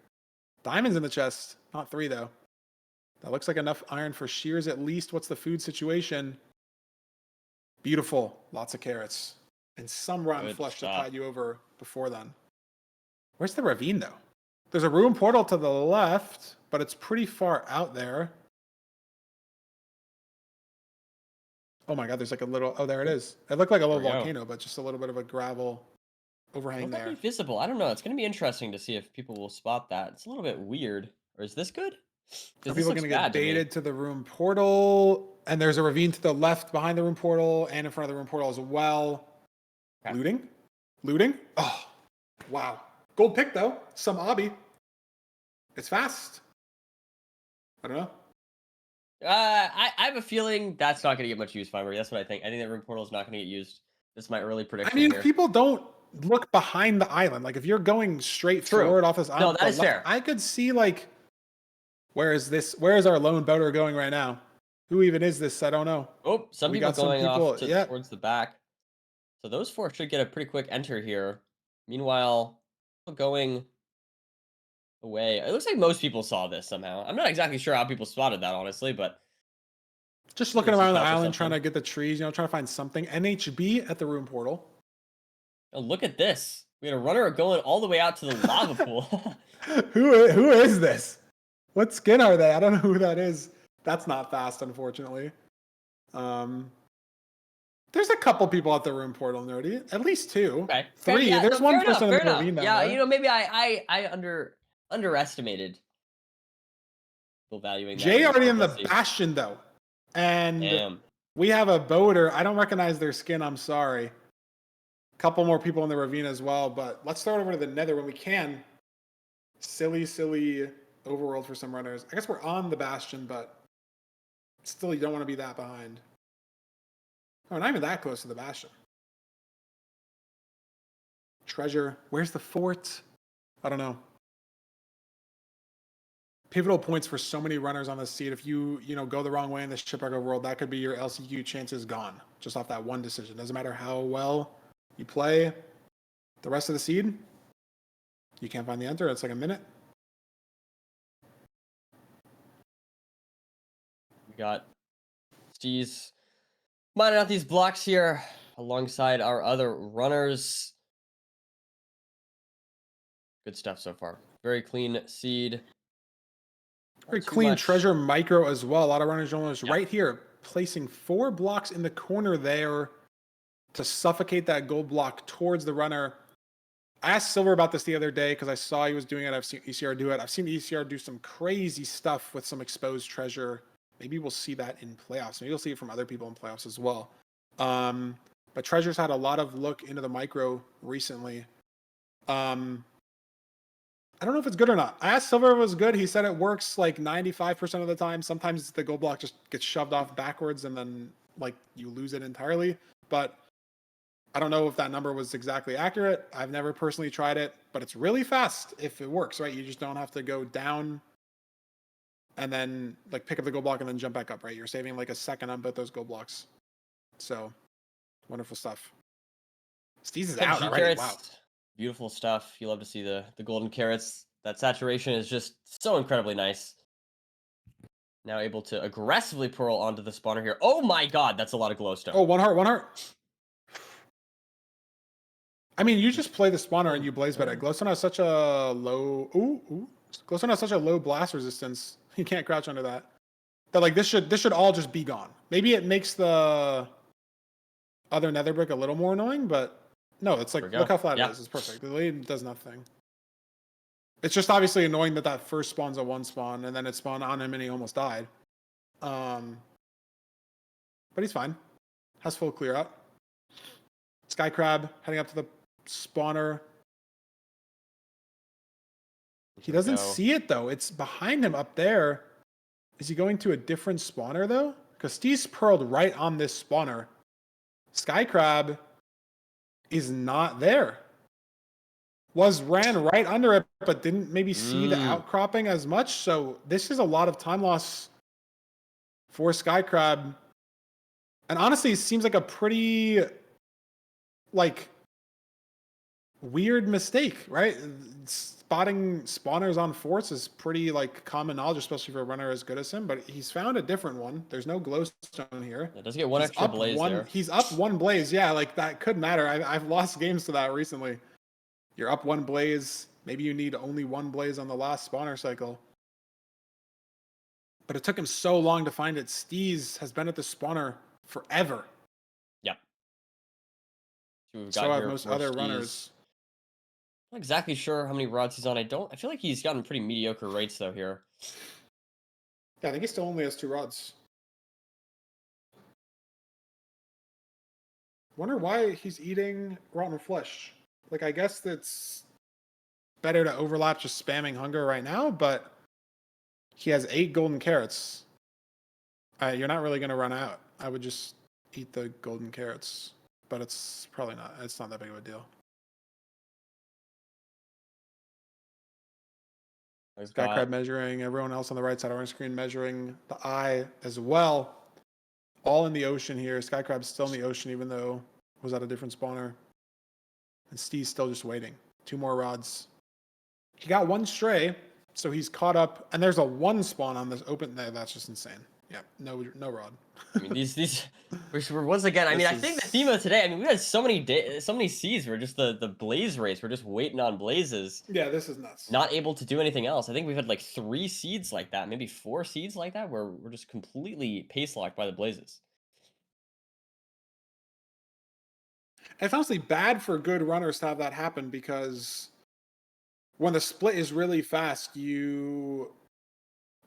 Diamonds in the chest. Not 3 though. That looks like enough iron for shears at least. What's the food situation? Beautiful. Lots of carrots. And some rotten flesh to tide you over before then. Where's the ravine though? There's a room portal to the left, but it's pretty far out there. Oh my god, there's like a little... Oh, there it is. It looked like a little volcano, but just a little bit of a gravel overhang there. Be visible. I don't know. It's going to be interesting to see if people will spot that. It's a little bit weird. Or is this good? Are people going to get baited to the room portal? And there's a ravine to the left behind the room portal and in front of the room portal as well. Okay. Looting? Oh, wow. Gold pick, though. Some obby. It's fast. I don't know. I have a feeling that's not going to get much use, Fiber. That's what I think. I think that room portal is not going to get used. That's my early prediction. I mean, if people don't look behind the island, like if you're going straight forward off this island, no, that is fair. I could see like, where is our lone boater going right now? Who even is this? I don't know. Oh, some people going off towards the back. So those 4 should get a pretty quick enter here. Meanwhile, going away. It looks like most people saw this somehow. I'm not exactly sure how people spotted that, honestly, but just looking around the island, trying to get the trees, trying to find something. NHB at the room portal. Oh, look at this. We had a runner going all the way out to the lava pool. Who is this? What skin are they? I don't know who that is. That's not fast, unfortunately. There's a couple people at the room portal, Nerdy. At least 2. Okay. 3. Yeah, there's one person in the ravine down there. Yeah, maybe I underestimated people valuing that. Jay already in the bastion, though. And we have a boater. I don't recognize their skin. I'm sorry. A couple more people in the ravine as well. But let's throw it over to the nether when we can. Silly overworld for some runners. I guess we're on the bastion, but still you don't want to be that behind. Oh, not even that close to the bastion. Treasure. Where's the fort? I don't know. Pivotal points for so many runners on this seed. If you go the wrong way in the Shipwreck world, that could be your LCQ chances gone just off that one decision. Doesn't matter how well you play the rest of the seed. You can't find the enter. It's like a minute. We got Steez mining out these blocks here alongside our other runners. Good stuff so far. Very clean seed. Very clean treasure micro as well. A lot of runners almost right here, placing 4 blocks in the corner there to suffocate that gold block towards the runner I asked Silver about this the other day because I saw he was doing it. I've seen ECR do it. I've seen ECR do some crazy stuff with some exposed treasure. Maybe we'll see that in playoffs. Maybe you'll see it from other people in playoffs as well. But Treasure's had a lot of look into the micro recently. I don't know if it's good or not. I asked Silver if it was good. He said it works like 95% of the time. Sometimes the gold block just gets shoved off backwards and then like you lose it entirely. But I don't know if that number was exactly accurate. I've never personally tried it, but it's really fast if it works, right? You just don't have to go down and then like pick up the gold block and then jump back up, right? You're saving like a second on both those gold blocks. So wonderful stuff. Steez is out already. Carrots, Wow. beautiful stuff. You love to see the golden carrots. That saturation is just so incredibly nice. Now able to aggressively pearl onto the spawner here. Oh my god, that's a lot of glowstone. Oh, one heart, one heart. I mean, you just play the spawner and you blaze better. Glowstone has such a low. Ooh. Glowstone has such a low blast resistance. You can't crouch under that. That like this should all just be gone. Maybe it makes the other nether brick a little more annoying, but no, it's like look how flat it is. It's perfect. The lead does nothing. It's just obviously annoying that first spawn's a one spawn and then it spawned on him and he almost died. But he's fine. Has full clear out. Sky Crab heading up to the spawner. He doesn't see it though. It's behind him up there. Is he going to a different spawner though? Because Steve's pearled right on this spawner. Sky Crab is not there. Ran right under it, but didn't maybe see the outcropping as much. So this is a lot of time loss for Sky Crab. And honestly, it seems like a pretty like weird mistake, right? Spotting spawners on forts is pretty like common knowledge, especially for a runner as good as him, but he's found a different one. There's no glowstone here. It does get one extra blaze there. He's up one blaze. Yeah, like that could matter. I've lost games to that recently. You're up one blaze. Maybe you need only one blaze on the last spawner cycle. But it took him so long to find it. Steez has been at the spawner forever. Yep. So have most other runners. Not exactly sure how many rods he's on. I feel like he's gotten pretty mediocre rates though here. Yeah, I think he still only has 2 rods. Wonder why he's eating rotten flesh. Like, I guess that's better to overlap just spamming hunger right now, but he has 8 golden carrots. You're not really going to run out. I would just eat the golden carrots, but it's probably not. It's not that big of a deal. Sky Crab measuring. Everyone else on the right side of our screen measuring the eye as well. All in the ocean here. Sky Crab's still in the ocean, even though it was at a different spawner. And Steve's still just waiting. 2 more rods. He got 1 stray, so he's caught up. And there's a 1 spawn on this open. No, that's just insane. Yeah, no rod. I mean, these we're once again. I mean, I think the theme of today. I mean, we had so many seeds where just the blaze race. We're just waiting on blazes. Yeah, this is nuts. Not able to do anything else. I think we've had like 3 seeds like that, maybe 4 seeds like that, where we're just completely pace locked by the blazes. It's honestly bad for good runners to have that happen because when the split is really fast, you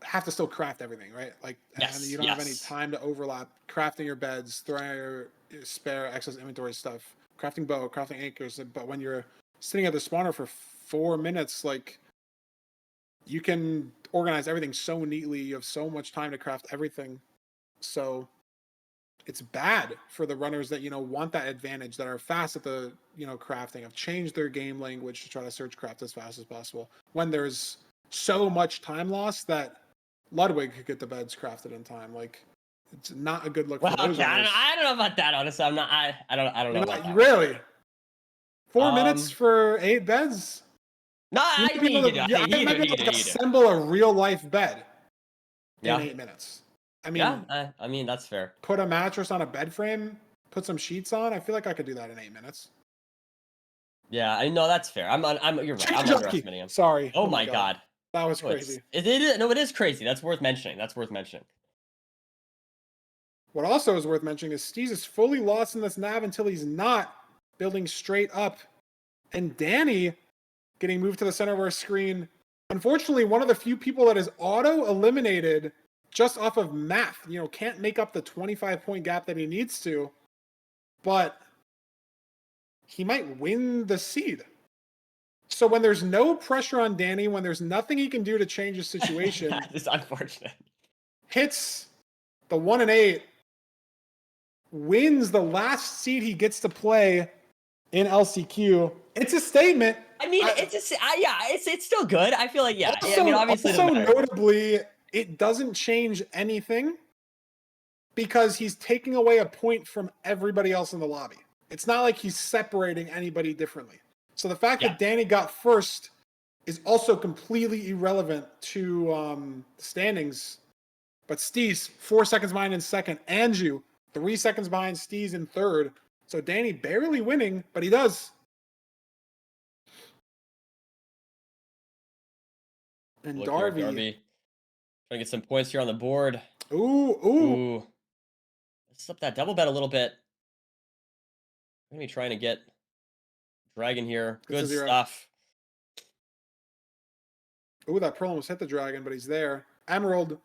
have to still craft everything, right? Like, and you don't have any time to overlap crafting your beds, throwing your spare excess inventory stuff, crafting bow, crafting anchors. But when you're sitting at the spawner for 4 minutes, like, you can organize everything so neatly. You have so much time to craft everything. So it's bad for the runners that, want that advantage, that are fast at the, crafting, have changed their game language to try to search craft as fast as possible. When there's so much time lost that Ludwig could get the beds crafted in time. Like, it's not a good look for those runners. I don't know about that, honestly. I don't know about that. Really? 4 minutes for 8 beds? No, I think you do. I might be able to assemble a real life bed in 8 minutes. I mean, that's fair. Put a mattress on a bed frame, put some sheets on. I feel like I could do that in 8 minutes. Yeah, I know that's fair. You're right. I'm underestimating him. Sorry. Oh my god. That was crazy. It is crazy. That's worth mentioning. What also is worth mentioning is Steez is fully lost in this nav until he's not building straight up And Danny getting moved to the center of our screen. Unfortunately, one of the few people that is auto-eliminated just off of math. Can't make up the 25-point gap that he needs to. But he might win the seed. So when there's no pressure on Danny, when there's nothing he can do to change the situation, That is unfortunate. hits the 1 and 8, wins the last seed he gets to play in LCQ. It's a statement. I mean, it's still good. I feel like, yeah. Also, I mean, obviously, it also doesn't matter. notably, it doesn't change anything because he's taking away a point from everybody else in the lobby. It's not like he's separating anybody differently. So the fact that Danny got first is also completely irrelevant to standings. But Steez, 4 seconds behind in second. Anju, 3 seconds behind Steez in third. So Danny barely winning, but he does. And Look here, Darby. trying to get some points here on the board. Ooh. Let's up that double bet a little bit. I'm gonna be trying to get Dragon here. Good stuff. Ooh, that Pearl almost hit the Dragon, but he's there. Emerald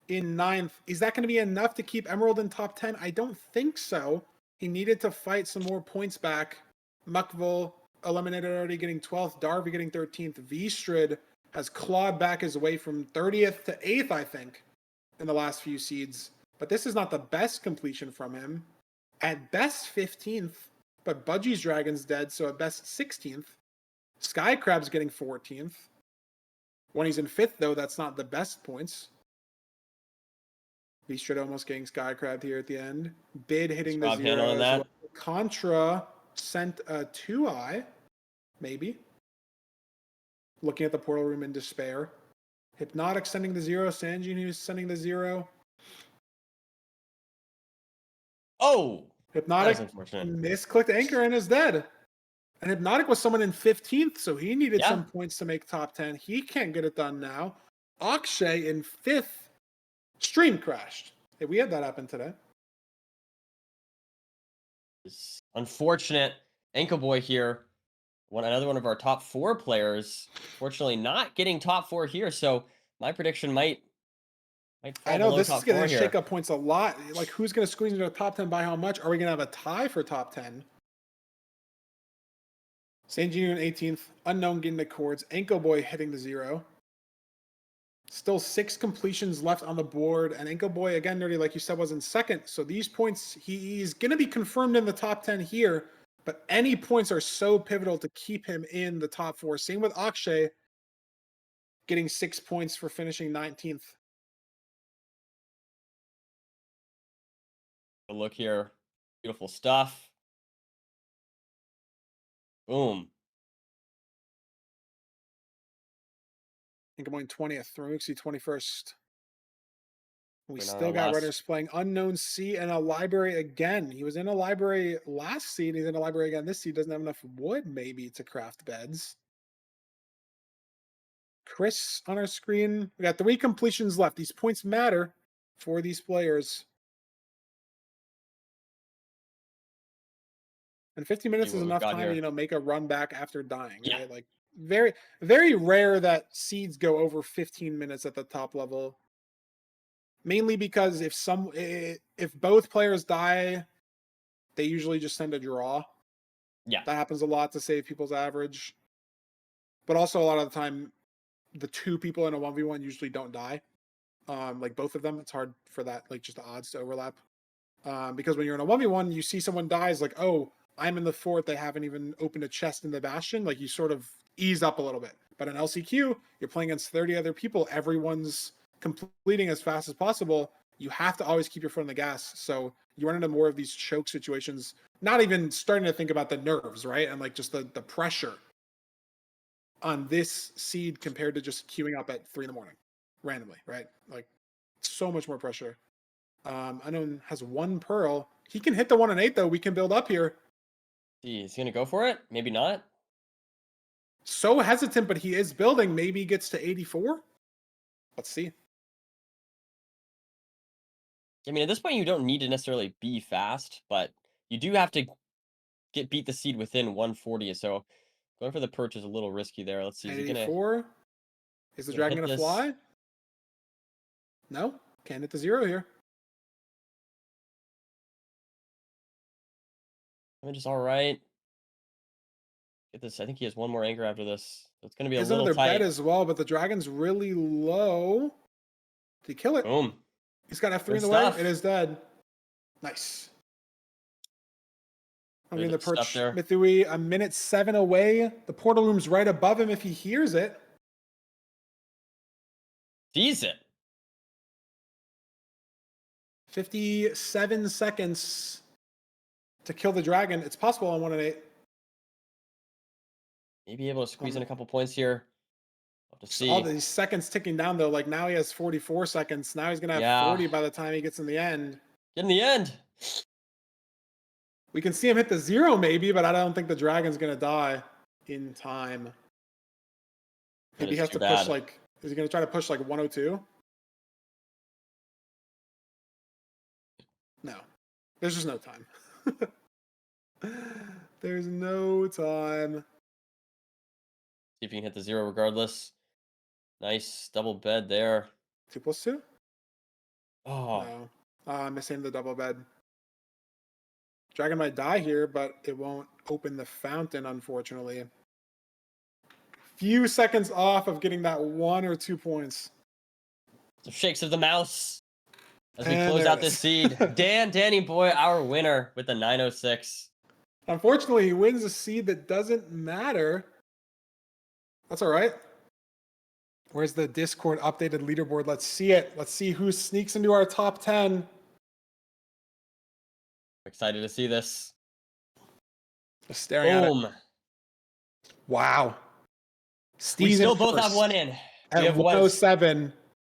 in 9th. Is that going to be enough to keep Emerald in top 10? I don't think so. He needed to fight some more points back. Muckville eliminated already, getting 12th. Darby getting 13th. Vstrid has clawed back his way from 30th to 8th, I think, in the last few seeds. But this is not the best completion from him. At best 15th, but Budgie's Dragon's dead, so at best 16th. Skycrab's getting 14th. When he's in 5th, though, that's not the best points. Vstrid almost getting Skycrabbed here at the end. Bid hitting the 0 as well. Contra sent a 2-eye, maybe. Looking at the portal room in despair. Hypnotic sending the 0. Sanjin who's sending the 0. Oh! Hypnotic misclicked anchor and is dead. And Hypnotic was someone in 15th, so he needed some points to make top 10. He can't get it done now. Akshay in 5th. Stream crashed. Hey, we had that happen today. It's unfortunate. Ankle Boy here. Another one of our top 4 players. Fortunately, not getting top 4 here. So my prediction might fall I know this top is going to here. shake up points a lot. Like, who's going to squeeze into the top 10 by how much? Are we going to have a tie for top 10? St. Gene in 18th. Unknown getting the chords. Ankle Boy hitting the 0. Still 6 completions left on the board. And Ankle Boy, again, Nerdy, like you said, was in second. So these points, he's going to be confirmed in the top 10 here. But any points are so pivotal to keep him in the top 4. Same with Akshay, getting 6 points for finishing 19th. Look here. Beautiful stuff. Boom. I think I'm going 20th. Thrumuxi 21st. We still got runners playing Unknown Sea and a library again. He was in a library last seed. He's in a library again this seed. Doesn't have enough wood, maybe, to craft beds. Chris on our screen. We got 3 completions left. These points matter for these players. And 50 minutes is enough time to, make a run back after dying. Yeah. Right? Like, very, very rare that seeds go over 15 minutes at the top level. Mainly because if both players die, they usually just send a draw. Yeah. That happens a lot to save people's average. But also a lot of the time, the 2 people in a 1v1 usually don't die. Like both of them, it's hard for that, like just the odds to overlap. Because when you're in a 1v1, you see someone dies, like, oh, I'm in the fort, they haven't even opened a chest in the bastion. Like, you sort of ease up a little bit. But in LCQ, you're playing against 30 other people. Everyone's completing as fast as possible. You have to always keep your foot on the gas. So you run into more of these choke situations, not even starting to think about the nerves, right? And like just the pressure on this seed compared to just queuing up at 3 a.m. randomly, right? Like, so much more pressure. Unknown has 1 pearl. He can hit the 1 and 8 though. We can build up here. He's gonna go for it? Maybe not. So hesitant, but he is building. Maybe he gets to 84. Let's see. I mean, at this point, you don't need to necessarily be fast, but you do have to beat the seed within 140. So going for the perch is a little risky there. Let's see. Is he gonna 84. Is the dragon hit gonna this? fly? No, can't hit the 0 here. I'm just all right. Get this. I think he has one more anchor after this. So it's gonna be a Is little another bet tight. as well, but the dragon's really low. Did he kill it? Boom. He's got F3 Good in the way. stuff. It is dead. Nice. I'm getting the Good stuff perch there. Mithui a minute 7 away. The portal room's right above him if he hears it. Sees it. 57 seconds to kill the dragon. It's possible on 1 and 8. Maybe able to squeeze in a couple points here. Have to see. All these seconds ticking down though. Like now he has 44 seconds. Now he's gonna have 40 by the time he gets in the end. In the end. We can see him hit the 0 maybe, but I don't think the dragon's gonna die in time. Maybe he has to push like, is he gonna try to push like 102? No. There's just no time. There's no time. See if you can hit the 0 regardless. Nice double bed there. 2+2? Oh. No. Missing the double bed. Dragon might die here, but it won't open the fountain, unfortunately. Few seconds off of getting that 1 or 2 points. Some shakes of the mouse as we And close there out it this is. seed. Danny boy, our winner with the 906. Unfortunately, he wins a seed that doesn't matter. That's all right. Where's the Discord updated leaderboard? Let's see it. Let's see who sneaks into our top 10. Excited to see this. Just staring at it. Boom. Wow. We Steve's still in both have first one in. We at have 107.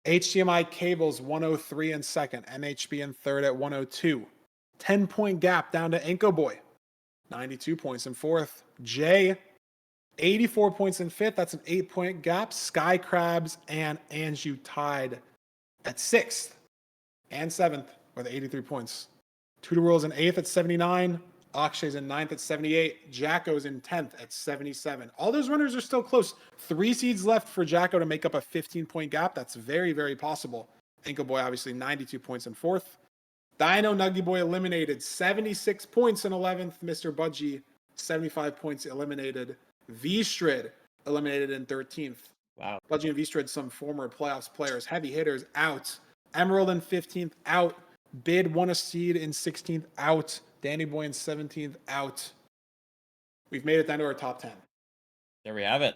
HDMI cables 103 in second. MHB in third at 102. 10-point gap down to Enko Boy. 92 points in fourth. Jay, 84 points in fifth. That's an 8-point gap. Sky Crabs and Anju tied at sixth and seventh with 83 points. Tudor World's in eighth at 79. Akshay's in ninth at 78. Jacko's in 10th at 77. All those runners are still close. 3 seeds left for Jacko to make up a 15-point gap. That's very, very possible. Enko Boy, obviously, 92 points in fourth. Dino Nuggy Boy eliminated. 76 points in 11th. Mr. Budgie, 75 points eliminated. V-Strid eliminated in 13th. Wow. Budgie and V-Strid, some former playoffs players. Heavy hitters, out. Emerald in 15th, out. Bid won a seed in 16th, out. Danny Boy in 17th, out. We've made it down to our top 10. There we have it.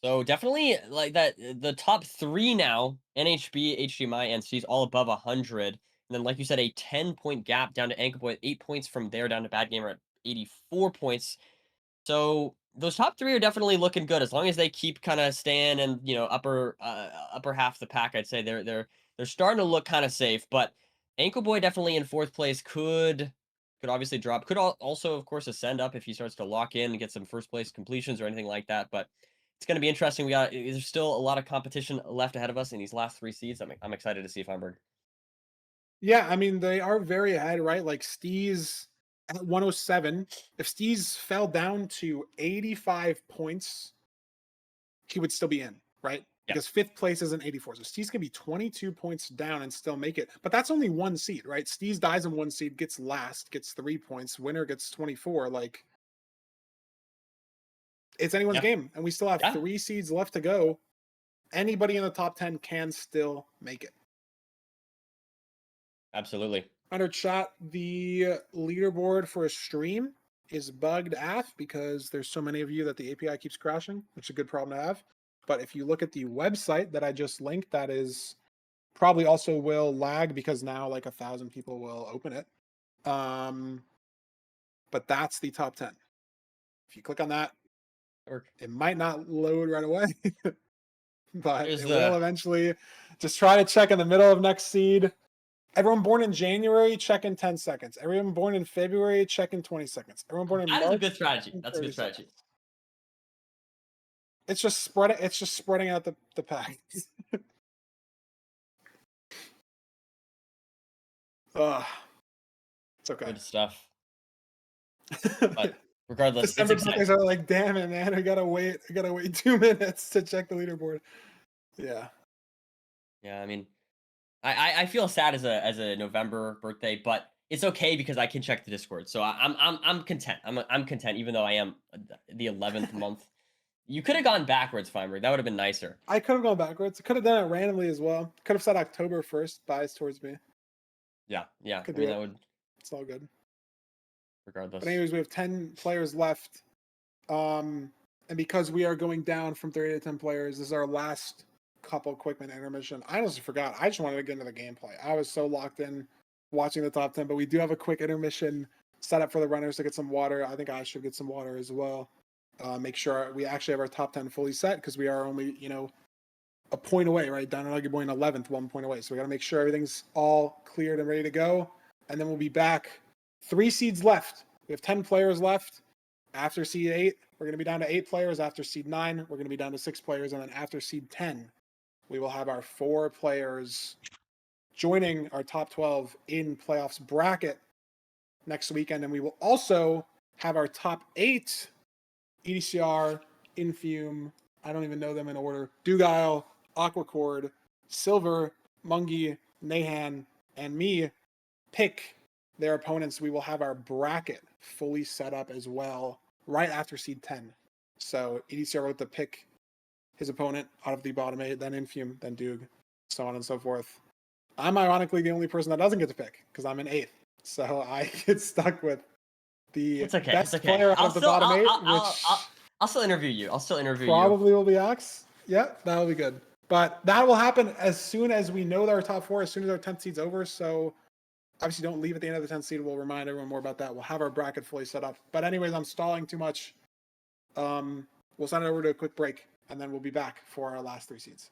So definitely like that, the top 3 now, NHB, HDMI, and C's all above 100. And then, like you said, a 10-point gap down to Anchor Boy, 8 points from there down to Bad Gamer at 84 points. So those top 3 are definitely looking good as long as they keep kind of staying in, upper half of the pack. I'd say they're starting to look kind of safe. But Ankle Boy definitely in 4th place could obviously drop. Could also, of course, ascend up if he starts to lock in and get some first place completions or anything like that. But it's going to be interesting. There's still a lot of competition left ahead of us in these last 3 seeds. I'm excited to see Feinberg. Yeah, I mean, they are very ahead, right? Like Steez at 107. If Steez fell down to 85 points, he would still be in, right? Yeah. Because 5th place is an 84. So Steez can be 22 points down and still make it. But that's only 1 seed, right? Steez dies in 1 seed, gets last, gets 3 points. Winner gets 24. Like, it's anyone's game. And we still have 3 seeds left to go. Anybody in the top 10 can still make it. Absolutely. Under chat, the leaderboard for a stream is bugged AF because there's so many of you that the API keeps crashing, which is a good problem to have. But if you look at the website that I just linked, that is probably also will lag because now like 1,000 people will open it. But that's the top 10. If you click on that, it might not load right away, but it will eventually. Just try to check in the middle of next seed. Everyone born in January, check in 10 seconds. Everyone born in February, check in 20 seconds. Everyone born in March. That's a good strategy. That's a good strategy. Seconds. It's just spreading out the pack. It's okay. Good stuff. But regardless, it's December birthdays exciting. are like, damn it, man. I gotta wait 2 minutes to check the leaderboard. Yeah. Yeah, I mean, I feel sad as a November birthday, but it's okay because I can check the Discord. So I'm content. I'm content, even though I am the 11th month. You could have gone backwards, Feinberg. That would have been nicer. I could have gone backwards. Could have done it randomly as well. Could have said October 1st, bias towards me. Yeah, yeah. Could I mean, do that it. would It's all good. But regardless. anyways, we have 10 players left. And because we are going down from 30 to 10 players, this is our last couple quick minute intermission. I honestly forgot. I just wanted to get into the gameplay. I was so locked in watching the top 10, but we do have a quick intermission set up for the runners to get some water. I think I should get some water as well. Make sure we actually have our top 10 fully set because we are only, a point away, right? Down and Boy in 11th, 1 point away. So we got to make sure everything's all cleared and ready to go. And then we'll be back. 3 seeds left. We have 10 players left. After seed 8, we're going to be down to 8 players. After seed 9, we're going to be down to 6 players. And then after seed 10, we will have our 4 players joining our top 12 in playoffs bracket next weekend. And we will also have our top 8 EDCR, Infume, I don't even know them in order, Dugile, Aquacord, Silver, Mungie, Nahan, and me pick their opponents. We will have our bracket fully set up as well right after seed 10. So EDCR wrote to pick his opponent out of the bottom 8, then Infume, then Dug, so on and so forth. I'm ironically the only person that doesn't get to pick because I'm in 8th. So I get stuck with the It's okay. It's best okay. player out of the bottom 8, which I'll still interview you. I'll still interview you. probably will be Ox. Yeah, that'll be good. But that will happen as soon as we know our top 4, as soon as our 10th seed's over. So obviously don't leave at the end of the 10th seed. We'll remind everyone more about that. We'll have our bracket fully set up. But anyways, I'm stalling too much. We'll send it over to a quick break, and then we'll be back for our last 3 seeds.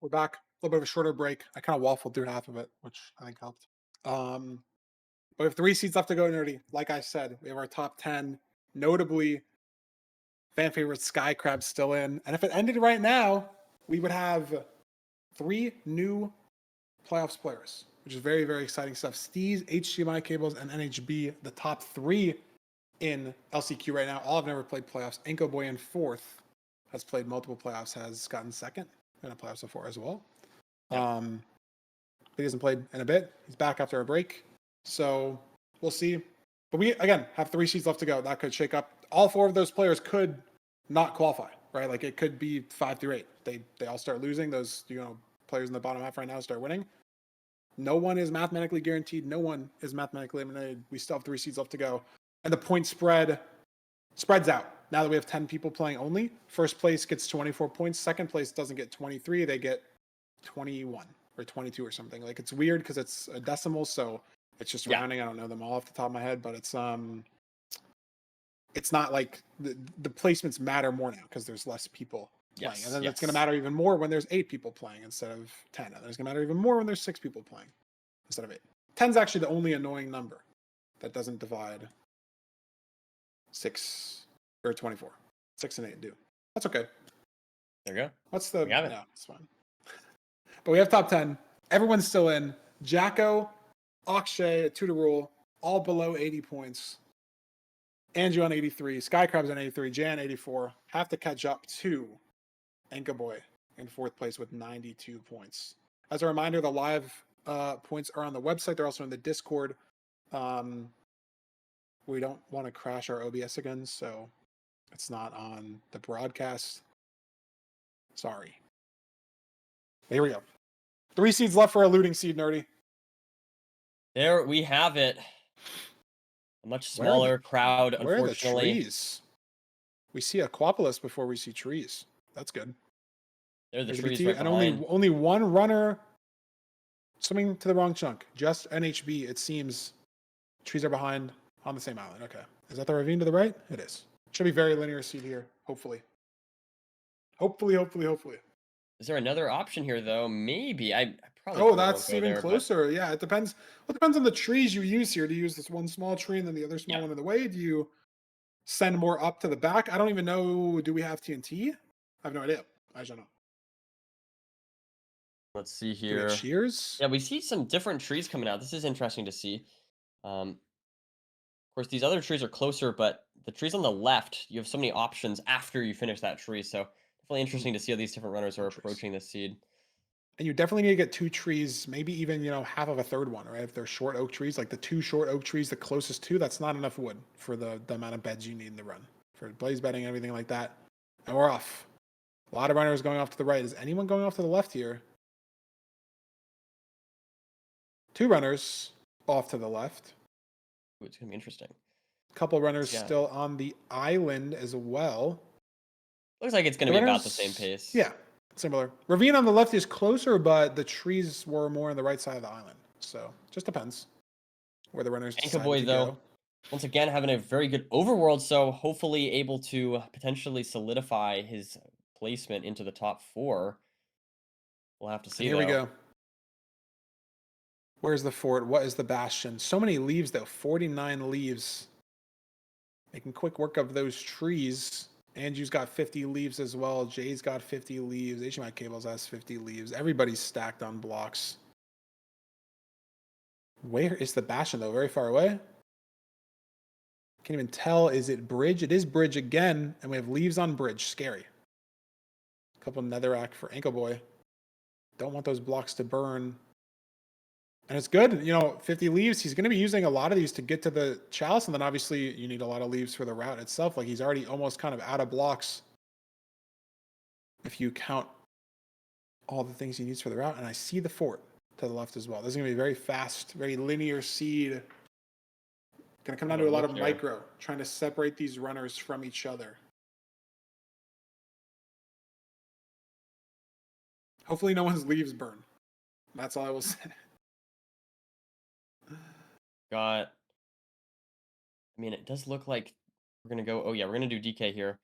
We're back. A little bit of a shorter break. I kind of waffled through half of it, which I think helped. But we have 3 seeds left to go, Nerdy. Like I said, we have our top 10. Notably, fan favorite Sky Crab still in. And if it ended right now, we would have 3 new playoffs players, which is very, very exciting stuff. Steez, HDMI cables, and NHB, the top 3 in LCQ right now. All have never played playoffs. Anko Boy in 4th has played multiple playoffs, has gotten 2nd in a playoffs before as well. Yep. He hasn't played in a bit. He's back after a break. So we'll see. But we, again, have 3 seeds left to go. That could shake up. All 4 of those players could not qualify, right? Like it could be 5 through 8. They all start losing. Those, players in the bottom half right now start winning. No one is mathematically guaranteed. No one is mathematically eliminated. We still have 3 seeds left to go. And the point spreads out. Now that we have 10 people playing only, first place gets 24 points. Second place doesn't get 23. They get 21 or 22 or something. Like it's weird because it's a decimal, so it's just rounding. I don't know them all off the top of my head, but it's not like the placements matter more now because there's less people playing. And then it's going to matter even more when there's 8 people playing instead of 10. And it's going to matter even more when there's 6 people playing instead of 8. 10 is actually the only annoying number that doesn't divide 6 or 24. 6 and 8 do. That's okay. There you go. What's the... Yeah, it's fine. But we have top 10. Everyone's still in. Jacko, Akshay, Tutor Rule, all below 80 points. Andrew on 83. Skycrab's on 83. Jan 84. Have to catch up to Anka Boy in 4th place with 92 points. As a reminder, the live points are on the website. They're also in the Discord. We don't want to crash our OBS again, so it's not on the broadcast. Sorry. Here we go. 3 seeds left for a looting seed, Nerdy. There we have it. A much smaller crowd, unfortunately. Where are the trees? We see Aquapolis before we see trees. That's good. There are the trees right and behind. only one runner swimming to the wrong chunk. Just NHB, it seems. Trees are behind on the same island. Okay. Is that the ravine to the right? It is. Should be very linear seed here, hopefully. Hopefully. Is there another option here, though? Maybe. I probably. Oh, that's even closer. But... Yeah, it depends. Well, it depends on the trees you use here. Do you use this one small tree and then the other small one in the way? Do you send more up to the back? I don't even know. Do we have TNT? I have no idea. I don't know. Let's see here. Shears? Yeah, we see some different trees coming out. This is interesting to see. Of course, these other trees are closer, but the trees on the left, you have so many options after you finish that tree. So definitely interesting to see how these different runners are approaching this seed. And you definitely need to get 2 trees, maybe even, half of a third one, right? If they're short oak trees, like the 2 short oak trees, the closest 2, that's not enough wood for the amount of beds you need in the run. For blaze bedding and everything like that. And we're off. A lot of runners going off to the right. Is anyone going off to the left here? 2 runners off to the left. Ooh, it's going to be interesting. A couple runners still on the island as well. Looks like it's going to be about the same pace. Yeah, similar. Ravine on the left is closer, but the trees were more on the right side of the island. So just depends where the runners decide to go. Once again, having a very good overworld, so hopefully able to potentially solidify his placement into the top 4. We'll have to see. Here we go. Where's the fort? What is the bastion? So many leaves, though. 49 leaves. Making quick work of those trees. Andrew's got 50 leaves as well. Jay's got 50 leaves. HMI Cables has 50 leaves. Everybody's stacked on blocks. Where is the bastion, though? Very far away? Can't even tell. Is it bridge? It is bridge again. And we have leaves on bridge. Scary. A couple netherrack for Ankle Boy. Don't want those blocks to burn. And it's good, 50 leaves. He's going to be using a lot of these to get to the chalice. And then obviously you need a lot of leaves for the route itself. Like he's already almost kind of out of blocks if you count all the things he needs for the route. And I see the fort to the left as well. This is going to be very fast, very linear seed. Going to come down to a lot of micro, trying to separate these runners from each other. Hopefully no one's leaves burn. That's all I will say. It does look like we're going to go. Oh, yeah, we're going to do DK here.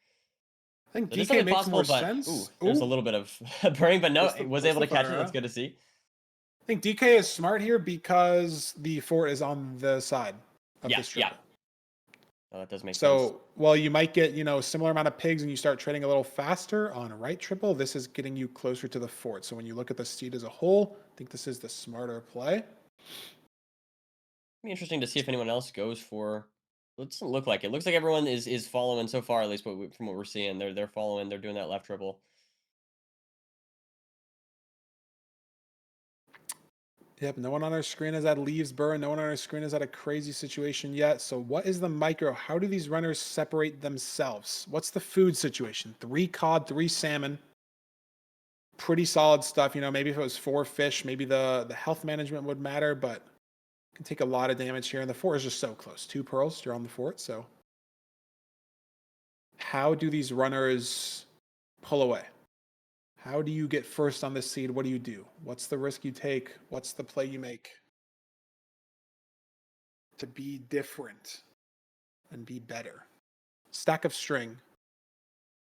I think It is DK something makes possible, more but ooh, sense. there's a Ooh, little bit of burning, but no, was able to catch it. fire, That's huh? good to see. I think DK is smart here because the fort is on the side of Yeah, this yeah. triple. Oh, that does make sense. So, while you might get, similar amount of pigs and you start trading a little faster on a right triple, this is getting you closer to the fort. So when you look at the seed as a whole, I think this is the smarter play. Be interesting to see if anyone else goes for. It doesn't look like it. Looks like everyone is following so far, at least from what we're seeing. They're following. They're doing that left triple. Yep, no one on our screen has had leaves burn. No one on our screen has had a crazy situation yet. So what is the micro? How do these runners separate themselves? What's the food situation? 3 cod, 3 salmon. Pretty solid stuff. Maybe if it was 4 fish, maybe the health management would matter, but can take a lot of damage here. And the fort is just so close. 2 pearls, you're on the fort. So how do these runners pull away? How do you get first on this seed? What do you do? What's the risk you take? What's the play you make to be different and be better? Stack of string,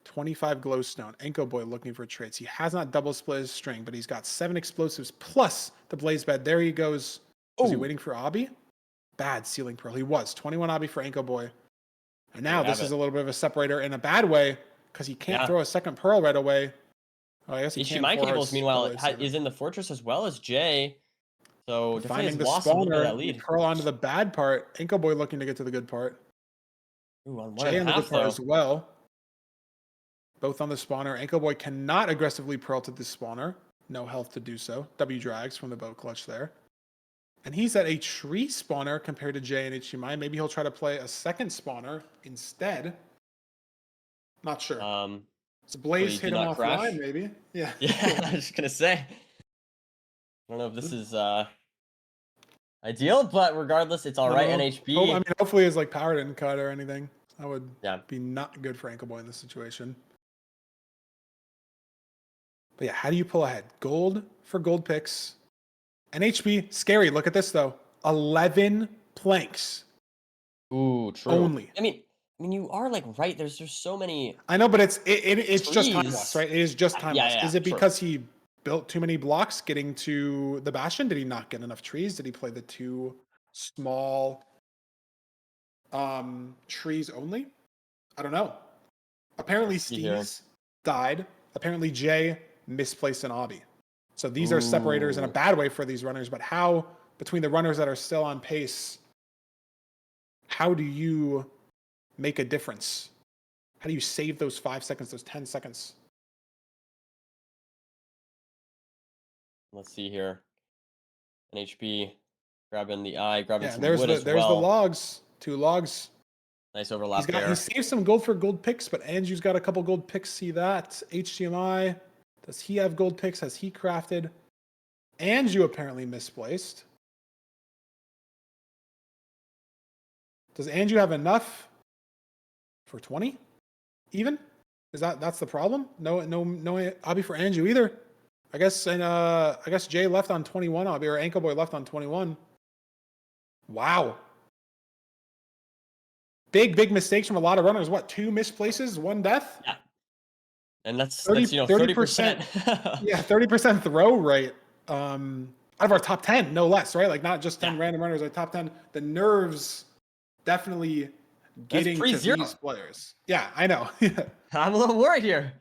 25 glowstone. Enko Boy looking for trades. He has not double split his string, but he's got 7 explosives plus the blaze bed. There he goes. Was he waiting for Obby? Bad ceiling pearl. He was. 21 Obby for Enko Boy. And now this is a little bit of a separator in a bad way because he can't throw a second pearl right away. Oh, I guess he can't. My cables, meanwhile, is in the fortress as well as Jay. So definitely has lost a little bit of that lead. Pearl onto the bad part. Enko Boy looking to get to the good part. Ooh, on Jay on the good part though. as well. Both on the spawner. Enko Boy cannot aggressively pearl to the spawner. No health to do so. W drags from the boat clutch there. And he's at a tree spawner compared to Jay and HMI. Maybe he'll try to play a second spawner instead. Not sure. It's Blaze hit him offline, maybe. Yeah. Yeah, I was just gonna say. I don't know if this is ideal, but regardless, it's all right. NHB. Hopefully his power didn't cut or anything. That would be not good for Enko Boy in this situation. But yeah, how do you pull ahead? Gold for gold picks. NHB, scary. Look at this though. 11 planks. Ooh, true. Only. I mean, you are right. There's so many. I know, but it's just time loss, right? It is just time loss. Is it because he built too many blocks getting to the bastion? Did he not get enough trees? Did he play the 2 small trees only? I don't know. Apparently Steez died. Apparently Jay misplaced an obby. So these are separators in a bad way for these runners, but how, between the runners that are still on pace, how do you make a difference? How do you save those 5 seconds, those 10 seconds? Let's see here. NHB grabbing the eye, grabbing some wood as well. There's the logs. 2 logs. Nice overlap there. He saved some gold for gold picks, but Andrew's got a couple gold picks. See that? HDMI. Does he have gold picks? Has he crafted? Andrew apparently misplaced. Does Andrew have enough for 20? Even? That's the problem? No obby for Andrew either. I guess Jay left on 21 obby, or Enko Boy left on 21. Wow. Big mistakes from a lot of runners. What, 2 misplaces, 1 death? Yeah. And that's 30%. Yeah, 30% throw rate. Out of our top 10, no less, right? Not just 10 random runners, top 10. The nerves definitely getting to these players. Yeah, I know. I'm a little worried here.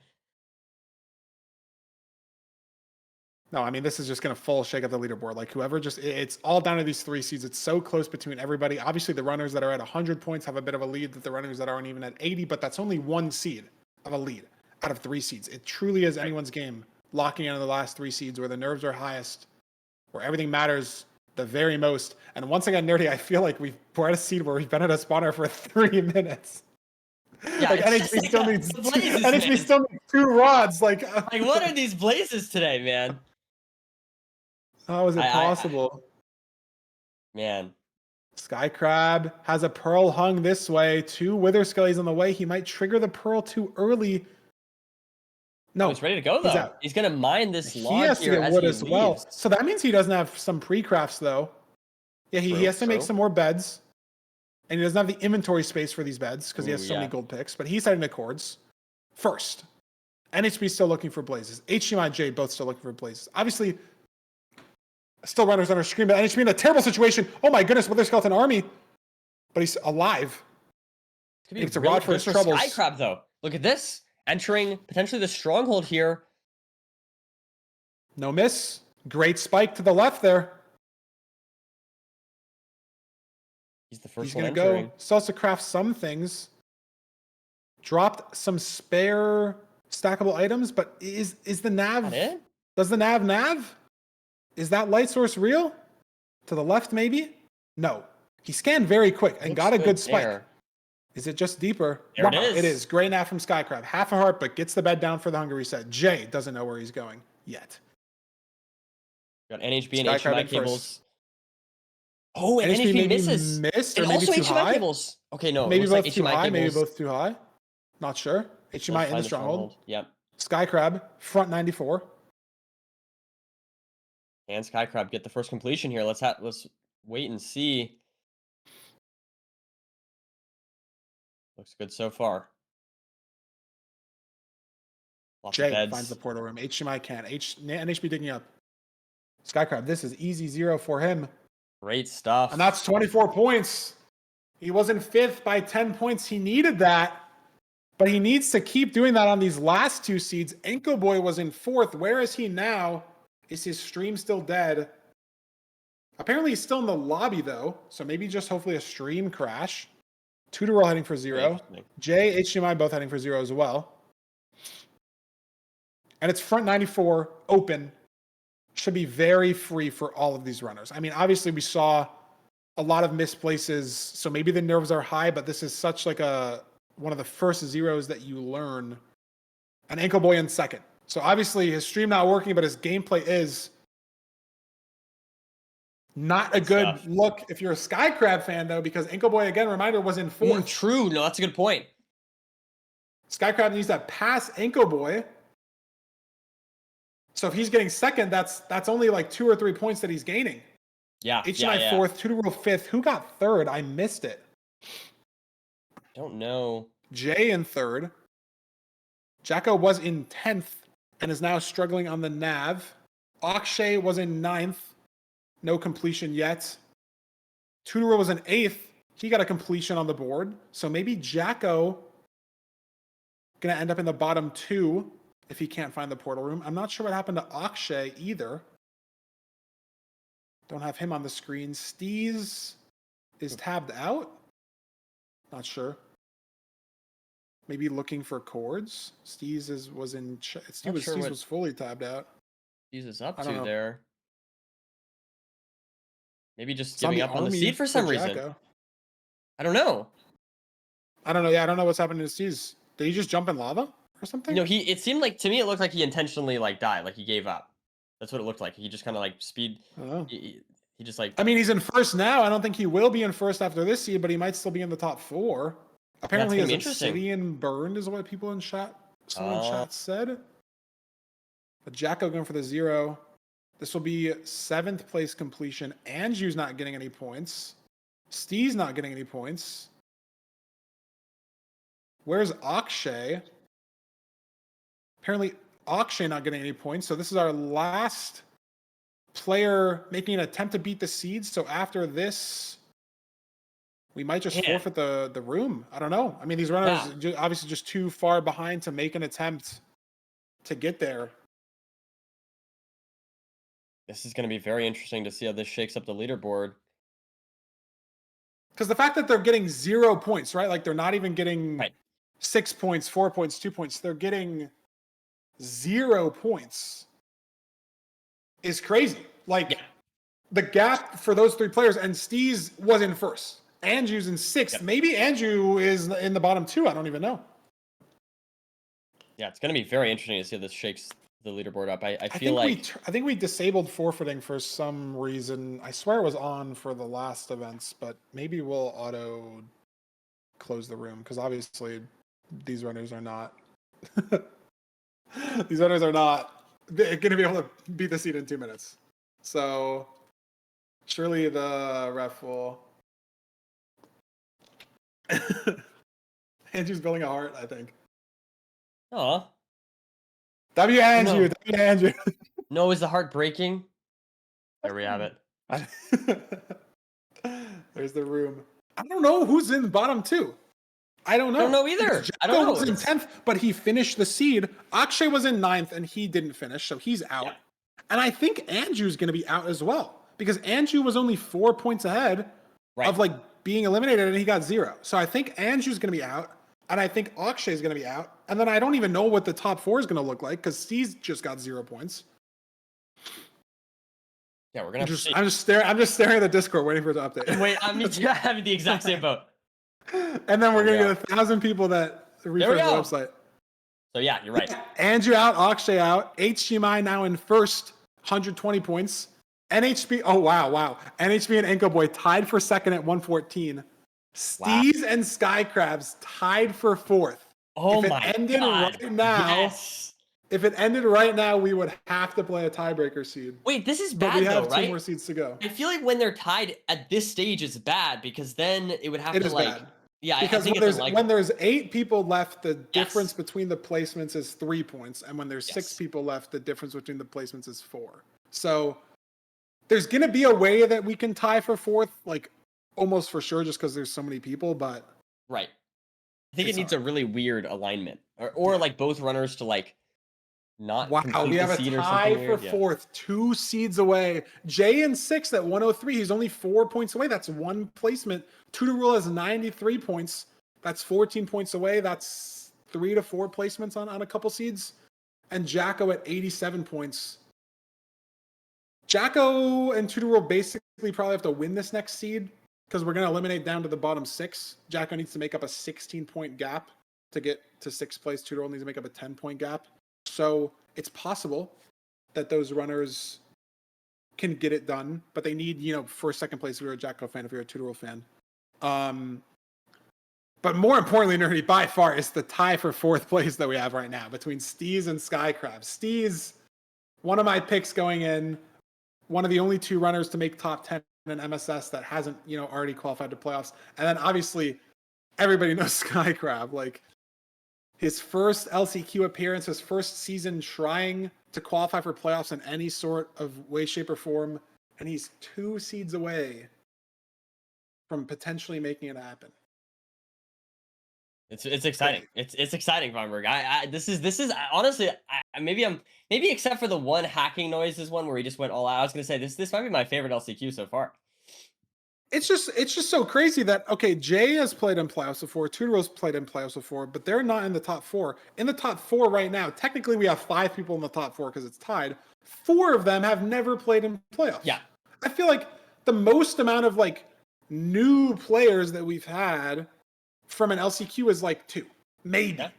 No, this is just going to full shake up the leaderboard. Whoever it's all down to these 3 seeds. It's so close between everybody. Obviously, the runners that are at 100 points have a bit of a lead that the runners that aren't even at 80, but that's only 1 seed of a lead out of 3 seeds. It truly is anyone's game, locking into the last 3 seeds where the nerves are highest, where everything matters the very most. And once again, Nerdy, I feel like we're at a seed where we've been at a spawner for 3 minutes. Yeah, NHB still needs 2 rods. What are these blazes today, man? How is it possible? Man. Sky Crab has a pearl hung this way. 2 Wither Skellies on the way. He might trigger the pearl too early. No. He's ready to go, though. He's going to mine this log he has here to get wood as well. So that means he doesn't have some pre-crafts, though. Yeah, he has to make some more beds. And he doesn't have the inventory space for these beds because he has so many gold picks. But he's heading to cords. first. NHB still looking for blazes. HDMI J both still looking for blazes. Obviously, still runners on our screen, but NHB in a terrible situation. Oh my goodness, Wither Skeleton Army. But he's alive. It's a rod for his troubles. Skycrab, though. Look at this. Entering potentially the stronghold here. No miss. Great spike to the left there. He's the first He's one going to entering. go. Still has to craft some things. Dropped some spare stackable items, but is the nav... it? Does the nav? Is that light source real? To the left, maybe? No. He scanned very quick and got a good spike. There. Is it just deeper? There it is. It is. Great nav from Skycrab. Half a heart, but gets the bed down for the hunger reset. Jay doesn't know where he's going yet. Got NHB and HDMI cables. First. Oh, and NHB misses. Missed, or and maybe also too HDMI high? cables. Okay, no. Maybe both like too HDMI high. cables. Maybe both too high. Not sure. HDMI in the stronghold. Yep. Skycrab, front 94. And Skycrab get the first completion here. Let's wait and see. Looks good so far. Lots of Jay beds. finds the portal room. HDMI can't. NHB digging up. Skycrab, this is easy 0 for him. Great stuff. And that's 24 points. He was in 5th by 10 points. He needed that. But he needs to keep doing that on these last 2 seeds. Enko Boy was in 4th. Where is he now? Is his stream still dead? Apparently he's still in the lobby, though. So maybe just hopefully a stream crash. Tutorol heading for 0. Jay, HDMI both heading for 0 as well. And it's front 94, open. Should be very free for all of these runners. I mean, obviously we saw a lot of misplaces, so maybe the nerves are high, but this is such like one of the first zeros that you learn. And Ankle Boy in 2nd. So obviously his stream not working, but his gameplay is not a good look if you're a Skycrab fan, though, because Ankle Boy, again, reminder, was in 4th. True. No, that's a good point. Skycrab needs to pass Ankle Boy. So if he's getting 2nd, that's only like 2 or 3 points that he's gaining. Yeah. HDMI 4th, Tutorol 5th. Who got 3rd? I missed it. Don't know. Jay in 3rd. Jacko was in 10th and is now struggling on the nav. Akshay was in 9th. No completion yet. Tutorol was in 8th. He got a completion on the board. So maybe Jacko going to end up in the bottom 2 if he can't find the portal room. I'm not sure what happened to Akshay either. Don't have him on the screen. Steez is tabbed out. Not sure. Maybe looking for chords. Steez Steez was fully tabbed out. Steez is up to there. Maybe just It's giving up on the seed for some reason. I don't know. Yeah, I don't know what's happening to Steez. Did he just jump in lava or something? No, it seemed like, to me, it looked like he intentionally died, like he gave up. That's what it looked like. He just kind of speed. I don't know. He just I mean, he's in 1st now. I don't think he will be in 1st after this seed, but he might still be in the top 4. Apparently, his Obsidian burned is what people in chat. Someone in chat said. But Jacko going for the 0. This will be 7th place completion. Anju's not getting any points. Steez not getting any points. Where's Akshay? Apparently, Akshay not getting any points. So this is our last player making an attempt to beat the seeds. So after this, we might just forfeit the room. I don't know. I mean, these runners obviously just too far behind to make an attempt to get there. This is going to be very interesting to see how this shakes up the leaderboard. Because the fact that they're getting 0 points, right? Like they're not even getting 6 points, 4 points, 2 points. They're getting 0 points is crazy. The gap for those 3 players, and Steez was in 1st. Anju's in 6th. Yep. Maybe Anju is in the bottom 2. I don't even know. Yeah, it's going to be very interesting to see how this shakes the leaderboard up. I think we disabled forfeiting for some reason. I swear it was on for the last events, but maybe we'll auto close the room because obviously these runners are not going to be able to beat the seed in 2 minutes. So surely the ref will. Andrew's building a heart, I think. Oh. W Andrew, No. W Andrew. No, is the heart breaking? There we have it. There's the room. I don't know who's in the bottom two. I don't I don't know. know either. I don't Jacko know. was in 10th, but he finished the seed. Akshay was in 9th, and he didn't finish, so he's out. Yeah. And I think Andrew's going to be out as well, because Andrew was only 4 points ahead Right. of like being eliminated, and he got 0. So I think Andrew's going to be out, and I think Akshay's going to be out. And then I don't even know what the top 4 is going to look like, because Steve's just got 0 points. Yeah, we're gonna. I'm just staring at the Discord, waiting for it to update. Wait, I'm having the exact same boat. And then we're gonna get 1,000 people that refresh the website. So yeah, you're right. Andrew out, Akshay out. HGMI now in first, 120 points. NHB, oh wow. NHB and Anko Boy tied for second at 114. Steez and Sky Crabs tied for fourth. Oh if it my ended God. right now, Yes. If it ended right now, we would have to play a tiebreaker seed. Wait, this is But bad we have though, right? 2 more seeds to go. I feel like when they're tied at this stage, it's bad because then it would have to like. Bad. Yeah, because I think when there's 8 people left, the difference between the placements is 3 points, and when there's 6 people left, the difference between the placements is 4. So there's gonna be a way that we can tie for fourth, like almost for sure, just because there's so many people. But right, I think it needs a really weird alignment, or like both runners to like not. Wow, we have a tie for fourth, 2 seeds away. Jay in 6th at 103. He's only 4 points away. That's 1 placement. Tutor Rule has 93 points. That's 14 points away. That's 3 to 4 placements on a couple seeds. And Jacko at 87 points. Jacko and Tutor Rule basically probably have to win this next seed because we're going to eliminate down to the bottom 6. Jacko needs to make up a 16-point gap to get to 6th place. Tutor Rule needs to make up a 10-point gap. So it's possible that those runners can get it done, but they need, for second place if you're a Jacko fan, if you're a Tutor Rule fan. But more importantly, Nerdy, by far, is the tie for 4th place that we have right now between Steez and Sky Crab. Steez, one of my picks going in, one of the only 2 runners to make top 10 in MSS that hasn't, already qualified to playoffs. And then obviously everybody knows Sky Crab, like his first LCQ appearance, his first season trying to qualify for playoffs in any sort of way, shape, or form. And he's 2 seeds away from potentially making it happen. It's exciting. It's exciting, Feinberg. This is honestly, maybe except for the one hacking noises one where he just went all out. I was gonna say this might be my favorite LCQ so far. It's just so crazy that Jay has played in playoffs before, Tutor's played in playoffs before, but they're not in the top 4. In the top 4 right now, technically we have 5 people in the top 4 because it's tied. 4 of them have never played in playoffs. Yeah, I feel like the most amount of new players that we've had from an LCQ is 2, maybe. Yeah.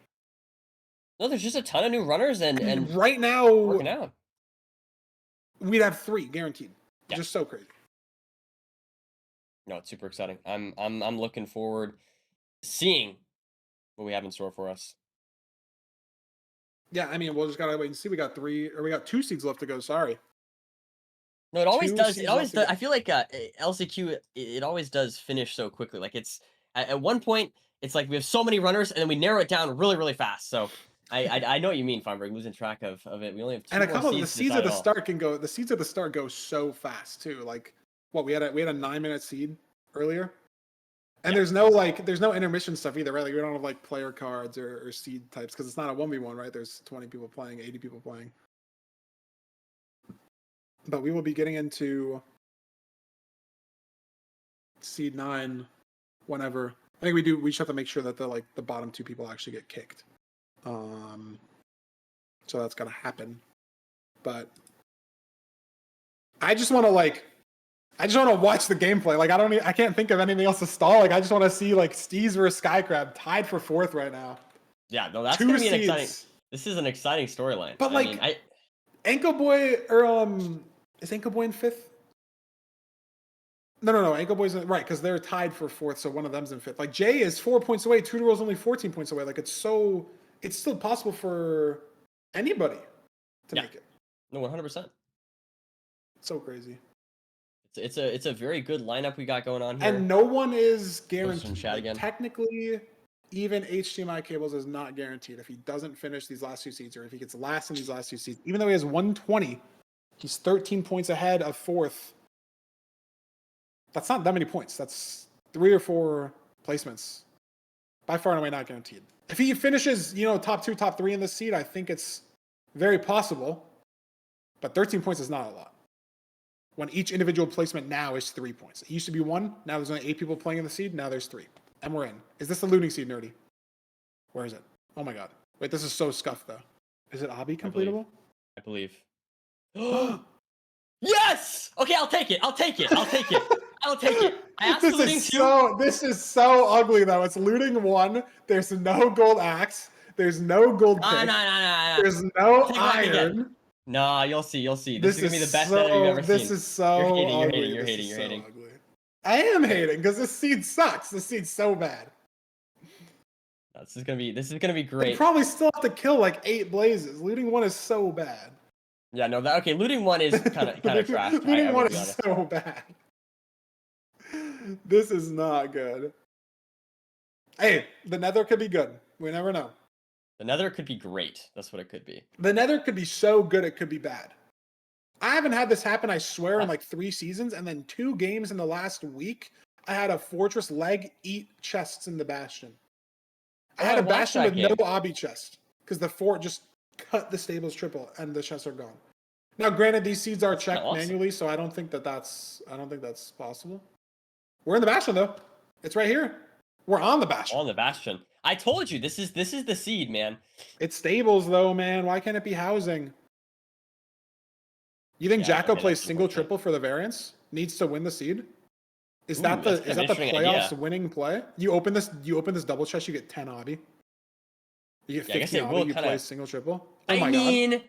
No, there's just a ton of new runners and right now working out. We'd have 3 guaranteed. Yeah. Just so crazy. No, it's super exciting. I'm looking forward to seeing what we have in store for us. Yeah, I mean, we'll just gotta wait and see. We got 2 seeds left to go. Sorry. No, it always does. It always does. I feel like LCQ, it always does finish so quickly. Like it's at one point, it's like we have so many runners, and then we narrow it down really, really fast. So I know what you mean, Feinberg. Losing track of it. We only have 2 and a couple of seeds the seeds at the start can go. The seeds at the start go so fast too. Like we had a 9-minute seed earlier, and there's no intermission stuff either, right? Like we don't have player cards or seed types because it's not a 1v1, right? There's 20 people playing, 80 people playing. But we will be getting into seed 9 whenever. I think we just have to make sure that the bottom 2 people actually get kicked. So that's gotta happen. But I just want to watch the gameplay. I can't think of anything else to stall. I just want to see Steez versus Sky Crab tied for 4th right now. Yeah, no, that's gonna be an exciting. This is an exciting storyline. But Anko Boy is Anko Boy in 5th? No. Anko Boy's right because they're tied for 4th, so one of them's in 5th. Jay is 4 points away. Tutor's only 14 points away. It's still possible for anybody to make it. No, 100%. So crazy. It's a very good lineup we got going on here. And no one is guaranteed. Chat again. Technically, even HDMI cables is not guaranteed. If he doesn't finish these last 2 seeds, or if he gets last in these last 2 seeds, even though he has 120, he's 13 points ahead of 4th. That's not that many points. That's 3 or 4 placements. By far and away not guaranteed. If he finishes, top 2, top 3 in this seed, I think it's very possible. But 13 points is not a lot. When each individual placement now is 3 points. It used to be 1. Now there's only 8 people playing in the seed. Now there's 3. And we're in. Is this the looting seed, Nerdy? Where is it? Oh my god. Wait, this is so scuffed, though. Is it obby completable? I believe. Yes! Okay, I'll take it. I'll take it. I asked for looting 2. This is so ugly, though. It's looting 1. There's no gold axe. There's no gold pick. No. There's no iron. Nah, you'll see. This is gonna be the best edit you've ever seen. This is so ugly. You're hating. I am hating because this seed sucks. This seed's so bad. This is gonna be great. They probably still have to kill like 8 blazes. Looting 1 is so bad. Yeah, no, okay. Looting 1 is kind of trash. Looting 1 is so bad. This is not good. Hey, the Nether could be good. We never know. The Nether could be great. That's what it could be. The Nether could be so good it could be bad. I haven't had this happen, I swear, in like 3 seasons, and then 2 games in the last week, I had a Fortress leg eat chests in the Bastion. I had a Bastion with no obby chest, because the fort just cut the stables triple, and the chests are gone. Now, granted, these seeds are checked manually, so I don't think that's possible. We're in the Bastion, though. It's right here. We're on the Bastion. On the Bastion. I told you, this is the seed, man. It's stables, though, man. Why can't it be housing? You think Jacko plays single triple for the variance? Needs to win the seed? Is that the playoffs winning play? You open this double chest, you get 10 obby. You get 15 obby, you play single triple. Oh my god.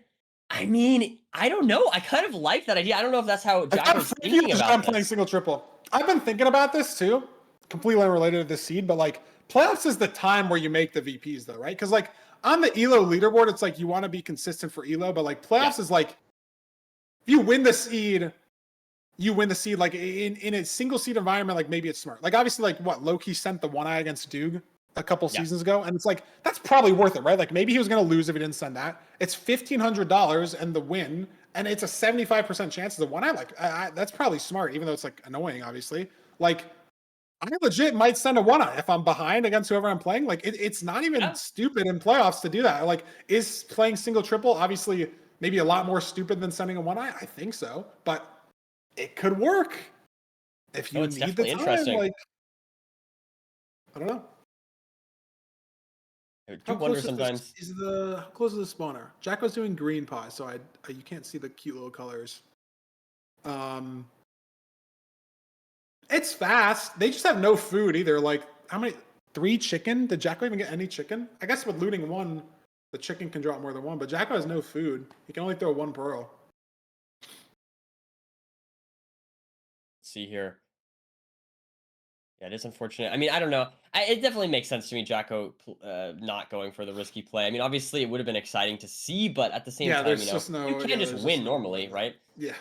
I mean, I don't know. I kind of like that idea. I don't know if that's how Jacko's thinking about I'm playing single triple. I've been thinking about this too. Completely unrelated to this seed, but like playoffs is the time where you make the VPs though, right? Because like on the ELO leaderboard, it's like you want to be consistent for ELO, but like playoffs is like if you win the seed, you win the seed. Like in a single seed environment, like maybe it's smart. Like obviously, like what Loki sent the 1-eye against Doog a couple seasons ago, and it's like that's probably worth it, right? Like maybe he was gonna lose if he didn't send that. It's $1,500 and the win, and it's a 75% chance of the 1-eye. Like that's probably smart, even though it's like annoying, obviously. Like I legit might send a 1-eye if I'm behind against whoever I'm playing. Like it's not even stupid in playoffs to do that. Like is playing single triple obviously maybe a lot more stupid than sending a 1-eye? I think so, but it could work if you need the time. Like I don't know. I do wonder sometimes. How close is the spawner? Jacko's doing green pie, so you can't see the cute little colors. It's fast. They just have no food either. Like how many? 3 chicken? Did Jacko even get any chicken? I guess with looting 1, the chicken can drop more than 1, but Jacko has no food. He can only throw 1 pearl. Let's see here. Yeah, it is unfortunate. I mean, I don't know. It definitely makes sense to me, Jacko, not going for the risky play. I mean, obviously, it would have been exciting to see, but at the same time, you can't just win normally, right? Yeah.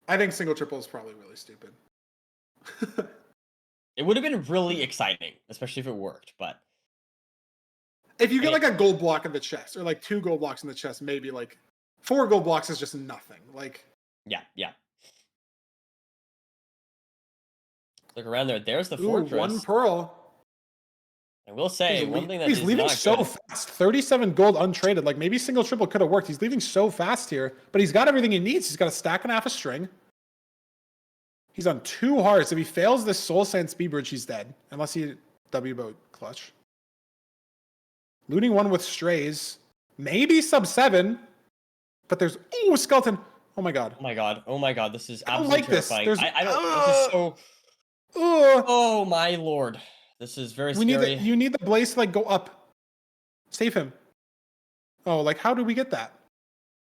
I think single triple is probably really stupid. It would have been really exciting, especially if it worked, but if you get like a gold block in the chest, or like 2 gold blocks in the chest, maybe like 4 gold blocks is just nothing. Like yeah. Look around there. There's the fortress. 1 pearl. I will say one thing that he's leaving so fast. 37 gold untraded. Like maybe single triple could have worked. He's leaving so fast here, but he's got everything he needs. He's got a stack and a half a string. He's on 2 hearts. If he fails this soul sand speed bridge, he's dead. Unless he W boat clutch. Looting 1 with strays. Maybe sub 7. But there's skeleton. Oh my god. Oh my god. This is absolutely terrifying. This. I don't. This is so. Oh my lord. This is very scary. You need the blaze to like go up. Save him. Oh, like how do we get that?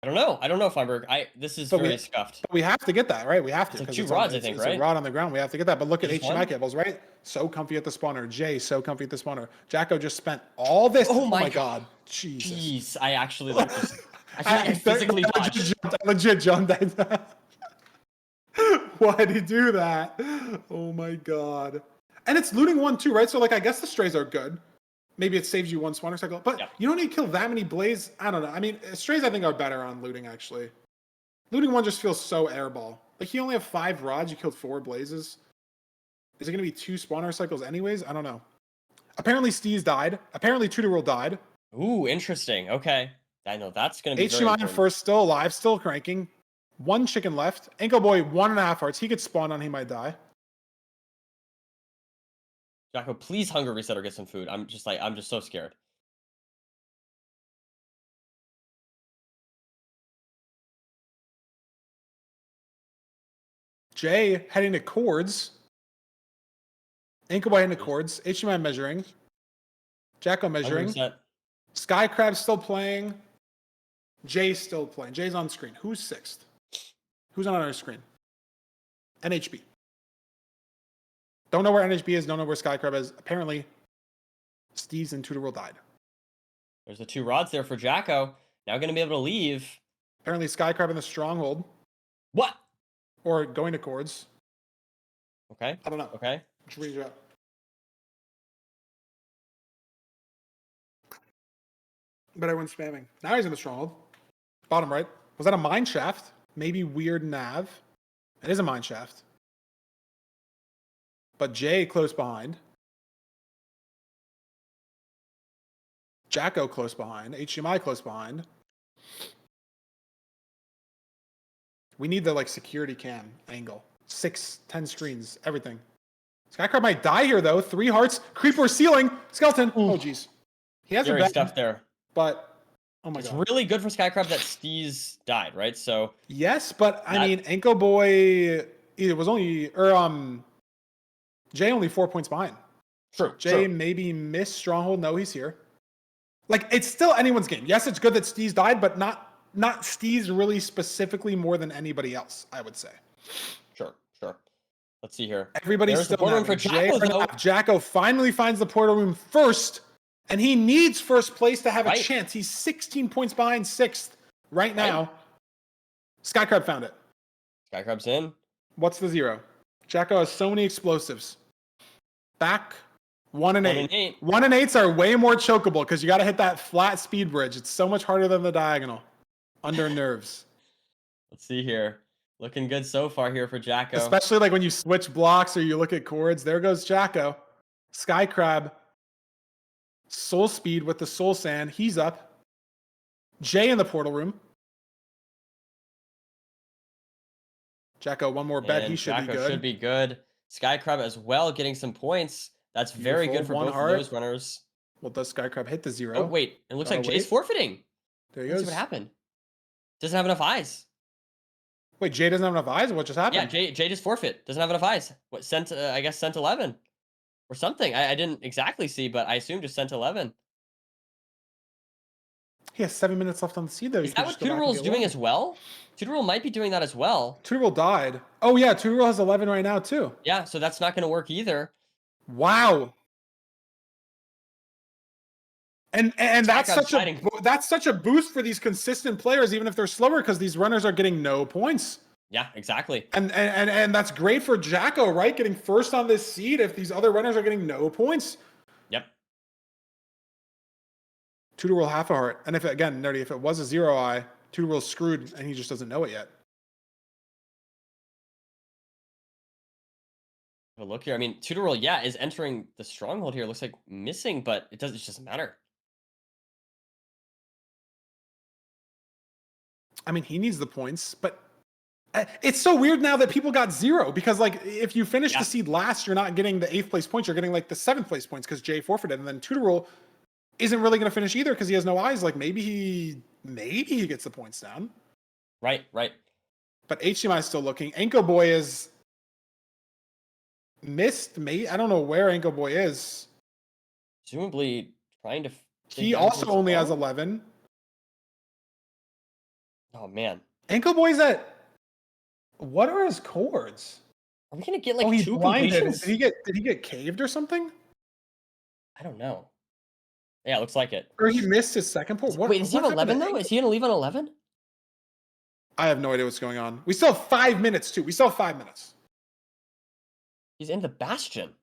I don't know, Feinberg. This is very scuffed. But we have to get that, right? We have to. It's like 2 rods, I think, right? It's a rod on the ground. We have to get that. But look at HDMI cables, right? So comfy at the spawner. Jay, so comfy at the spawner. Jacko just spent all this. Oh my god. Jesus. Jeez, I actually like this. I physically dodged. I legit jumped. Why did he do that? Oh my god. And it's looting 1 too, right? So like I guess the strays are good. Maybe it saves you 1 spawner cycle, but Yep. you don't need to kill that many blaze. I don't know. I mean, strays I think are better on looting actually. Looting 1 just feels so airball. Like you only have 5 rods, you killed 4 blazes. Is it going to be 2 spawner cycles anyways? I don't know. Apparently Steez died. Apparently Tutorial died. Ooh, interesting. Okay. I know that's going to be very HDMI important. first, still alive, still cranking. 1 chicken left. Ankle Boy, 1.5 hearts. He gets spawned on, he might die. Jacko, please hunger reset or get some food. I'm just so scared. Jay heading to chords. Ankle Boy heading to chords. HDMI measuring. Jacko Hunger measuring. reset. Sky Crab's still playing. Jay's still playing. Jay's on screen. Who's 6th? Who's on our screen? NHB. Don't know where NHB is. Don't know where Sky Crab is. Apparently, Steve's and Tutorial died. There's the 2 rods there for Jacko. Now going to be able to leave. Apparently, Sky Crab in the stronghold. What? Or going to chords. Okay. I don't know. Okay. Just read it up. But everyone's spamming. Now he's in the stronghold. Bottom right. Was that a mine shaft? Maybe weird nav. It is a mine shaft. But Jay close behind. Jacko close behind. HDMI close behind. We need the like security cam angle. 6, 10 screens, everything. Skycrab might die here though. 3 hearts. Creeper ceiling. Skeleton. Ooh. Oh jeez. He has Scary a stuff there. But oh my It's god. really good for Skycrab that Steez died, right? So Yes, but I mean Ankle Boy it was only Jay only 4 points behind. true. Jay True. maybe missed stronghold. No, he's here. Like it's still anyone's game. Yes, it's good that Steez died, but not Steez really specifically more than anybody else, I would say. Sure. Let's see here. Everybody's There's still the portal room for Jacko, though. Jacko finally finds the portal room first, and he needs first place to have a Right. chance. He's 16 points behind 6th right now. Skycrab found it. Skycrab's in. What's the 0? Jacko has so many explosives. Back 1 and 8. 1 and 8. 1 and 8s are way more chokeable because you got to hit that flat speed bridge. It's so much harder than the diagonal. Under nerves. Let's see here. Looking good so far here for Jacko. Especially like when you switch blocks or you look at chords. There goes Jacko. Skycrab. Soul speed with the soul sand. He's up. Jay in the portal room. Jacko, one more bet. And He should Jacko be good. should be good. Skycrab as well, getting some points. That's very Beautiful. good for 1 both heart. of those runners. Well, does Skycrab hit the 0? Oh, wait. It looks like Gotta Jay's wait. forfeiting. There he Let's goes. see what happened. Doesn't have enough eyes. Wait, Jay doesn't have enough eyes? What just happened? Yeah, Jay just forfeit. Doesn't have enough eyes. What, sent, I guess sent 11. Or something. I didn't exactly see, but I assume just sent 11. He has 7 minutes left on the seed, though. Is that what Tutorial is doing as well? Tutorial might be doing that as well. Tutorial died. Oh, yeah. Tutorial has 11 right now, too. Yeah, so that's not going to work either. Wow. And that's such a boost for these consistent players, even if they're slower, because these runners are getting no points. Yeah, exactly. And that's great for Jacko, right? Getting first on this seed if these other runners are getting no points. Yep. Tutorial half a heart. And if it was a 0 eye, Tutorial's screwed and he just doesn't know it yet. Have a look here. I mean, Tutorial, yeah, is entering the stronghold here. Looks like missing, but it just doesn't matter. I mean, he needs the points, but it's so weird now that people got 0 because, like, if you finish the seed last, you're not getting the 8th place points. You're getting like the 7th place points because Jay forfeited, and then Tutorial isn't really going to finish either because he has no eyes. Like maybe he gets the points down. Right. But HDMI is still looking. Anko Boy is missed. Mate, I don't know where Anko Boy is. Presumably trying to. He also only has 11. Oh man. Anko Boy's at. What are his chords? Are we gonna get like he's 2 blinded. completions? Did he get caved or something? I don't know. Yeah, looks like it. Or he missed his second port. Wait, is he on 11 though? Is he gonna leave on 11? I have no idea what's going on. We still have 5 minutes too. We still have 5 minutes. He's in the Bastion.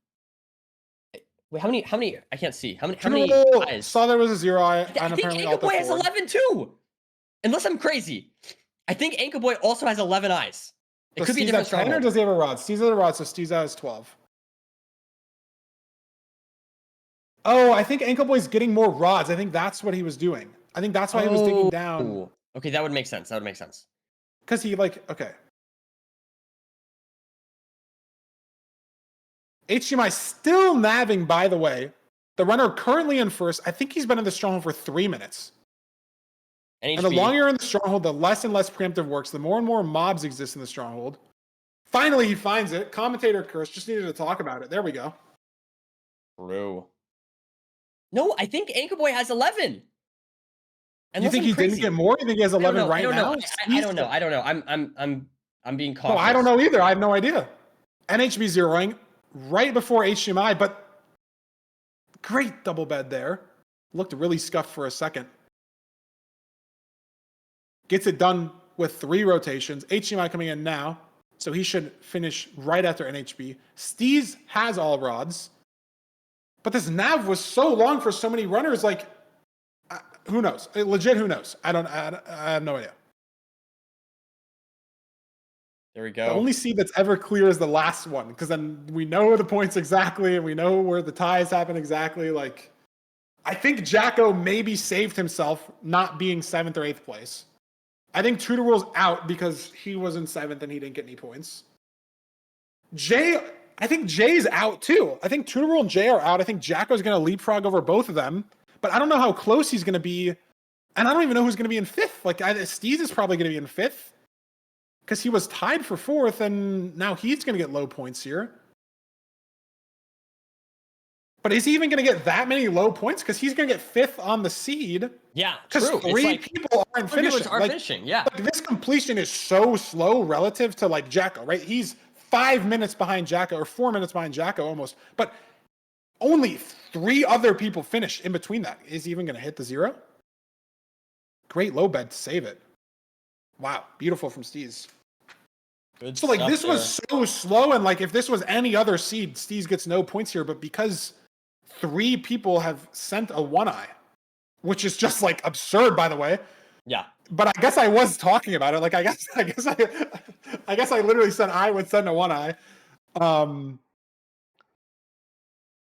Wait, how many? I can't see. How Tutor many Roll eyes? saw there was a 0 eye, I and think apparently Anchor alted Boy has forward. 11 too. Unless I'm crazy. I think Anchor Boy also has 11 eyes. It Does could be a Steez different have 10 or stronghold. does he have a rod? Steez has a rod, so Steez has 12. Oh, I think Ankle Boy's getting more rods. I think that's what he was doing. I think that's why he was digging down. Okay, that would make sense. That would make sense. Because he, like, okay. HDMI still nabbing, by the way. The runner currently in first. I think he's been in the stronghold for 3 minutes. NHB. And the longer you're in the stronghold, the less and less preemptive works. The more and more mobs exist in the stronghold. Finally, he finds it. Commentator curse. Just needed to talk about it. There we go. True. No, I think Anchor Boy has 11. You think he didn't get more? You think he has 11 right now? I don't know. I don't know. I'm being cautious. No, I don't know either. I have no idea. NHB zeroing right before HDMI, but great double bed there. Looked really scuffed for a second. Gets it done with 3 rotations. HDMI coming in now, so he should finish right after NHB. Steez has all rods, but this nav was so long for so many runners. Like, who knows? Legit, who knows? I have no idea. There we go. The only seed that's ever clear is the last one, because then we know the points exactly, and we know where the ties happen exactly. Like, I think Jacko maybe saved himself not being 7th or 8th place. I think Tutor Rule's out because he was in 7th and he didn't get any points. I think Jay's out too. I think Tutor Rule and Jay are out. I think Jacko's going to leapfrog over both of them, but I don't know how close he's going to be, and I don't even know who's going to be in 5th. Like, Steez is probably going to be in 5th because he was tied for 4th, and now he's going to get low points here. But is he even going to get that many low points? Because he's going to get 5th on the seed. Yeah, because true. 3 people aren't finishing. Finishing. Yeah. Like, this completion is so slow relative to like Jacko, right? He's 5 minutes behind Jacko, or 4 minutes behind Jacko almost. But only 3 other people finished in between that. Is he even going to hit the 0? Great low bed to save it. Wow, beautiful from Steez. Good so like this there. was so slow, and like if this was any other seed, Steez gets no points here. But because 3 people have sent a 1-eye, which is just like absurd, by the way. Yeah. But I guess I was talking about it. Like I guess I literally said I would send a 1-eye.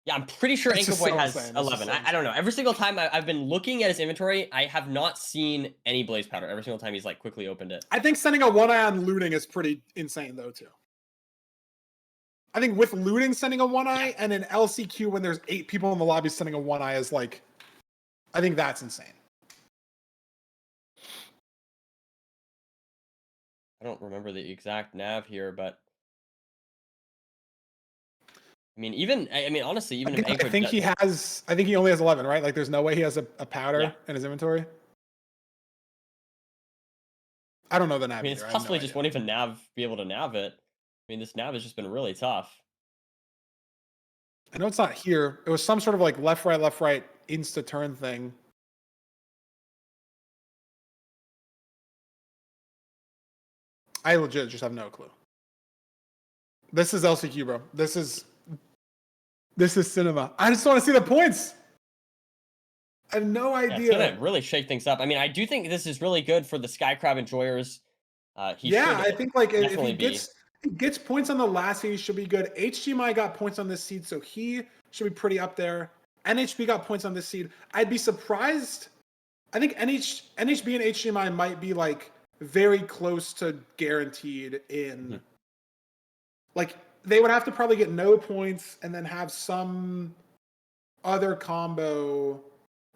Yeah, I'm pretty sure Anchor Boy has insane. 11. I don't know. Every single time I've been looking at his inventory, I have not seen any blaze powder. Every single time he's like quickly opened it. I think sending a 1-eye on looting is pretty insane though too. I think with looting sending a 1-eye and in LCQ when there's 8 people in the lobby sending a 1-eye is like, I think that's insane. I don't remember the exact nav here, but I mean, honestly, even if Anchor I think he only has 11, right? Like there's no way he has a powder in his inventory. I don't know the nav. I mean, it's possibly just won't even be able to nav it. I mean, this nav has just been really tough. I know it's not here. It was some sort of like left, right, insta turn thing. I legit just have no clue. This is LCQ, bro. This is cinema. I just want to see the points. I have no idea. It's gonna really shake things up. I mean, I do think this is really good for the Sky Crab enjoyers. I think like if he gets points on the last seed, he should be good. HGMI got points on this seed, so he should be pretty up there. NHB got points on this seed. I'd be surprised. I think NHB and HGMI might be like very close to guaranteed in like they would have to probably get no points and then have some other combo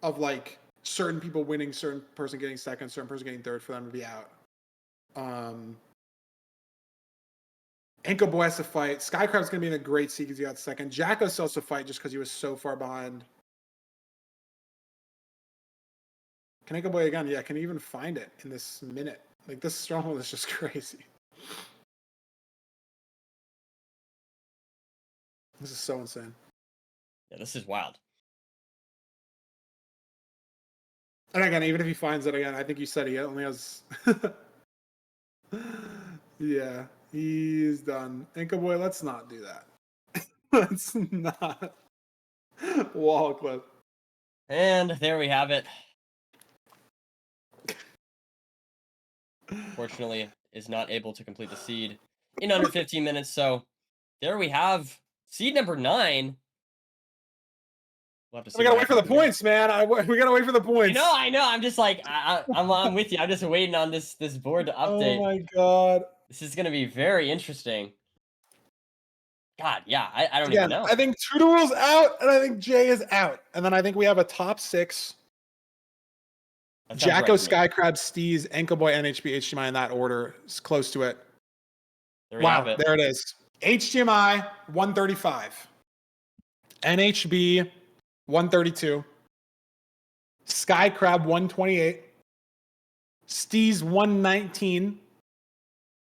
of like certain people winning, certain person getting second, certain person getting third for them to be out. Anko Boy has to fight. Skycrab's going to be in a great seed because he got second. Jacko still has to fight just because he was so far behind. Can Anko Boy again? Yeah, can he even find it in this minute? Like, this stronghold is just crazy. This is so insane. Yeah, this is wild. And again, even if he finds it again, I think you said he only has... Yeah, he's done. Anko Boy, let's not do that. Let's not. Wall clip. And there we have it. Fortunately, is not able to complete the seed in under 15 minutes. So there we have seed number 9. We'll have to see We gotta what wait for the happens here. points, man. We gotta wait for the points. I know. I'm just like I'm with you. I'm just waiting on this board to Oh update. my god. This is gonna be very interesting. God, yeah, I don't even Again, know. I think Tutoral's out, and I think Jay is out. And then I think we have a top 6. That sounds Jacko, right to me. Skycrab, Steez, Ankle Boy, NHB, HDMI in that order. It's close to it. There we have Wow, it. there it is. HDMI 135. NHB 132. Skycrab 128. Steez 119.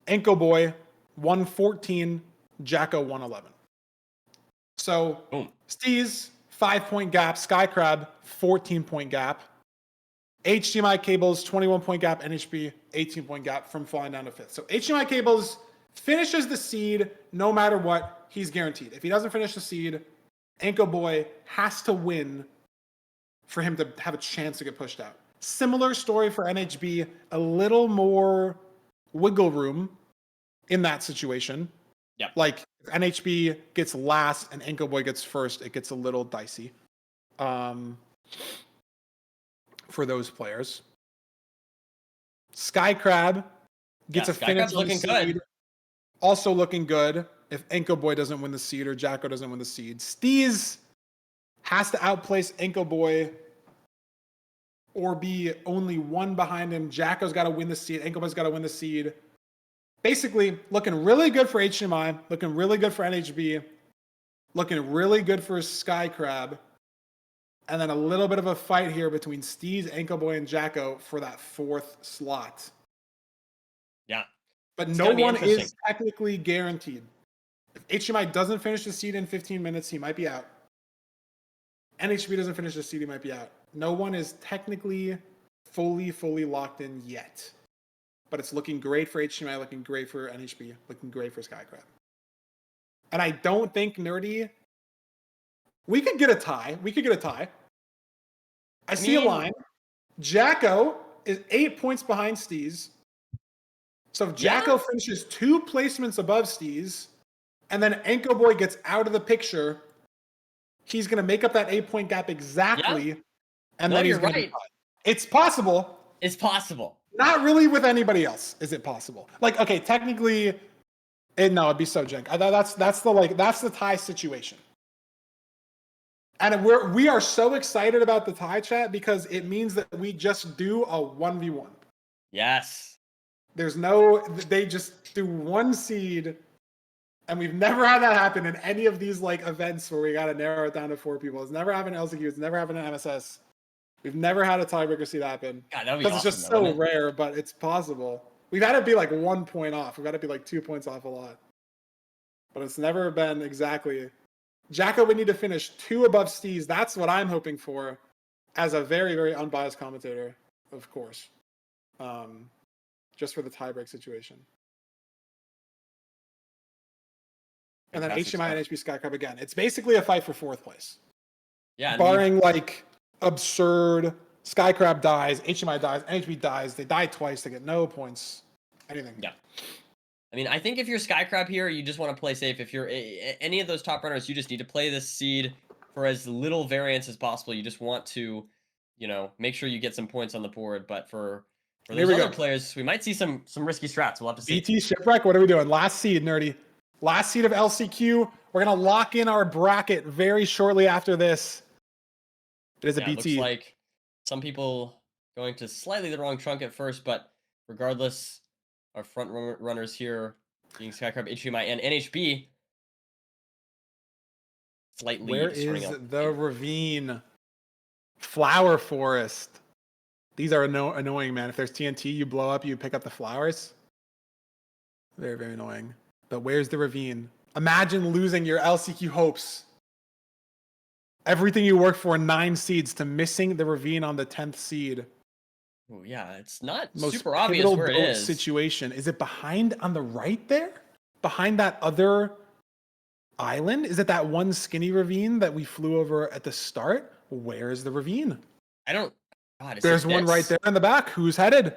Ankle Boy 114. Jacko 111. So Boom. Steez 5-point gap. Skycrab 14-point gap. HDMI cables 21-point gap. NHB 18-point gap from falling down to 5th. So HDMI cables finishes the seed no matter what. He's guaranteed. If he doesn't finish the seed, Ankle Boy has to win for him to have a chance to get pushed out. Similar story for NHB, a little more wiggle room in that situation. Yeah. Like if NHB gets last and Ankle Boy gets first, it gets a little dicey for those players. Skycrab gets a finish Skycrab's on the looking seed. good. Also looking good if Ankle Boy doesn't win the seed or Jacko doesn't win the seed. Steez has to outplace Ankle Boy or be only one behind him. Jacko's got to win the seed. Ankle Boy's got to win the seed. Basically, looking really good for HDMI, looking really good for NHB, looking really good for Skycrab, and then a little bit of a fight here between Steez, Ankle Boy, and Jacko for that 4th slot. Yeah. But It's no gonna be one interesting. is technically guaranteed. If HDMI doesn't finish the seed in 15 minutes, he might be out. NHB doesn't finish the seed, he might be out. No one is technically fully locked in yet. But it's looking great for HDMI, looking great for NHB, looking great for Skycrab. And I don't think, Nerdy, we could get a tie. I see a line. Jacko is 8 points behind Steez. So if Jacko finishes 2 placements above Steez, and then Ankle Boy gets out of the picture, he's going to make up that 8-point gap exactly. Yeah. And No, then he's you're going right. to be fine. It's possible. It's possible. Not really with anybody else. Is it possible? Like, okay, technically, it'd be so jank. That's the tie situation. And we are so excited about the tie chat because it means that we just do a 1v1. Yes. They just do 1 seed, and we've never had that happen in any of these like events where we got to narrow it down to 4 people. It's never happened in LCQ. It's never happened in MSS. We've never had a tiebreaker seed happen. God, that would be because awesome, it's just so rare, but it's possible. We've had it be like 1 point off. We've had it be like 2 points off a lot. But it's never been exactly. Jacko would need to finish 2 above Steez. That's what I'm hoping for as a very unbiased commentator, of course. Just for the tiebreak situation. And then HDMI and HB Skycrab again. It's basically a fight for 4th place. Yeah. Barring like absurd Skycrab dies, HDMI dies, NHB dies. They die twice. They get no points. Anything. Yeah. I mean, I think if you're Skycrab here, you just want to play safe. If you're any of those top runners, you just need to play this seed for as little variance as possible. You just want to, make sure you get some points on the board. But for those other players, we might see some risky strats. We'll have to see. BT Shipwreck, what are we doing? Last seed, Nerdy. Last seed of LCQ. We're going to lock in our bracket very shortly after this. It is a BT. It looks like some people going to slightly the wrong trunk at first, but regardless, our front runners here being Skycrab, HDMI, and NHB. Slight lead. Where is the ravine? Flower forest. These are annoying, man. If there's TNT, you blow up, you pick up the flowers. Very annoying. But where's the ravine? Imagine losing your LCQ hopes. Everything you worked for 9 seeds to missing the ravine on the 10th seed. Oh yeah, it's not Most super obvious where it is. Situation. Is it behind on the right there? Behind that other island? Is it that one skinny ravine that we flew over at the start? Where is the ravine? I don't. God, is There's it one right this? there in the back. Who's headed?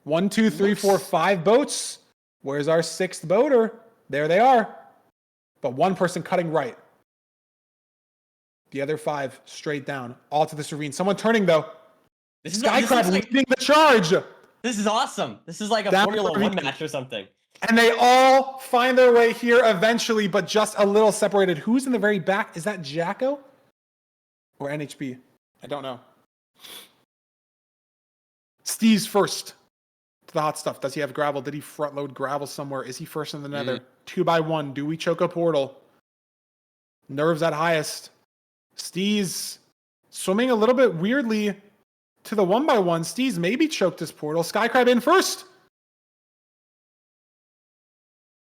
1, 2, 3, 4, Looks- 5 boats. Where's our 6th boater? There they are. But one person cutting right. The other 5 straight down, all to this ravine. Someone turning though. This Skycrab is like, leading the charge. this is awesome. This is like a Down Formula the 1 ravine. match or something. And they all find their way here eventually, but just a little separated. Who's in the very back? Is that Jacko or NHB? I don't know. Steve's first to the hot stuff. Does he have gravel? Did he front load gravel somewhere? Is he first in the nether? 2 by 1. Do we choke a portal? Nerves at highest. Steez swimming a little bit weirdly to the 1 by 1. Steez maybe choked his portal. Skycrab in first.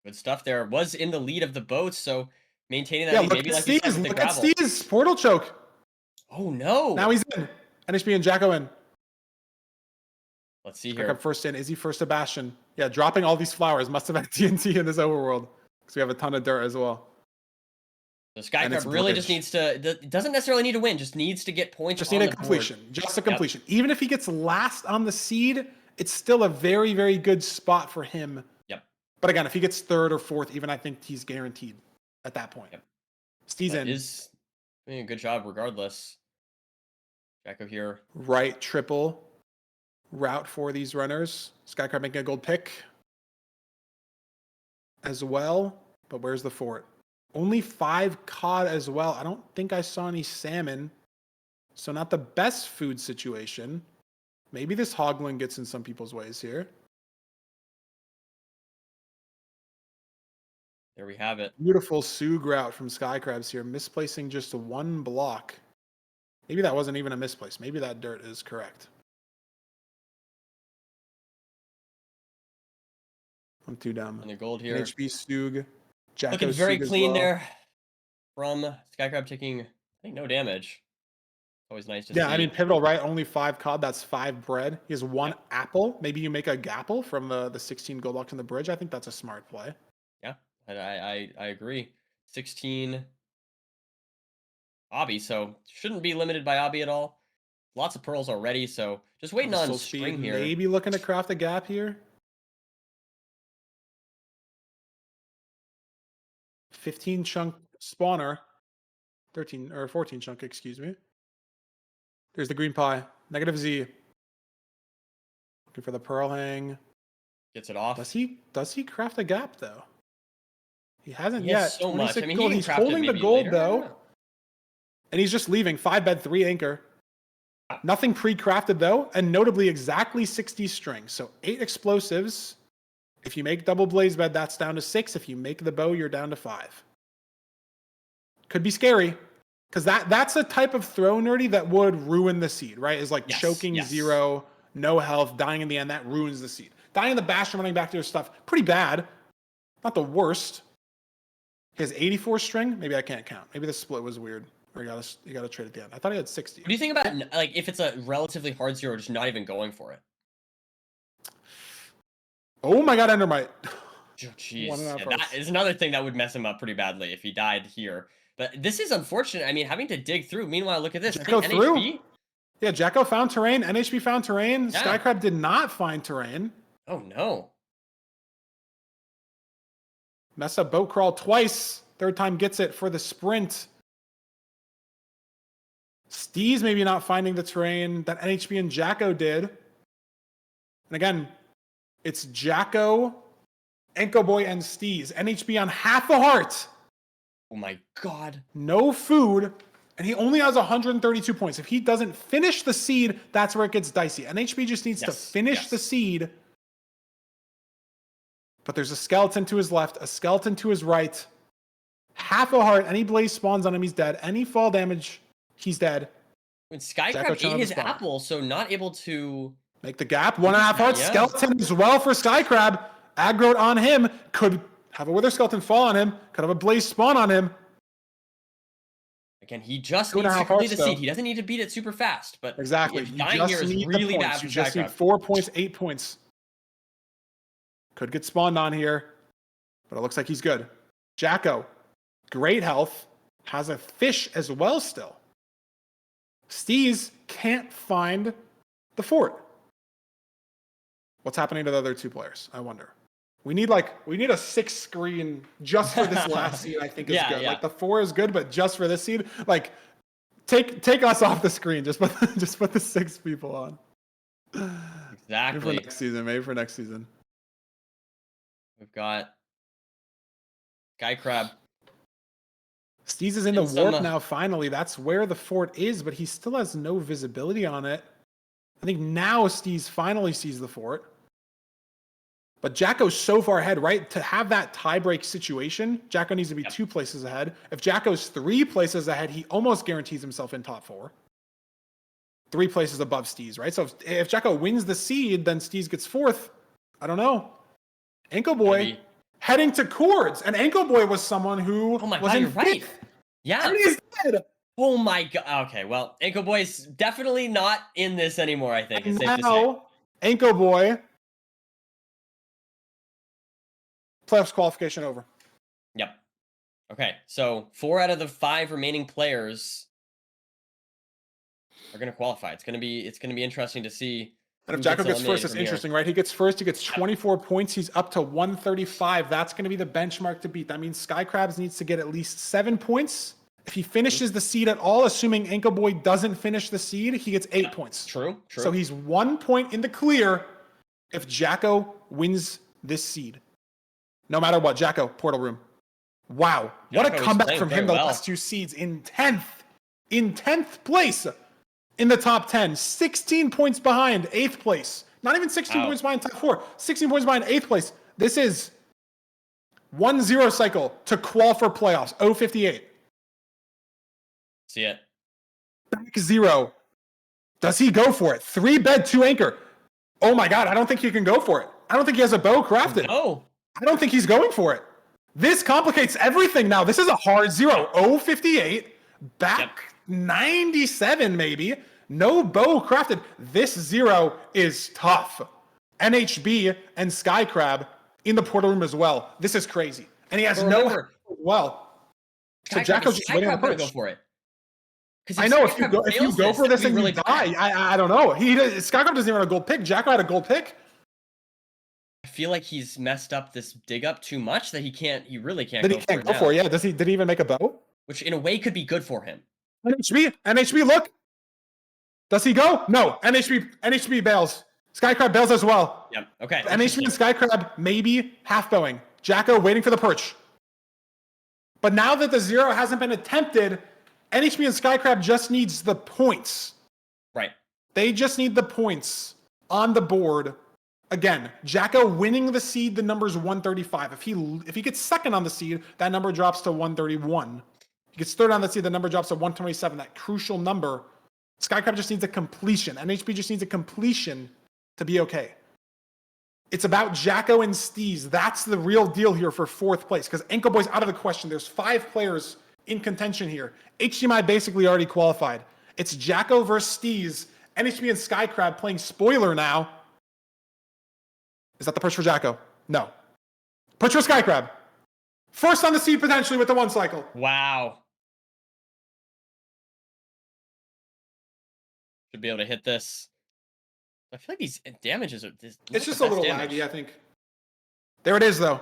Good stuff there. Was in the lead of the boats, so maintaining that Yeah, lead, look maybe at like you said Steez. with the Look at gravel. Steez. Portal choke. Oh no! Now he's in. NHB and Jacko in. Let's see Skycrab here. first in. Is he first to Bastion? Yeah, dropping all these flowers. Must have had TNT in this overworld. Because we have a ton of dirt as well. So And it's Skycrab really just bridge. needs to, doesn't necessarily need to win, just needs to get points Just on need a the completion. board. Just a completion. Even if he gets last on the seed, it's still a very, very good spot for him. Yep. But again, if he gets 3rd or 4th, even I think he's guaranteed at that point. Yep. Steve's in. Is doing a good job regardless. Jacko here. Right triple route for these runners. Skycrab making a gold pick as well. But where's the fort? Only 5 cod as well. I don't think I saw any salmon. So not the best food situation. Maybe this hogling gets in some people's ways here. There we have it. Beautiful Soog route from Skycrabs here. Misplacing just 1 block. Maybe that wasn't even a misplace. Maybe that dirt is correct. I'm too dumb. And the gold here. NHB Soog. Jacko Looking very Soog as clean well. there from Skycrab taking, I think, no damage. Always nice to see. Yeah, I mean, pivotal right, only 5 cod, that's 5 bread. He has 1 apple. Maybe you make a gapple from the 16 gold blocks in the bridge. I think that's a smart play. Yeah, I agree. 16 Obby, so shouldn't be limited by Obby at all. Lots of pearls already, so just waiting on Soul string speed, here. maybe looking to craft a gap here. 15 chunk spawner. 13 or 14 chunk, excuse me. There's the green pie. Negative Z. Looking for the pearl hang. Gets it off. Does he craft a gap though? He hasn't He has yet. so much. 26 I mean, gold. he can He's craft it holding the maybe gold later. I don't though. know. And he's just leaving. 5 bed, 3 anchor. Nothing pre-crafted though, and notably exactly 60 strings. So 8 explosives. If you make double blaze bed, that's down to 6. If you make the bow, you're down to 5. Could be scary. Because that's a type of throw nerdy that would ruin the seed, right? Is like choking 0, no health, dying in the end. That ruins the seed. Dying in the Bastion, running back to your stuff. Pretty bad. Not the worst. He has 84 string. Maybe I can't count. Maybe the split was weird. Or you gotta trade at the end. I thought he had 60. What do you think about like if it's a relatively hard 0, just not even going for it? Oh my god, Endermite. Oh, jeez. 1.5 Yeah, hearts. that is another thing that would mess him up pretty badly if he died here. But this is unfortunate. I mean, having to dig through. Meanwhile, look at this. Jacko I think through. NHB. Yeah, Jacko found terrain. NHB found terrain. Yeah. Skycrab did not find terrain. Oh no. Messed up boat crawl twice. 3rd time gets it for the sprint. Steez maybe not finding the terrain that NHB and Jacko did. And again, it's Jacko, Enko Boy, and Steez. NHB on half a heart. Oh my god. No food. And he only has 132 points. If he doesn't finish the seed, that's where it gets dicey. NHB just needs to finish the seed. But there's a skeleton to his left, a skeleton to his right. Half a heart. Any blaze spawns on him, he's dead. Any fall damage, he's dead. When Jacko Skycrab chilling ate on his the spot. apple, so not able to. Make the gap. 1.5 hearts. Yeah. Skeleton as well for Skycrab. Aggroed on him. Could have a wither skeleton fall on him. Could have a blaze spawn on him. Again, he just 2.5 needs to complete the hearts, seed. though. He doesn't need to beat it super fast. But Exactly. You dying just here is need the really points. bad for You just need Skycrab. 4 points, 8 points. Could get spawned on here. But it looks like he's good. Jacko great health, has a fish as well still. Steez can't find the fort. What's happening to the other 2 players? I wonder. We need a 6 screen just for this last seed. I think is good. Yeah. Like the 4 is good, but just for this seed, like take us off the screen. Just put the 6 people on. Exactly. Maybe for next season. Maybe for next season. We've got Sky Crab. Steez is in the warp now, finally. That's where the fort is, but he still has no visibility on it. I think now Steez finally sees the fort. But Jacko's so far ahead, right? To have that tiebreak situation, Jacko needs to be 2 places ahead. If Jacko's 3 places ahead, he almost guarantees himself in top 4. 3 places above Steez, right? So if Jacko wins the seed, then Steez gets 4th. I don't know. Ankle Boy heading to Chords. And Ankle Boy was someone who was in 5th. Right. Yeah. And he's dead. Oh my god. Okay, well, Ankle Boy's definitely not in this anymore, I think. It's safe to say. Now, Ankle Boy, playoffs qualification over. Yep. Okay, so 4 out of the 5 remaining players are going to qualify. It's going to be interesting to see. And if Jacko gets first, it's interesting, right? He gets first, he gets 24 points. He's up to 135. That's going to be the benchmark to beat. That means Sky Crabs needs to get at least 7 points. If he finishes the seed at all, assuming Ankle Boy doesn't finish the seed, he gets 8 points. True. So he's 1 point in the clear if Jacko wins this seed. No matter what, Jacko, portal room. Wow. What a comeback from him the last 2 seeds in 10th. In 10th place in the top 10. 16 points behind 8th place. Not even 16 points behind top 4. 16 points behind 8th place. This is 1-0 cycle to qual for playoffs. 058. See it. Back 0. Does he go for it? 3 bed, 2 anchor. Oh my god, I don't think he can go for it. I don't think he has a bow crafted. No. I don't think he's going for it. This complicates everything now. This is a hard 0. 058. Back 97 maybe. No bow crafted. This 0 is tough. NHB and Sky Crab in the portal room as well. This is crazy. And he has no So Jacko's just waiting on the go for it. I know if you go for this and you die, I don't know. Sky Crab doesn't even have a gold pick. Jacko had a gold pick. I feel like he's messed up this dig up too much that he really can't go for it. Go for it. Yeah. Did he even make a bow? Which in a way could be good for him. NHB, look. Does he go? No. NHB bails. Sky Crab bails as well. Yep. Okay. NHB and Sky Crab maybe half bowing. Jacko waiting for the perch. But now that the 0 hasn't been attempted, NHB and Sky Crab just needs the points. Right. They just need the points on the board. Again, Jacko winning the seed, the number is 135. If he gets second on the seed, that number drops to 131. If he gets third on the seed, the number drops to 127. That crucial number. Sky Crab just needs a completion. NHB just needs a completion to be okay. It's about Jacko and Steez. That's the real deal here for 4th place because Ankle Boy's out of the question. There's 5 players in contention here. HDMI basically already qualified. It's Jacko versus Steez. NHB and Sky Crab playing spoiler now. Is that the push for Jacko? No. Push for Sky Crab. First on the seed potentially with the 1 cycle. Wow. Should be able to hit this. I feel like these damages are... It's just a little laggy, I think. There it is, though.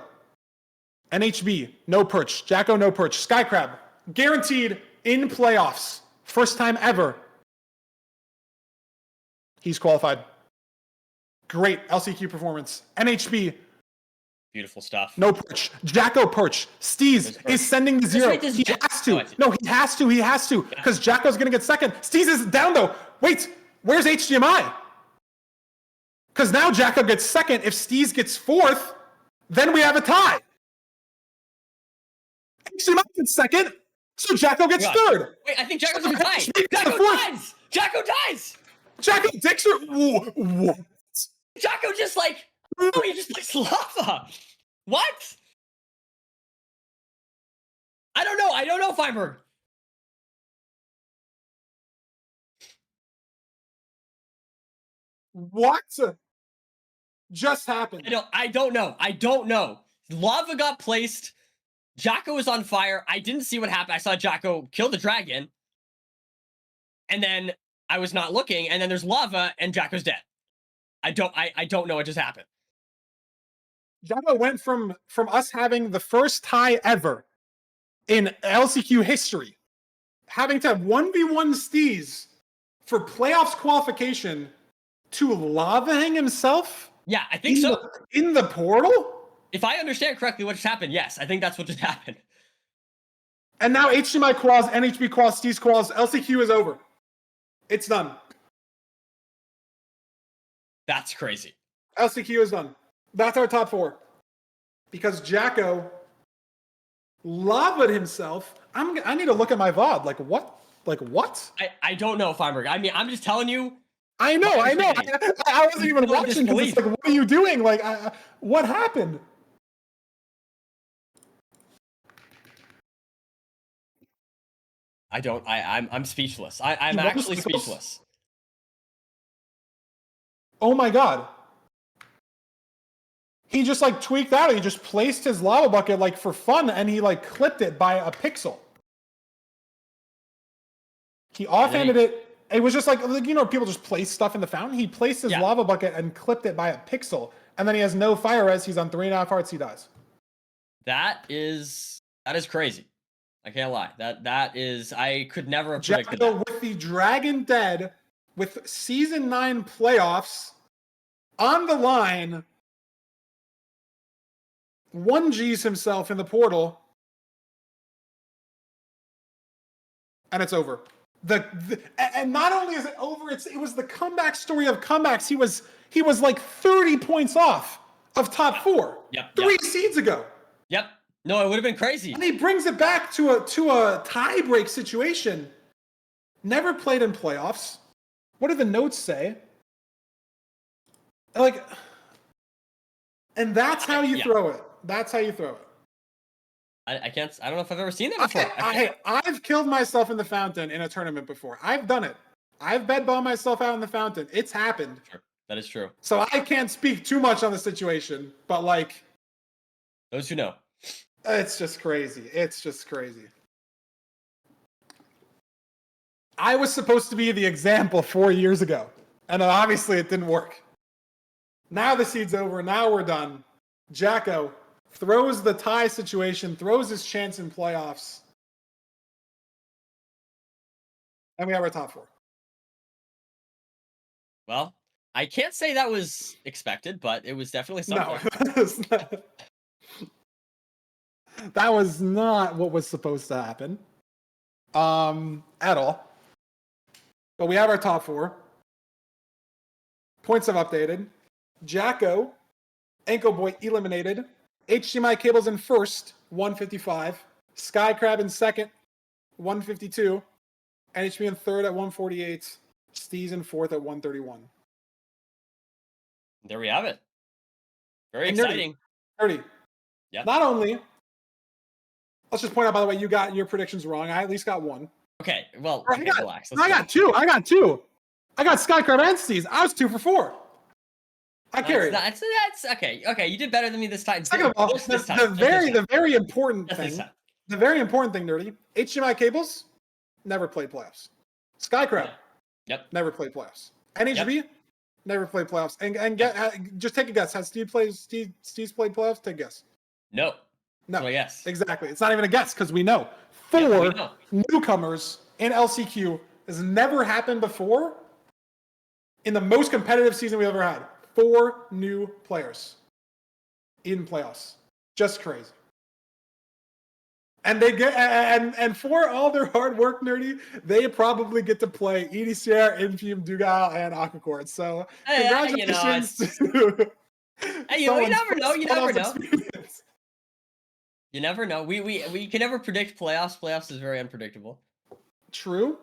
NHB, no perch. Jacko, no perch. Sky Crab, guaranteed in playoffs. First time ever. He's qualified. Great LCQ performance. NHB. Beautiful stuff. No perch. Jacko perch. Steez is sending the 0. He has to. No, he has to. He has to. Because Jacko's going to get second. Steez is down, though. Wait, where's HDMI? Because now Jacko gets second. If Steez gets 4th, then we have a tie. HDMI gets second, so Jacko gets 3rd. Wait, I think Jacko's going to die. Jacko dies. Jacko dies. Jacko dicks her. What? Jacko just he just likes lava. What? I don't know, Feinberg. What just happened? I don't know. Lava got placed. Jocko was on fire. I didn't see what happened. I saw Jocko kill the dragon. And then I was not looking. And then there's lava and Jocko's dead. I don't know what just happened. Jocko went from us having the first tie ever in LCQ history, having to 1v1 Steez for playoffs qualification, to lavaing himself. Yeah, I think so. In the portal? If I understand correctly what just happened, yes, I think that's what just happened. And now HDMI quals, NHB quals, Steez quals, LCQ is over. It's done. That's crazy. LCQ is done. That's our top 4. Because Jacko lavaed himself. I need to look at my VOD. Like, what? Like, what? I don't know, Feinberg. I mean, I'm just telling you. I know. I wasn't even watching. It's like, what are you doing? Like, what happened? I'm speechless. I'm actually speechless. Oh my god. He just like tweaked out. He just placed his lava bucket like for fun, and he like clipped it by a pixel. He offhanded it. It was just like, you know, people just place stuff in the fountain. He placed his lava bucket and clipped it by a pixel, and then he has no fire res. He's on 3.5 hearts. He dies. That is crazy. I can't lie. That is, I could never have predicted that. With the Dragon dead, with Season 9 playoffs on the line, 1Gs himself in the and it's over. And not only is it over, it was the comeback story of comebacks. He was like 30 points off of top 4. Three seeds ago. Yep. No, it would have been crazy. And he brings it back to a tie break situation. Never played in playoffs. What do the notes say? Like, and that's how you throw it. That's how you throw it. I don't know if I've ever seen that before. I've killed myself in the fountain in a tournament before. I've done it. I've bed bombed myself out in the fountain. It's happened. Sure. That is true. So I can't speak too much on the situation, but like, those who know. It's just crazy. It's just crazy. I was supposed to be the example 4 years ago, and obviously it didn't work. Now the seed's over. Now we're done. Jacko throws the tie situation, throws his chance in playoffs. And we have our top 4. Well, I can't say that was expected, but it was definitely something. No, that was not what was supposed to happen. At all. But we have our top 4. Points have updated. Jacko, Ankle Boy eliminated. HDMI Cables in first, 155. Sky Crab in second, 152. NHB in third at 148. Steez in fourth at 131. There we have it. Very exciting. 30. Yeah. Not only, let's just point out, by the way, you got your predictions wrong. I at least got one. Okay, well, relax. I got two. I got Sky Crab and Steez. I was 2 for 4. I carried. That's okay. Okay, you did better than me this time. Second of all, the very important thing, Nerdy, HDMI Cables never played playoffs. Sky Crab, never played playoffs. NHB, never played playoffs. And just take a guess. Has Steve's played playoffs? Take a guess. No. Yes. Exactly. It's not even a guess because we know. 4 newcomers in LCQ has never happened before in the most competitive season we've ever had. 4 new players in playoffs. Just crazy. And they get and for all their hard work, Nerdy, they probably get to play EDCR, Infume, Dugal, and Aquacord. So congratulations to you never know. You never know. You never know. We can never predict playoffs. Playoffs is very unpredictable. True.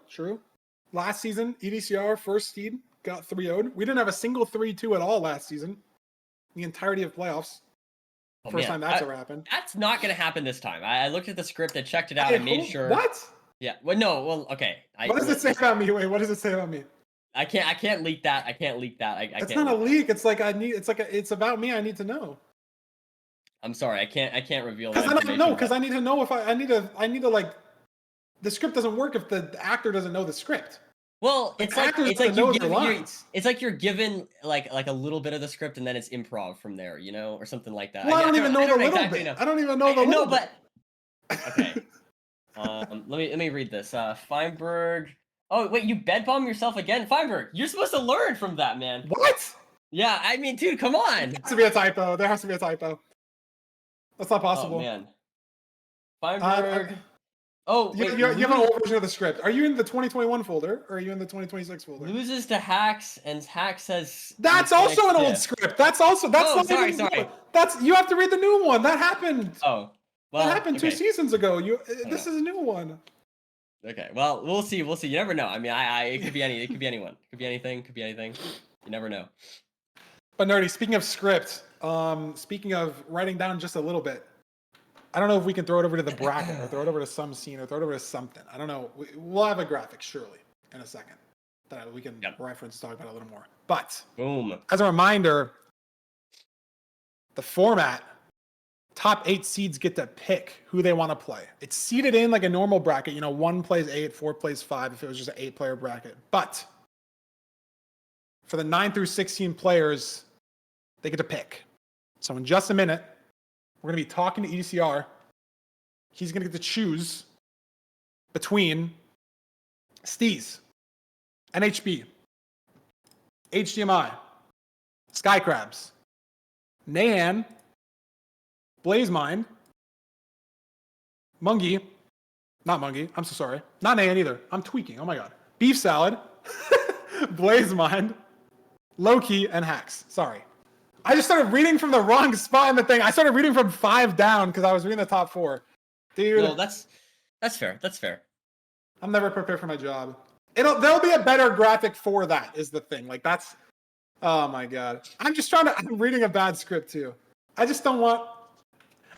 Last season, EDCR first seed got 3-0'd. We didn't have a single 3-2 at all last season. The entirety of playoffs. First time that's ever happened. That's not going to happen this time. I looked at the script, I checked it out, I made sure. What? Yeah. Well, okay. What does it say about me? Wait, what does it say about me? I can't leak that. I can't leak that. It's not a leak. It's like it's about me. I need to know. I'm sorry, I can't reveal that Because I don't information. know. Because I need to know if I need to like. The script doesn't work if the actor doesn't know the script. Well, Like, actors it's have like to know their you're lines. it's like you're given like a little bit of the script and then it's improv from there, you know, or something like that. Well, I don't even know I the don't little exactly bit. know. I don't even know the No, little bit. but okay. Let me read this. Feinberg. Oh wait, you bed bomb yourself again, Feinberg. You're supposed to learn from that, man. What? Yeah, I mean, dude, come on. There has to be a typo. There has to be a typo. That's not Oh possible. man, Feinberg. Oh You, wait, you have an old version of the script. Are you in the 2021 folder or are you in the 2026 folder? loses to Hacks and Hacks has. That's also an old stiff. script. That's not Sorry, even sorry. That's you have to read the new one. That happened. Oh, That well, happened okay. 2 seasons ago. I This know. is a new one. Okay, well, we'll see. We'll see. You never know. I mean, it could be it could be anyone. It could be anything. Could be anything. You never know. But nerdy, speaking of script, speaking of writing down just a little bit, I don't know if we can throw it over to the bracket or throw it over to some scene or throw it over to something. I don't know. We'll have a graphic surely in a second that we can reference, talk about a little more. But Boom. as a reminder, the format, top 8 seeds get to pick who they want to play. It's seeded in like a normal bracket. You know, 1 plays 8, 4 plays 5 if it was just an 8-player bracket. But for the 9 through 16 players, they get to pick. So in just a minute, we're going to be talking to EDCR. He's going to get to choose between Steez, NHB, HDMI, Skycrabs, Nayan, Blazemind, Mungie, not Mungie, I'm so sorry. Not Nayan either. I'm tweaking. Oh my god. Beef Salad, Blazemind, Loki, and Hacks. Sorry. I just started reading from the wrong spot in the thing. I started reading from 5 down because I was reading the top 4. Dude. No, that's fair. That's fair. I'm never prepared for my job. There'll be a better graphic for that is the thing. Like that's, oh my god. I'm reading a bad script too. I just don't want,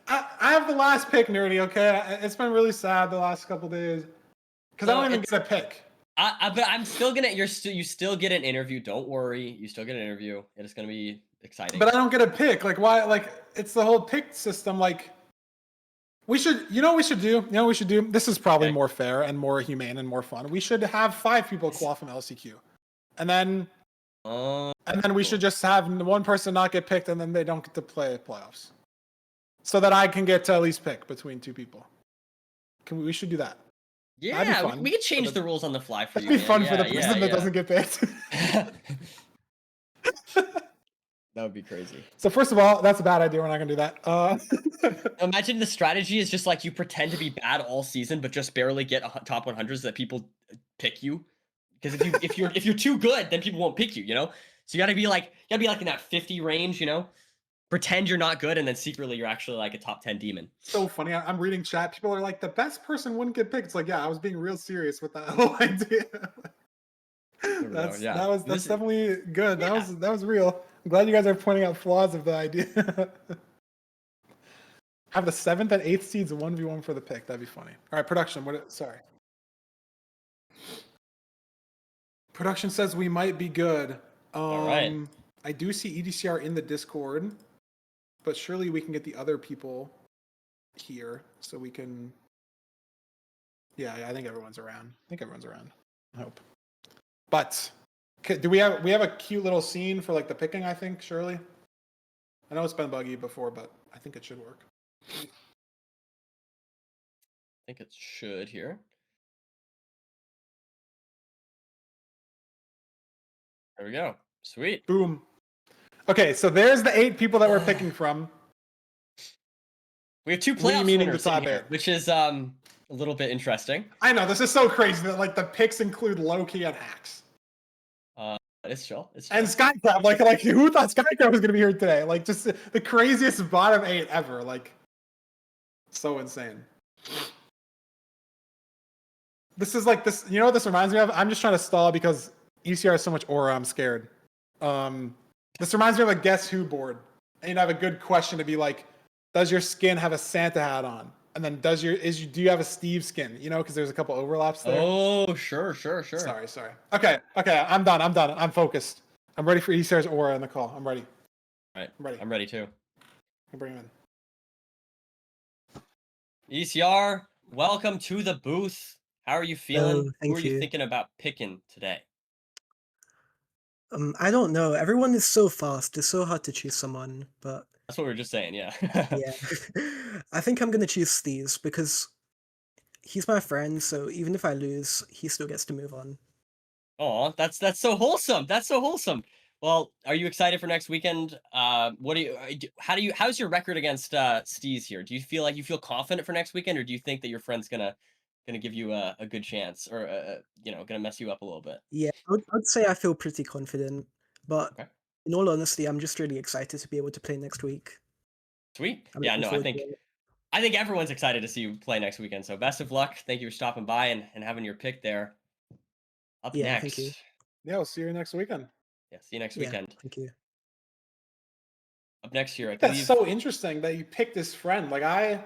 I have the last pick, nerdy, okay? It's been really sad the last couple days because I don't even get a pick. But I'm still gonna, you still get an interview. Don't worry. You still get an interview. And it's going to be exciting. But I don't get a pick. Like why, like it's the whole pick system. Like we should, you know what we should do? You know what we should do? This is probably more fair and more humane and more fun. We should have 5 people qualify from LCQ. And then we should just have one person not get picked and then they don't get to play playoffs. So that I can get to at least pick between 2 people. We should do that. Yeah, we could change the rules on the fly for you. It'd be fun for the person that doesn't get picked. That would be crazy. So first of all, that's a bad idea. We're not gonna do that. Imagine the strategy is just like you pretend to be bad all season, but just barely get top 100s that people pick you. Because if you're too good, then people won't pick you. You know, so you gotta be like in that 50 range. You know, pretend you're not good, and then secretly you're actually like a top 10 demon. So funny. I'm reading chat. People are like, the best person wouldn't get picked. It's like, yeah, I was being real serious with that whole idea. That's definitely good. Yeah. That was real. I'm glad you guys are pointing out flaws of the idea. Have the 7th and 8th seeds 1v1 for the pick. That'd be funny. All right, production. Sorry. Production says we might be good. All right. I do see EDCR in the Discord, but surely we can get the other people here so we can. Yeah, I think everyone's around. I hope. But we have a cute little scene for like the picking, I think, surely. I know it's been buggy before, but I think it should work. I think it should here. There we go. Sweet. Boom. Okay, so there's the 8 people that we're picking from. We have 2 playoff winners in here, which is a little bit interesting. I know, this is so crazy that like the picks include Loki and Hacks. It's chill. And Skycrab, like who thought Skycrab was gonna be here today? Like just the craziest bottom 8 ever. Like so insane. This is like this. You know what this reminds me of? I'm just trying to stall because ECR has so much aura. I'm scared. This reminds me of a Guess Who board, and you have a good question to be like, does your skin have a Santa hat on? And then do you have a Steve skin? You know, because there's a couple overlaps there. Oh, sure. Sorry. Okay. I'm done. I'm focused. I'm ready for ECR's aura in the call. I'm ready. All right. I'm ready too. Bring him in. ECR, welcome to the booth. How are you Oh, feeling? Who are thank you you. thinking about picking today? I don't know. Everyone is so fast. It's so hard to choose someone, but That's what we were just saying, yeah. yeah. I think I'm gonna choose Steez because he's my friend, so even if I lose, he still gets to move on. Oh, that's so wholesome. That's so wholesome. Well, are you excited for next weekend? What do you? How's your record against Steez here? Do you feel like you feel confident for next weekend, or do you think that your friend's gonna give you a good chance, or gonna mess you up a little bit? Yeah, I'd say I feel pretty confident, but Okay, in all honesty, I'm just really excited to be able to play next week. sweet. I'm Yeah, looking no, I forward to think it. I think everyone's excited to see you play next weekend. So best of luck. Thank you for stopping by and having your pick there. Up Yeah, thank you. next, Yeah, we'll see you next weekend. yeah, see you next Yeah, weekend. thank you. Up next here, I That's believe. so interesting that you picked this friend. Like Yeah,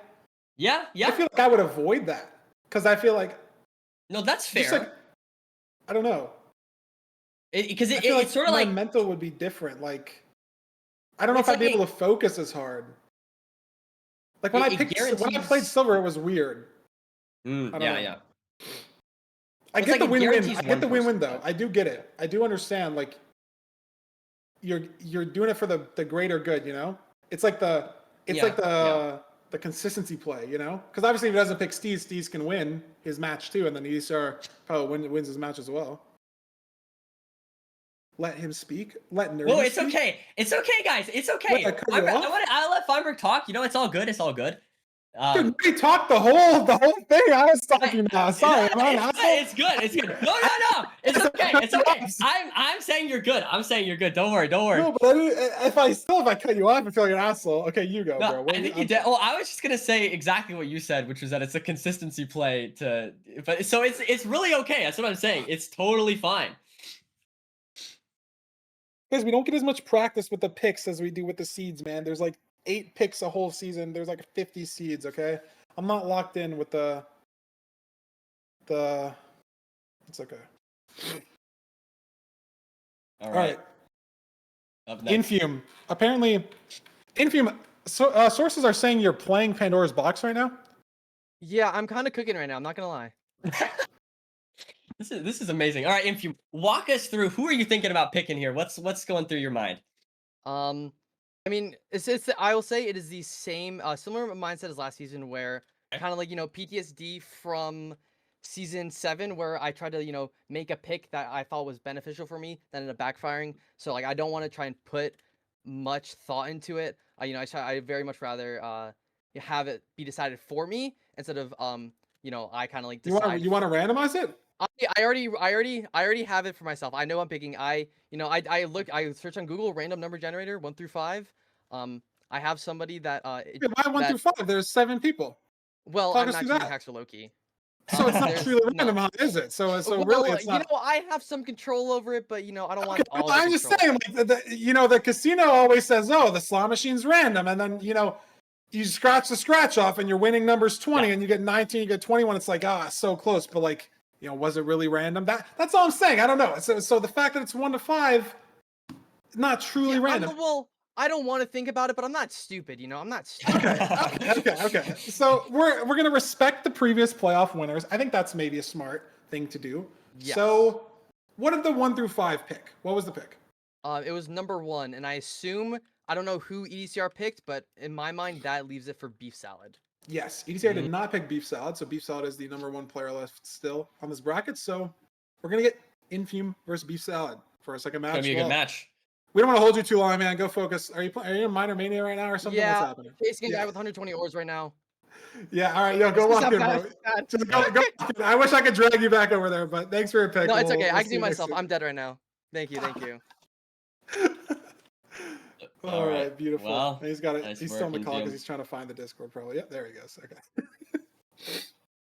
I yeah. feel like I would avoid that because I feel like No, that's just like fair. I don't know. Because I feel it's like sort of my like mental would be different. Like I don't know if it's I'd like be able to focus as hard. Like when it when I played guarantees. silver, it was weird. I don't Yeah, know. yeah. I Well, it's get like the it win-win. guarantees I get one the win-win person, though. but I do get it. I do understand. Like you're doing it for the greater good. You know, it's like yeah, yeah. the consistency play. You know, because obviously if he doesn't pick Steve, Steve can win his match too, and then ESR probably wins his match as well. Let him speak. Let Well, Nerdy it's speak. okay. It's okay, guys. It's Wait, I okay. cut you off. I'll let Feinberg talk. You know, it's all good. It's all good. Dude, Um, we talked the whole thing. I was I, talking now. no, Sorry, am I an it's good. asshole? It's good. It's good. No, I, no, no. It's I okay. cut It's you okay. off. I'm saying you're good. I'm saying you're good. Don't worry. Don't worry. No, but I didn't, if I cut you off, I feel like an asshole. Okay, you go, No, bro. What I were you, think you I'm did. sorry. Well, I was just gonna say exactly what you said, which was that it's a consistency play to. But so it's really okay. That's what I'm saying. It's totally fine. Because we don't get as much practice with the picks as we do with the seeds, man. There's like 8 picks a whole season. There's like 50 seeds. Okay, I'm not locked in with the. It's okay. All All right. right, Up next. Infume. Apparently, Infume. Sources are saying you're playing Pandora's Box right now. Yeah, I'm kind of cooking right now. I'm not gonna lie. This is amazing. All right, Infume, walk us through. Who are you thinking about picking here? What's going through your mind? Um, I mean, it's I will say it is the same, similar mindset as last season, where Okay. kind of like PTSD from season 7, where I tried to make a pick that I thought was beneficial for me, that ended up backfiring. So like I don't want to try and put much thought into it. I very much rather have it be decided for me instead of I kind of like decide. You want to randomize it? I already have it for myself. I know I'm picking. I search on Google random number generator 1 through 5. I have somebody that Yeah, why 1 through 5? There's 7 people. well, Talk I'm us not through choosing that. Hacks or Loki. So it's not There's truly no. random, how is it? So really, Well, it's not. I have some control over it, but I don't Okay, want all well, of the I'm just control. saying, like the casino always says, "Oh, the slot machine's random," and then you scratch the scratch off, and your winning number's 20, Yeah. and you get 19, you get 21. It's like so close, but like was it really random? That's all I'm saying. I don't know. So the fact that it's 1 to 5, not truly Yeah, random. I don't want to think about it, but I'm not stupid. I'm not stupid. Okay. So we're gonna respect the previous playoff winners. I think that's maybe a smart thing to do. Yes. So, what did the 1 through 5 pick? What was the pick? It was number 1, and I don't know who EDCR picked, but in my mind, that leaves it for beef salad. Yes, EDCR Mm, did not pick Beef Salad, so Beef Salad is the number 1 player left still on this bracket. So we're gonna get Infume versus Beef Salad for a second match. gonna be a good match. We don't want to hold you too long, man. Go focus. Are you in Minor Mania right now or something? What's Yeah, happening? chasing a Yeah, guy with 120 ores right now. yeah. All right, yo, It's go just lock how in, bad bro. it's bad. Just go lock in. I wish I could drag you back over there, but thanks for your pick. No, it's okay. We'll I can see do you next myself. week. I'm dead right now. Thank you. Thank you. All All right. right, beautiful. Well, And he's got it. nice He's work, still in the call because Infume. he's trying to find the Discord. Probably. Yep, there he goes. Okay.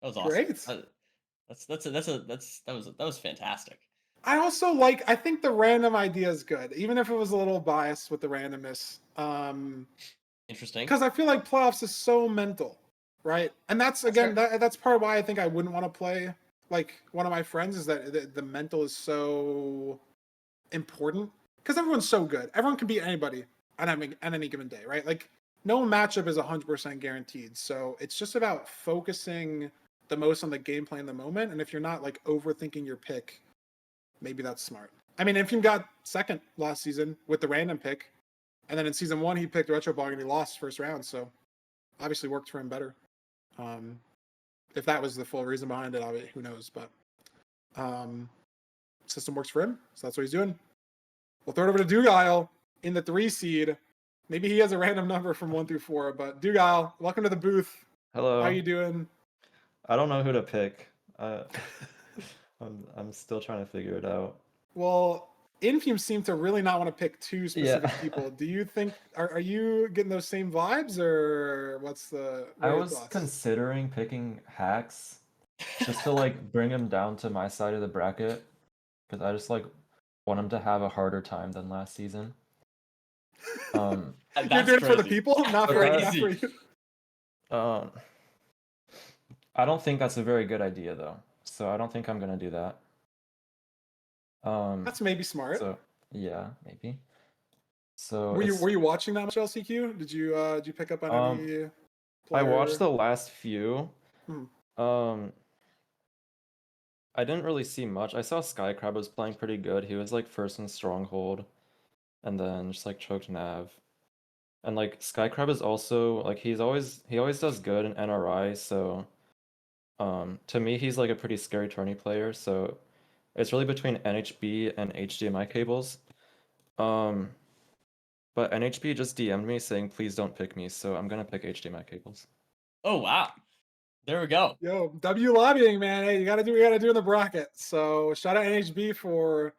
That was awesome. Great. That was fantastic. I also I think the random idea is good, even if it was a little biased with the randomness. Interesting. Because I feel like playoffs is so mental, right? And that's again, that's part of why I think I wouldn't want to play like one of my friends is that the mental is so important because everyone's so good. Everyone can beat anybody on any given day, right? Like no matchup is 100% guaranteed. So it's just about focusing the most on the gameplay in the moment. And if you're not like overthinking your pick, maybe that's smart. I mean, Infium got second last season with the random pick. And then in season 1, he picked Retro Bog and he lost first round. So obviously worked for him better. If that was the full reason behind it, who knows? But system works for him. So that's what he's doing. We'll throw it over to Dugile in the 3 seed. Maybe he has a random number from 1 through 4, but Dugile, welcome to the booth. Hello. How you doing? I don't know who to pick. I'm still trying to figure it out. Well, Infium seemed to really not want to pick 2 specific Yeah. people. Do you think are you getting those same vibes, or what I are your was thoughts? considering picking Hacks just to like bring him down to my side of the bracket because I just like want him to have a harder time than last season. You're That's doing it for the crazy. people, not for Crazy. you. I don't think that's a very good idea though, so I don't think I'm gonna do that. That's maybe smart. So yeah, maybe. So Were you watching that much LCQ? Did you pick up on any? I watched player- the last few. Hmm. I didn't really see much. I saw Skycrab was playing pretty good. He was like first in Stronghold, and then just like choked Nav. And like Skycrab is also like he always does good in NRI, so to me he's like a pretty scary tourney player, so it's really between NHB and HDMI cables. But NHB just DM'd me saying please don't pick me, so I'm gonna pick HDMI cables. Oh wow. There we go. Yo, W lobbying, man. Hey, you gotta do what you gotta do in the bracket. So shout out NHB for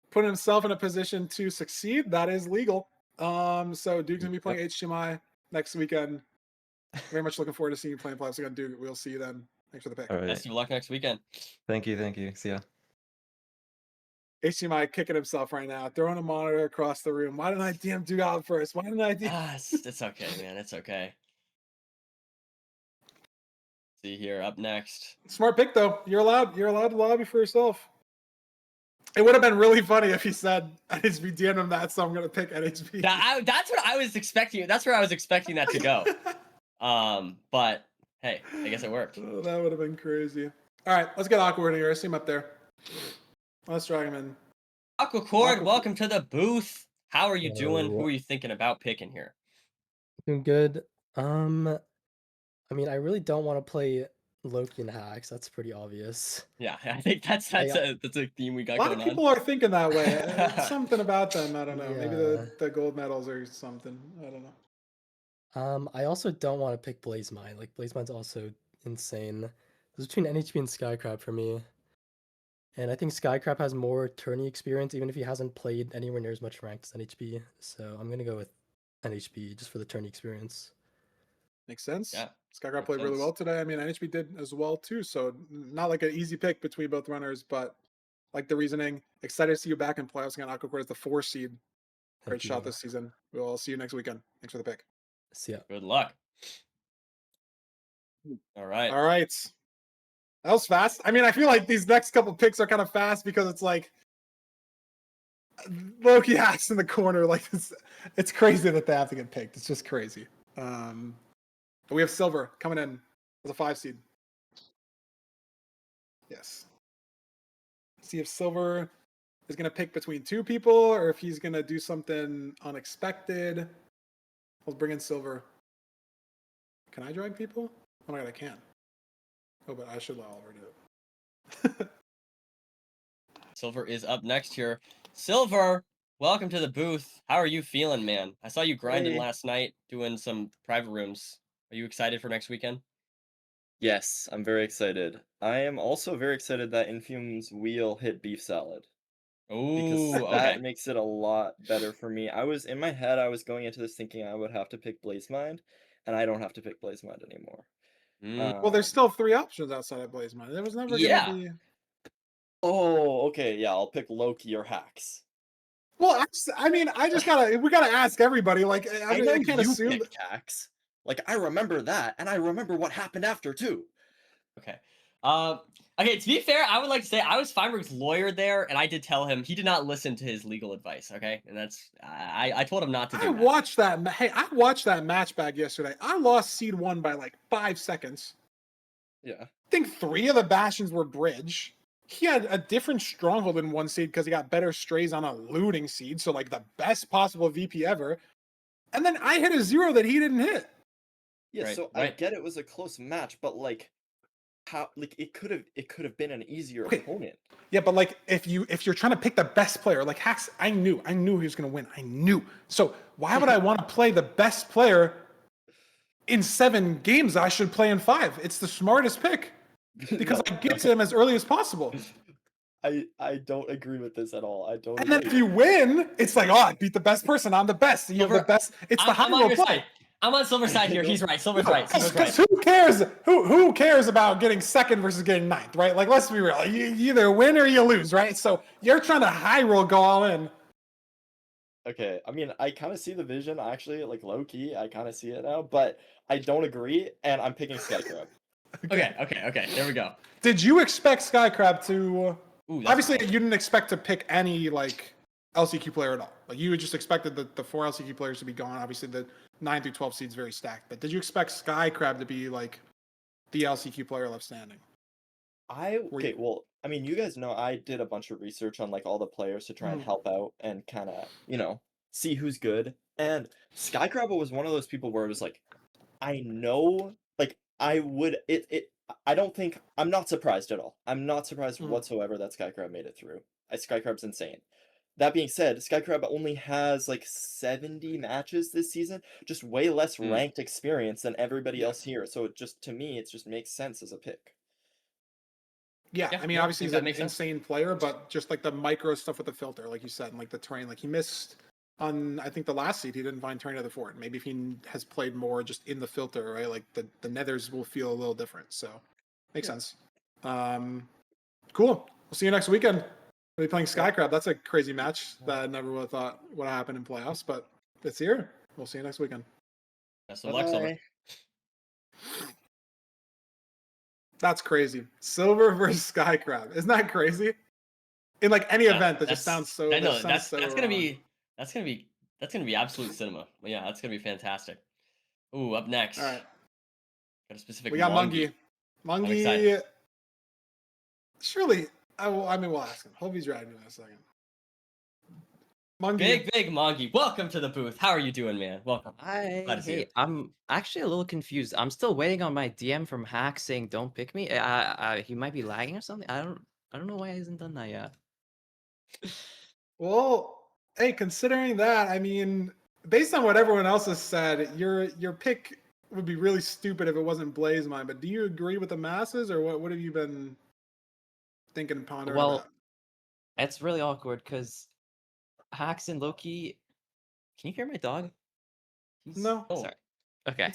putting himself in a position to succeed. That is legal. So Duke's gonna be playing HDMI next weekend. Very much looking forward to seeing you playing playoffs again, Duke. We'll see you then. Thanks for the pick. All right. Best of luck next weekend. Thank you. See ya. HDMI kicking himself right now, throwing a monitor across the room. Why didn't I DM Duke out first? Why didn't I DM? It's okay, man. It's okay. See here, up next. Smart pick though. You're allowed to lobby for yourself. It would have been really funny if he said NHB DM him that, so I'm gonna pick NHB. That's what I was expecting. That's where I was expecting that to go. But hey, I guess it worked. Oh, that would have been crazy. All right, let's get awkward in here. I see him up there. Let's drag him in. Aquacord, welcome to the booth. How are you doing? Hello. Who are you thinking about picking here? Doing good. I mean, I really don't want to play Loki and Hacks. That's pretty obvious. Yeah, I think that's a theme we A got lot going of people are thinking that way. It's something about them. I don't know. Maybe Yeah. the gold medals or something. I don't know. I also don't want to pick Blazemine. Like Blazemine's also insane. It's between NHB and Skycrab for me. And I think Skycrab has more tourney experience, even if he hasn't played anywhere near as much ranked as NHB. So I'm gonna go with NHB just for the tourney experience. Makes sense. Yeah, Skycrab makes played really sense. well today. I mean, NHB did as well too. So not like an easy pick between both runners, but like the reasoning. Excited to see you back in playoffs again. Aquacord is the 4 seed. Great Thank shot you. this season. We'll see you next weekend. Thanks for the pick. See ya. Good luck. All right. All right. That was fast. I mean, I feel like these next couple picks are kind of fast because it's like Loki Hacks in the corner. Like it's crazy that they have to get picked. It's just crazy. But we have Silver coming in as a 5 seed. Yes. See if Silver is going to pick between 2 people or if he's going to do something unexpected. Let's bring in Silver. Can I drag people? Oh my god, I can. Oh, but I should let Oliver do it. Silver is up next here. Silver, welcome to the booth. How are you feeling, man? I saw you grinding Hey. last night, doing some private rooms. Are you excited for next weekend? Yes, I'm very excited. I am also very excited that Infium's wheel hit beef salad because Ooh, that okay. makes it a lot better for me. I was in my head, I was going into this thinking I would have to pick Blazemind, and I don't have to pick Blazemind anymore. Well, there's still 3 options outside of Blazemine. There was never Yeah. going to be. Oh, okay, yeah, I'll pick Loki or Hacks. Well, I mean, we gotta ask everybody. Like, I mean, know I can't you assume. picked Hacks. Like, I remember that, and I remember what happened after too. Okay. Okay, to be fair, I would like to say I was Feinberg's lawyer there, and I did tell him he did not listen to his legal advice. Okay, and that's I told him not to do I that. watched that. Hey, I watched that match back yesterday. I lost seed 1 by like 5 seconds. Yeah. I think 3 of the bastions were bridge. He had a different stronghold in 1 seed because he got better strays on a looting seed, so like the best possible VP ever. And then I hit a 0 that he didn't hit. Yeah, Right, so I right. get it was a close match, but like how like it could have been an easier Okay. opponent. Yeah, but like if you're trying to pick the best player, like Hacks, I knew he was gonna win. I knew. So why would I want to play the best player in 7 games? I should play in 5. It's the smartest pick because I get to him as early as possible. I don't agree with this at all. I don't And then agree. if you win, it's like, oh, I beat the best person. I'm the best. You have the Silver, best. It's the high I'm on roll your play. side. I'm on Silver's side here. He's right. Silver's right. Silver's right. Because who cares? Who cares about getting 2nd versus getting 9th, right? Like, let's be real. You either win or you lose, right? So you're trying to high roll, go all in. Okay, I mean, I kind of see the vision, actually, like low key. I kind of see it now, but I don't agree, and I'm picking Skycrab. Okay. There we go. Did you expect Skycrab to? Ooh, that's Obviously, tough. you didn't expect to pick any like LCQ player at all. Like you just expected the 4 LCQ players to be gone. Obviously, the 9 through 12 seeds very stacked. But did you expect Skycrab to be like the LCQ player left standing? Okay, well, I mean, you guys know I did a bunch of research on like all the players to try and help out and kind of, see who's good. And Skycrab was one of those people where it was like, I know, like I would I don't think I'm not surprised at all. I'm not surprised whatsoever that Skycrab made it through. Skycrab's insane. That being said, Skycrab only has like 70 matches this season, just way less ranked experience than everybody else here. So it just to me, it just makes sense as a pick. Yeah, Yeah, I mean, no, I obviously think he's that an makes sense. insane player, but just like the micro stuff with the filter, like you said, and like the terrain, like he missed on I think the last seed, he didn't find terrain of the fort. Maybe if he has played more just in the filter, right? Like the nethers will feel a little different. So makes sense. Cool. We'll see you next weekend. We'll be playing Skycrab. That's a crazy match that I never would have thought would happen in playoffs, but it's here. We'll see you next weekend. Best of luck, Silver. Bye. That's crazy. Silver versus Skycrab. Isn't that crazy? In like any event, that just sounds so. I know that sounds that's so gonna wrong. be absolute cinema. Yeah, that's gonna be fantastic. Ooh, up next. All right. Got a specific. We got Mungie. Mungie. excited. Surely, we'll ask him. Hope he's ready in a second. Mungie. Big Mongi. Welcome to the booth. How are you doing, man? Welcome. Hi. Glad to see you. Hey, I'm actually a little confused. I'm still waiting on my DM from Hack saying don't pick me. He might be lagging or something. I don't know why he hasn't done that yet. Well, hey, considering that, I mean, based on what everyone else has said, your pick would be really stupid if it wasn't Blaze Mine. But do you agree with the masses, or what have you been thinking and pondering Well, about? it's really awkward because Hacks and Loki. Can you hear my dog? No. Sorry. Okay.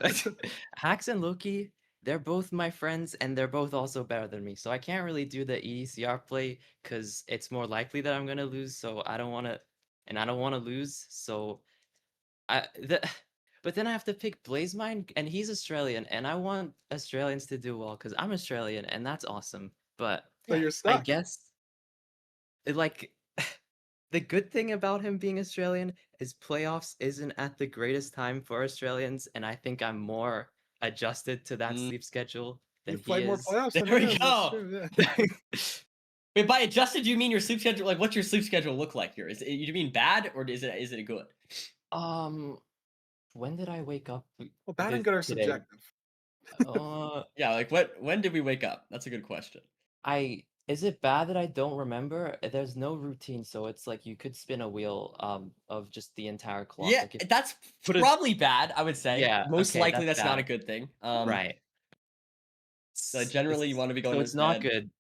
It's okay. Hacks and Loki, they're both my friends and they're both also better than me. So I can't really do the EDCR play because it's more likely that I'm gonna lose. So I don't want to lose. So but then I have to pick Blazemine, and he's Australian, and I want Australians to do well because I'm Australian, and that's awesome. But So you're I stuck. guess like the good thing about him being Australian is playoffs isn't at the greatest time for Australians, and I think I'm more adjusted to that sleep schedule than You've he played more is. playoffs than There we he is, that's go. true, yeah. Wait, by adjusted, do you mean your sleep schedule? Like, what's your sleep schedule look like here? Is it you mean bad or is it good? When did I wake up? Well, bad and good are today? subjective. Yeah, like when did we wake up? That's a good question. Is it bad that I don't remember? There's no routine, so it's like you could spin a wheel of just the entire clock. Yeah, Like if that's probably bad, I would say. Yeah, Most okay, likely that's that's not a bad. good thing. Right. So generally you want to be going So to it's not bed.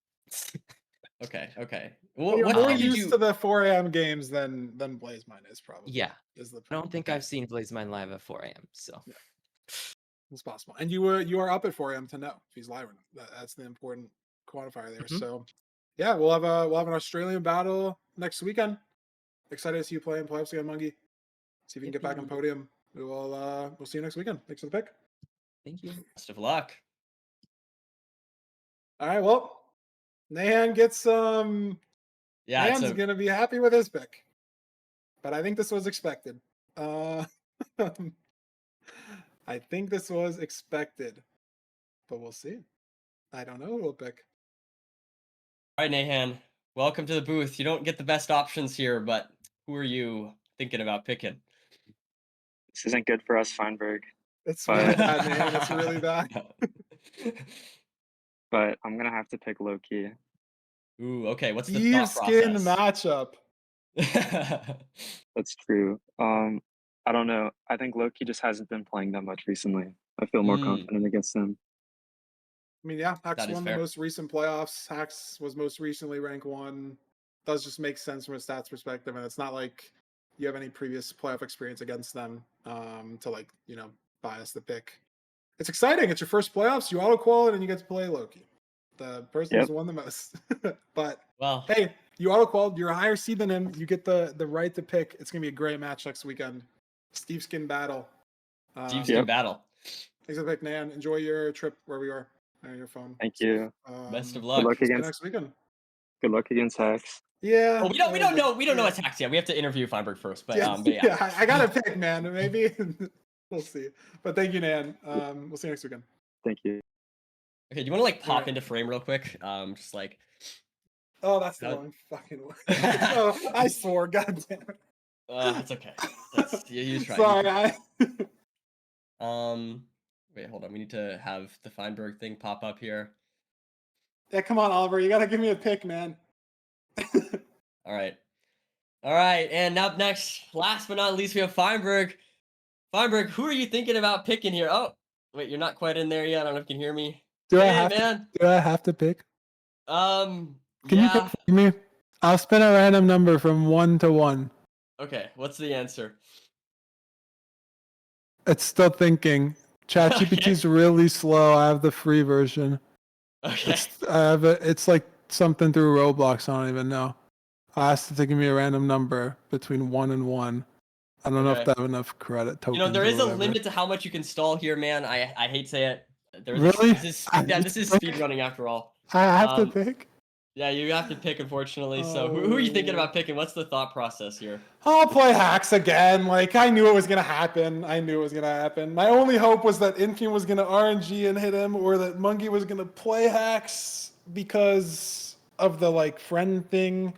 good. Okay. You're What more time did used you to the 4 a.m. games than Blaze Mine is probably. Yeah. Is the I don't think Okay. I've seen Blazemine live at 4 a.m. So It's possible. And you are up at 4 a.m. to know if he's live or not. That's the important quantifier there. Mhm. So yeah, we'll have an Australian battle next weekend. Excited to see you play in playoffs again, Mungie. See if you can get back on podium. We'll see you next weekend. Thanks for the pick. thank you. best of luck? All right, well, Nahan gets Yeah, it's Nahan's gonna be happy with his pick, but I think this was expected. I think this was expected, but we'll see. I don't know who we'll pick. all right, Nahan. Welcome to the booth. You don't get the best options here, but who are you thinking about picking? This isn't good for us, Feinberg, It's really but bad, Nahan. It's really bad. but I'm gonna have to pick Loki. Ooh, okay. What's the thought Skin process? matchup. That's true. I don't know. I think Loki just hasn't been playing that much recently. I feel more confident against him. I mean, yeah, Hax That is won the fair. most recent playoffs. Hax was most recently rank 1. Does just make sense from a stats perspective, and it's not like you have any previous playoff experience against them to like, bias the pick. It's exciting. It's your first playoffs. You auto qual it and you get to play Loki, the person who's won the most. But Well, hey, you auto qualled. You're a higher seed than him. You get the right to pick. It's gonna be a great match next weekend. Steve Skin battle. Steve Skin battle. Thanks for the pick, Nan. Enjoy your trip wherever you are on your phone. Thank you. Best of Good luck. luck See you against next weekend. Good luck against Hex. Yeah. Oh, we don't know what's Hax yet. We have to interview Feinberg first, but yeah, I gotta pick, man. Maybe we'll see. But thank you, Nan. We'll see you next weekend. Thank you. Okay, do you want to like pop Alright. into frame real quick? Just like. Oh, that's the wrong fucking one. Oh, I swore. God damn it. It's okay. You try. Sorry. Wait, hold on. We need to have the Feinberg thing pop up here. Yeah, come on, Oliver. You gotta give me a pick, man. All right. And up next, last but not least, we have Feinberg. Feinberg, who are you thinking about picking here? Oh, wait, you're not quite in there yet. I don't know if you can hear me. Do I have to pick? Can you pick for me? I'll spin a random number from 1 to 1. Okay, what's the answer? It's still thinking. ChatGPT's really slow. I have the free version. Okay. It's like something through Roblox. I don't even know. I asked it to give me a random number between 1 and 1. I don't know if they have enough credit tokens. There is a limit to how much you can stall here, man. I hate to say it. Really? This is speed running after all. I have to pick? Yeah, you have to pick, unfortunately. So who are you thinking about picking? What's the thought process here? I'll play Hax again. Like, I knew it was going to happen. My only hope was that Infium was going to RNG and hit him, or that Monkey was going to play Hax because of the, like, friend thing.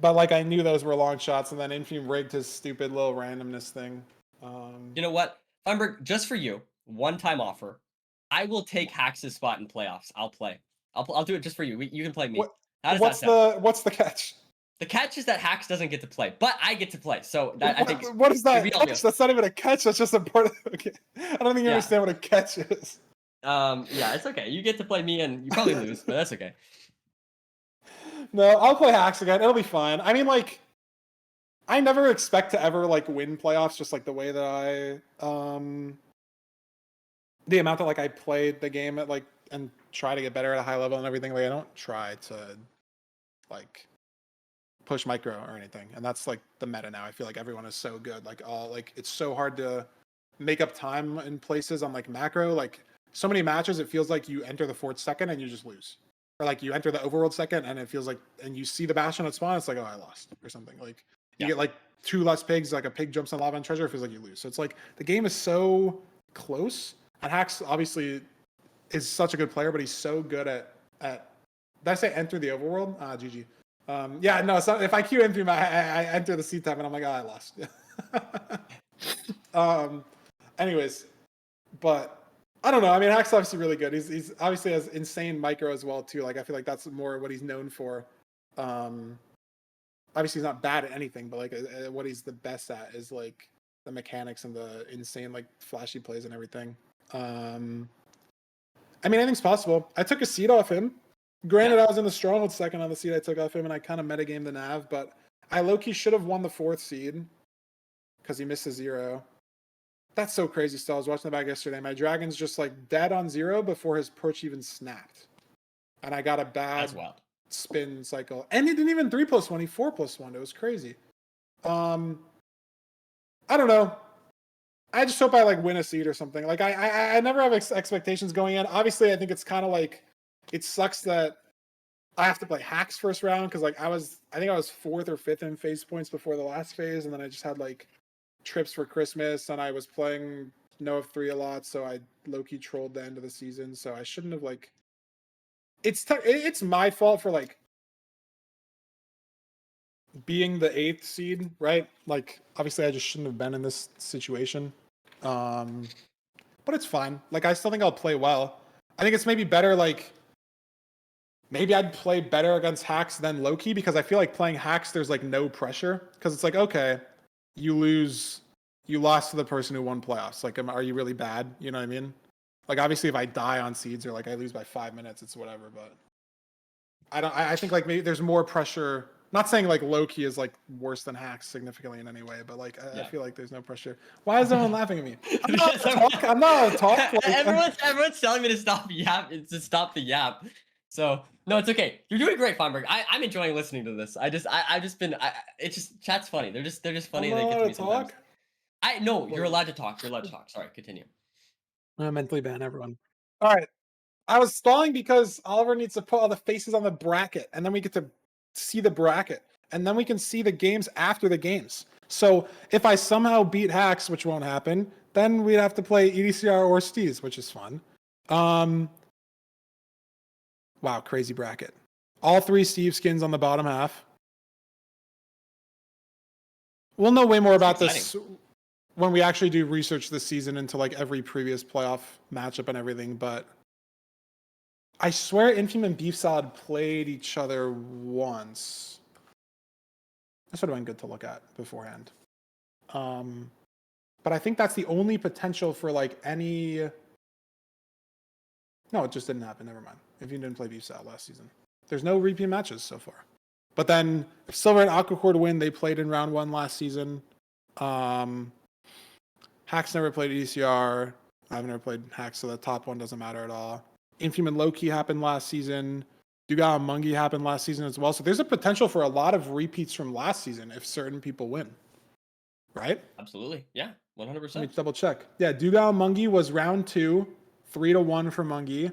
But, like, I knew those were long shots, and then Infium rigged his stupid little randomness thing. You know what? Feinberg, just for you, one-time offer. I will take Hax's spot in playoffs. I'll play. I'll do it just for you. You can play me. How does that sound? What's the catch? The catch is that Hax doesn't get to play, but I get to play. So that I think. What is that catch? That's not even a catch. That's just a part of. Okay, I don't think you understand what a catch is. Yeah, it's okay. You get to play me, and you probably lose, but that's okay. No, I'll play Hax again. It'll be fine. I mean, like, I never expect to ever like win playoffs. Just like the way that the amount that like I played the game at like and try to get better at a high level and everything. Like, I don't try to like push micro or anything, and that's like the meta now. I feel like everyone is so good. Like, it's so hard to make up time in places on like macro. Like, so many matches, it feels like you enter the fourth second and you just lose, or like you enter the overworld second and it feels like, and you see the bastion at spawn, it's like, oh, I lost or something. Like, you get like 2 less pigs, like a pig jumps on lava and treasure, it feels like you lose. So it's like the game is so close, and Hax obviously is such a good player, but he's so good at did I say enter the overworld? GG. Yeah, no, so if I queue in through I enter the C tab and I'm like, oh, I lost. Anyways, but I don't know. I mean, Hack's obviously really good. He's obviously has insane micro as well too. Like, I feel like that's more what he's known for. Obviously he's not bad at anything, but like what he's the best at is like the mechanics and the insane like flashy plays and everything. I mean, anything's possible. I took a seed off him. Granted, I was in the stronghold second on the seed I took off him, and I kind of metagamed the nav, but I low-key should have won the 4th seed because he missed a 0. That's so crazy still. I was watching the back yesterday. My dragon's just like dead on 0 before his perch even snapped. And I got a bad spin cycle. And he didn't even 3+1, he 4+1. It was crazy. I don't know. I just hope I like win a seed or something. Like, I never have expectations going in. Obviously, I think it's kind of like it sucks that I have to play hacks first round because like I think I was 4th or 5th in phase points before the last phase, and then I just had like trips for Christmas, and I was playing No of 3 a lot, so I low-key trolled the end of the season. So I shouldn't have like. It's my fault for like being the 8th seed, right? Like obviously I just shouldn't have been in this situation. But it's fine. Like I still think I'll play well. I think it's maybe better like maybe I'd play better against hacks than Loki because I feel like playing hacks there's like no pressure because it's like okay, you lost to the person who won playoffs. Like are you really bad? You know what I mean? Like obviously if I die on seeds or like I lose by 5 minutes, it's whatever, but I think like maybe there's more pressure. Not saying like Loki is like worse than hacks significantly in any way, but like I feel like there's no pressure. Why is everyone laughing at me? I'm not allowed to talk. I'm not allowed to talk. Like, everyone's telling me to stop the yap. So no, it's okay. You're doing great, Feinberg. I'm enjoying listening to this. I've just been. It's just chat's funny. They're just funny. I'm They not get allowed to me to sometimes. talk. No, you're allowed to talk. You're allowed to talk. Sorry, continue. I'm mentally ban everyone. All right. I was stalling because Oliver needs to put all the faces on the bracket, and then we get to see the bracket, and then we can see the games after the games. So if I somehow beat hacks, which won't happen, then we'd have to play EDCR or Steez, which is fun. Wow, crazy bracket. All 3 Steve skins on the bottom half. We'll know way more about this when we actually do research this season into like every previous playoff matchup and everything, but I swear Infume and Beef Salad played each other once. This would have been good to look at beforehand. But I think that's the only potential for like any. No, it just didn't happen. Never mind. Infume didn't play Beef Salad last season. There's no repeat matches so far. But then if Silver and Aquacord win, they played in round 1 last season. Hacks never played ECR. I've never played Hacks, so the top one doesn't matter at all. Infume and Loki happened last season. Duga and Mungi happened last season as well. So there's a potential for a lot of repeats from last season if certain people win. Right? Absolutely. Yeah. 100%. Let me double check. Yeah, Duga and Mungi was round 2, 3-1 for Mungi.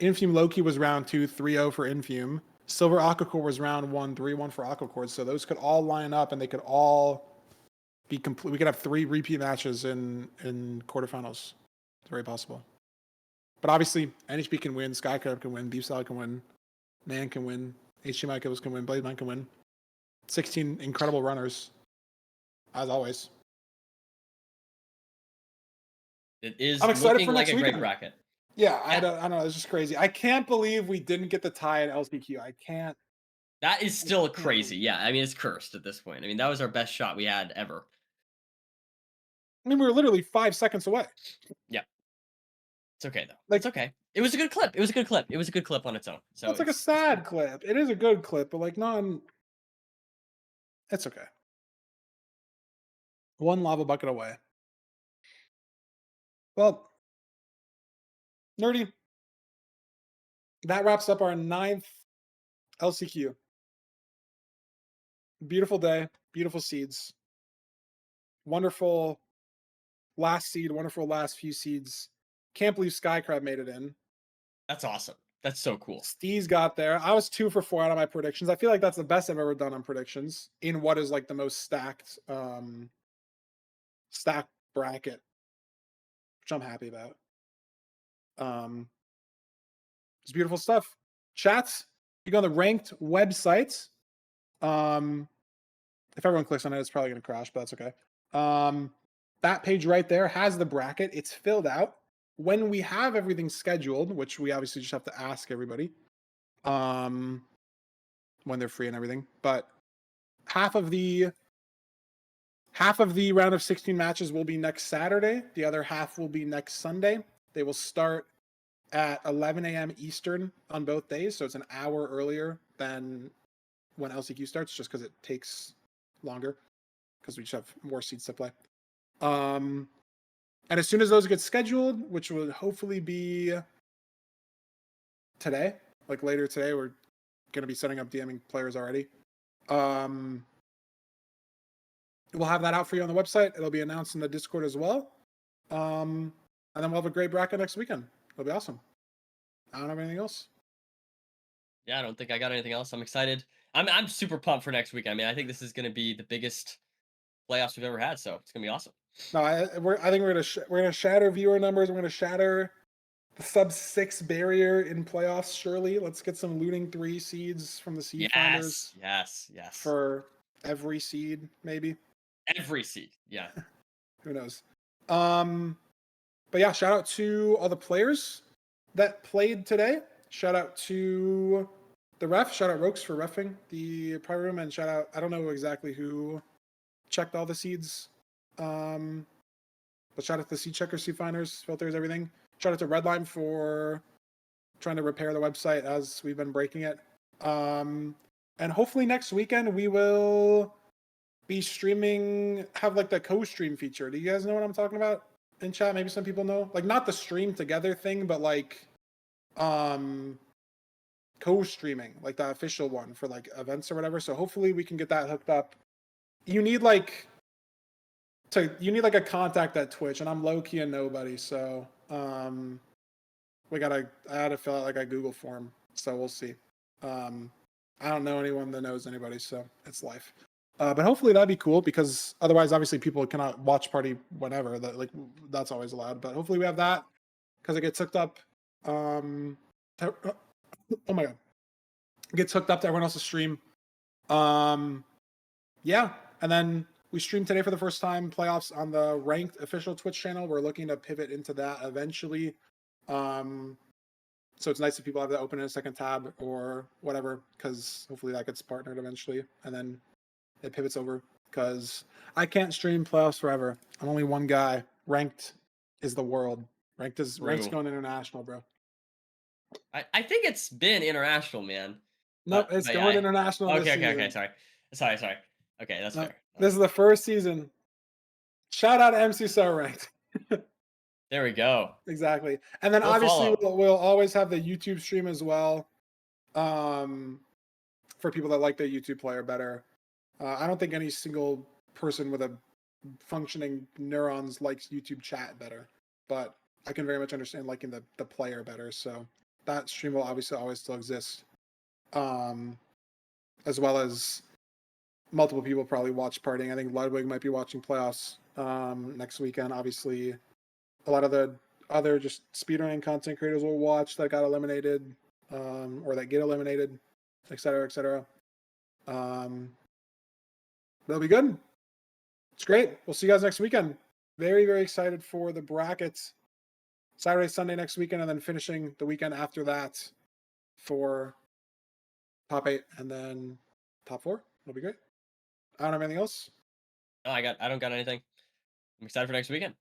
Infume Loki was round 2, 3-0 for Infume. Silver Aquacord was round 1, 3-1 for Aquacord. So those could all line up and they could all be complete. We could have 3 repeat matches in quarterfinals. It's very possible. But obviously, NHB can win, Skycrab can win, Beef Salad can win, Man can win, HDMI Kibbles can win, Blademan can win. 16 incredible runners, as always. It is I'm excited looking for like next a great weekend. bracket. Yeah, I don't know. It's just crazy. I can't believe we didn't get the tie in LCQ. I can't. That is still crazy. Yeah, I mean, it's cursed at this point. I mean, that was our best shot we had ever. I mean, we were literally 5 seconds away. Yeah. It's okay, though. Like, it's okay. It was a good clip. It was a good clip. It was a good clip on its own. So it's like a sad clip. It is a good clip, but like it's okay. 1 lava bucket away. Well, Nerdy, that wraps up our 9th LCQ. Beautiful day, beautiful seeds. Wonderful last seed, wonderful last few seeds. Can't believe Skycrab made it in. That's awesome. That's so cool. Steez got there. I was 2 for 4 out of my predictions. I feel like that's the best I've ever done on predictions in what is like the most stacked bracket, which I'm happy about. It's beautiful stuff. Chats, you go on the ranked website. If everyone clicks on it, it's probably going to crash, but that's okay. That page right there has the bracket. It's filled out. When we have everything scheduled, which we obviously just have to ask everybody, when they're free and everything, but half of the round of 16 matches will be next Saturday. The other half will be next Sunday. They will start at 11 a.m. Eastern on both days, so it's an hour earlier than when LCQ starts, just because it takes longer, because we just have more seats to play. And as soon as those get scheduled, which will hopefully be today, like later today, we're going to be setting up DMing players already. We'll have that out for you on the website. It'll be announced in the Discord as well. And then we'll have a great bracket next weekend. It'll be awesome. I don't have anything else. Yeah, I don't think I got anything else. I'm excited. I'm super pumped for next week. I mean, I think this is going to be the biggest playoffs we've ever had, so it's going to be awesome. No, I think we're gonna shatter viewer numbers. We're gonna shatter the sub-6 barrier in playoffs. Surely, let's get some looting 3 seeds from the seed finders Yes. for every seed, maybe. Every seed, yeah. Who knows? But yeah, shout out to all the players that played today. Shout out to the ref. Shout out Rokes for reffing the prior room, and shout out, I don't know exactly who checked all the seeds. But shout out to seed checkers, seed finders, filters, everything. Shout out to Redline for trying to repair the website as we've been breaking it. And hopefully next weekend we will be streaming, have like the co-stream feature. Do you guys know what I'm talking about in chat? Maybe some people know. Like not the stream together thing, but like co-streaming, like the official one for like events or whatever. So hopefully we can get that hooked up. You need like a contact at Twitch, and I'm low-key a nobody, so I had to fill out like a Google form, so we'll see. I don't know anyone that knows anybody, so it's life. But hopefully that'd be cool, because otherwise, obviously, people cannot watch party whenever. That's always allowed. But hopefully we have that, because it gets hooked up. Oh my god, it gets hooked up to everyone else's stream. Yeah, and then we streamed today for the first time playoffs on the ranked official Twitch channel. We're looking to pivot into that eventually. So it's nice if people have that open in a second tab or whatever, because hopefully that gets partnered eventually, and then it pivots over, because I can't stream playoffs forever. I'm only one guy. Ranked is the world. Ranked's going international, bro. I think it's been international, man. Nope, it's going international this season. Okay, sorry. Okay, that's fair. This is the first season. Shout out to MC Star Ranked. There we go. Exactly. And then obviously we'll always have the YouTube stream as well, for people that like the YouTube player better. I don't think any single person with a functioning neurons likes YouTube chat better, but I can very much understand liking the player better. So that stream will obviously always still exist, as well as multiple people probably watch partying. I think Ludwig might be watching playoffs next weekend. Obviously, a lot of the other just speedrunning content creators will watch that got eliminated, or that get eliminated, etc., etc. That'll be good. It's great. We'll see you guys next weekend. Very, very excited for the brackets. Saturday, Sunday next weekend, and then finishing the weekend after that for top 8 and then top 4. It'll be great. I don't have anything else. No, I don't got anything. I'm excited for next weekend.